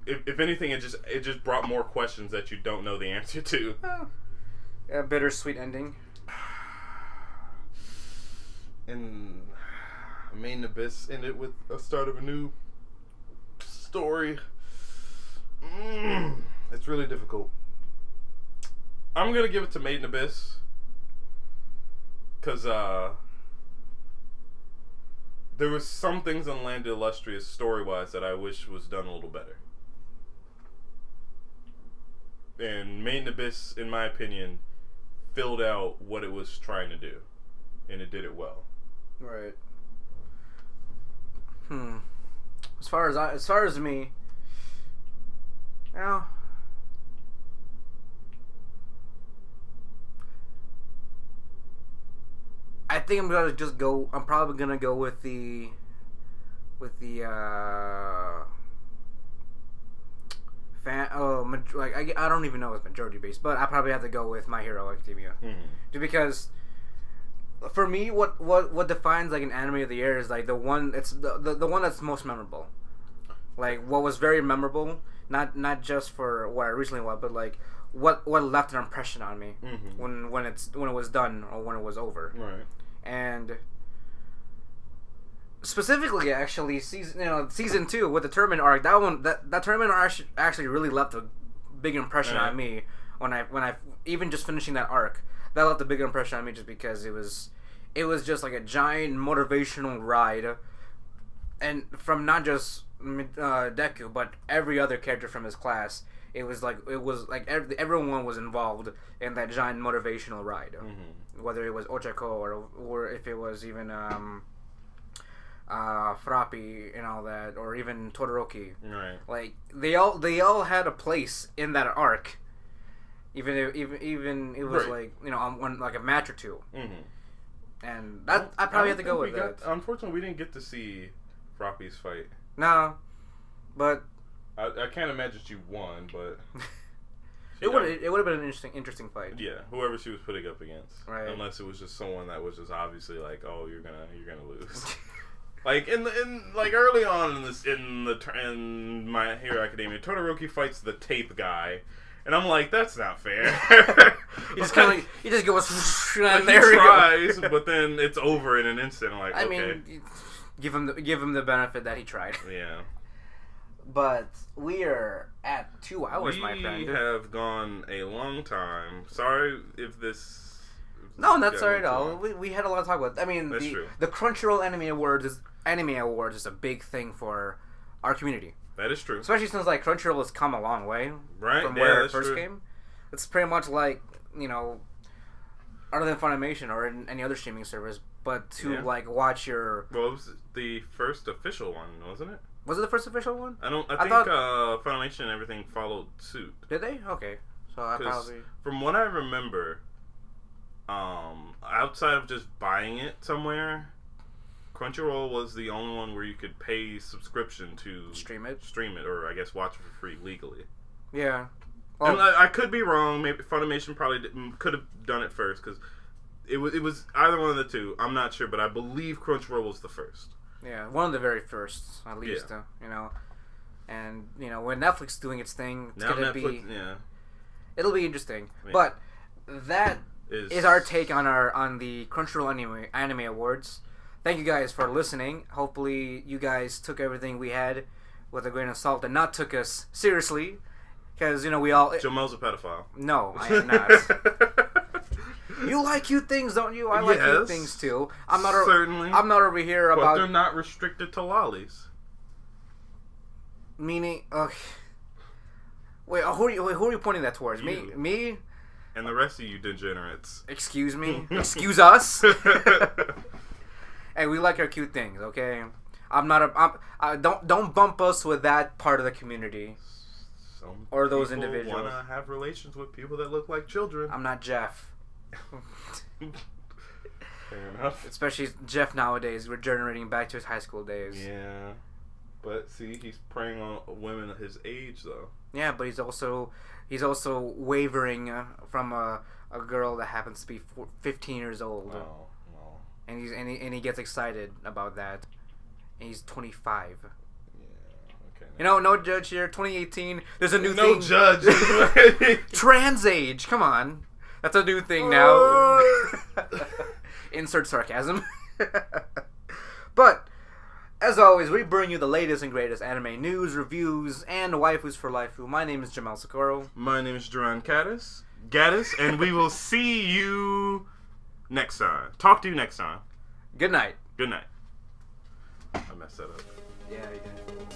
If anything, it just brought more questions that you don't know the answer to. Oh. A bittersweet ending. And Made in Abyss ended with a start of a new story. It's really difficult. I'm gonna give it to Made in Abyss because there was some things on Land of the Illustrious story-wise that I wish was done a little better. And Made in Abyss, in my opinion, filled out what it was trying to do, and it did it well. Right. As far as me, I think I'm gonna just go. I'm probably gonna go with the I don't even know if it's majority based, but I probably have to go with My Hero Academia, just because for me, what defines like an anime of the year is like the one the one that's most memorable, like what was very memorable, not just for what I recently watched, but like what left an impression on me when it was done or when it was over, right? And specifically, actually, season 2 with the tournament arc. That tournament arc actually really left a big impression on me when I even just finishing that arc. That left a big impression on me just because it was just like a giant motivational ride, and from not just Deku but every other character from his class. It was like everyone was involved in that giant motivational ride, whether it was Ochako or if it was even Frappi and all that, or even Todoroki. Right. Like they all had a place in that arc, even it was like on one like a match or two. And that I probably have to go with that. Unfortunately, we didn't get to see Frappi's fight. No, but I can't imagine she won, but it would have been an interesting fight. Yeah, whoever she was putting up against, right? Unless it was just someone that was just obviously like, oh, you're gonna lose. Like like early on in My Hero Academia, Todoroki fights the tape guy, And I'm like, that's not fair. He just goes, like, there he tries, but then it's over in an instant. I'm like, I okay. mean, give him the benefit that he tried. Yeah. But we are at 2 hours, my friend. We have gone a long time. Sorry if this... No, that's sorry at all. We had a lot to talk about. I mean, that's true. The Crunchyroll Anime Awards is a big thing for our community. That is true. Especially since like Crunchyroll has come a long way from where it first came. It's pretty much like, you know, other than Funimation or any other streaming service, but to like watch your... Well, it was the first official one, wasn't it? Was it the first official one? I think Funimation and everything followed suit. Did they? Okay. So I probably... From what I remember, outside of just buying it somewhere, Crunchyroll was the only one where you could pay subscription to stream it, or I guess watch it for free legally. Yeah. Well, and I could be wrong. Maybe Funimation probably could have done it first, because it was either one of the two. I'm not sure, but I believe Crunchyroll was the first. Yeah, one of the very first, at least. Yeah. You know, and you know when Netflix is doing its thing, it's gonna be. Yeah. It'll be interesting, but that is our take on the Crunchyroll Anime Awards. Thank you guys for listening. Hopefully, you guys took everything we had with a grain of salt and not took us seriously. Because, you know, we all... Jamel's a pedophile. No, I am not. You like cute things, don't you? I like cute things, too. Certainly. I'm not over here about... But they're not restricted to lollies. Meaning... Okay. Wait, who are you pointing that towards? You. Me? And the rest of you degenerates. Excuse me? Excuse us? Hey, we like our cute things, okay? Don't bump us with that part of the community. Or those individuals want to have relations with people that look like children. I'm not Jeff. Fair enough. Especially Jeff nowadays, regenerating back to his high school days. Yeah. But see, he's preying on women of his age, though. Yeah, but he's also wavering from a girl that happens to be 15 years old. Oh, no. And he gets excited about that. And he's 25. Okay. You know, no judge here. 2018. There's a new thing. No judge. Trans age. Come on. That's a new thing now. Insert sarcasm. But, as always, we bring you the latest and greatest anime news, reviews, and waifus for life. My name is Jamel Socorro. My name is Duran Gaddis, and we will see you next time. Talk to you next time. Good night. Good night. I messed that up. Yeah, you did.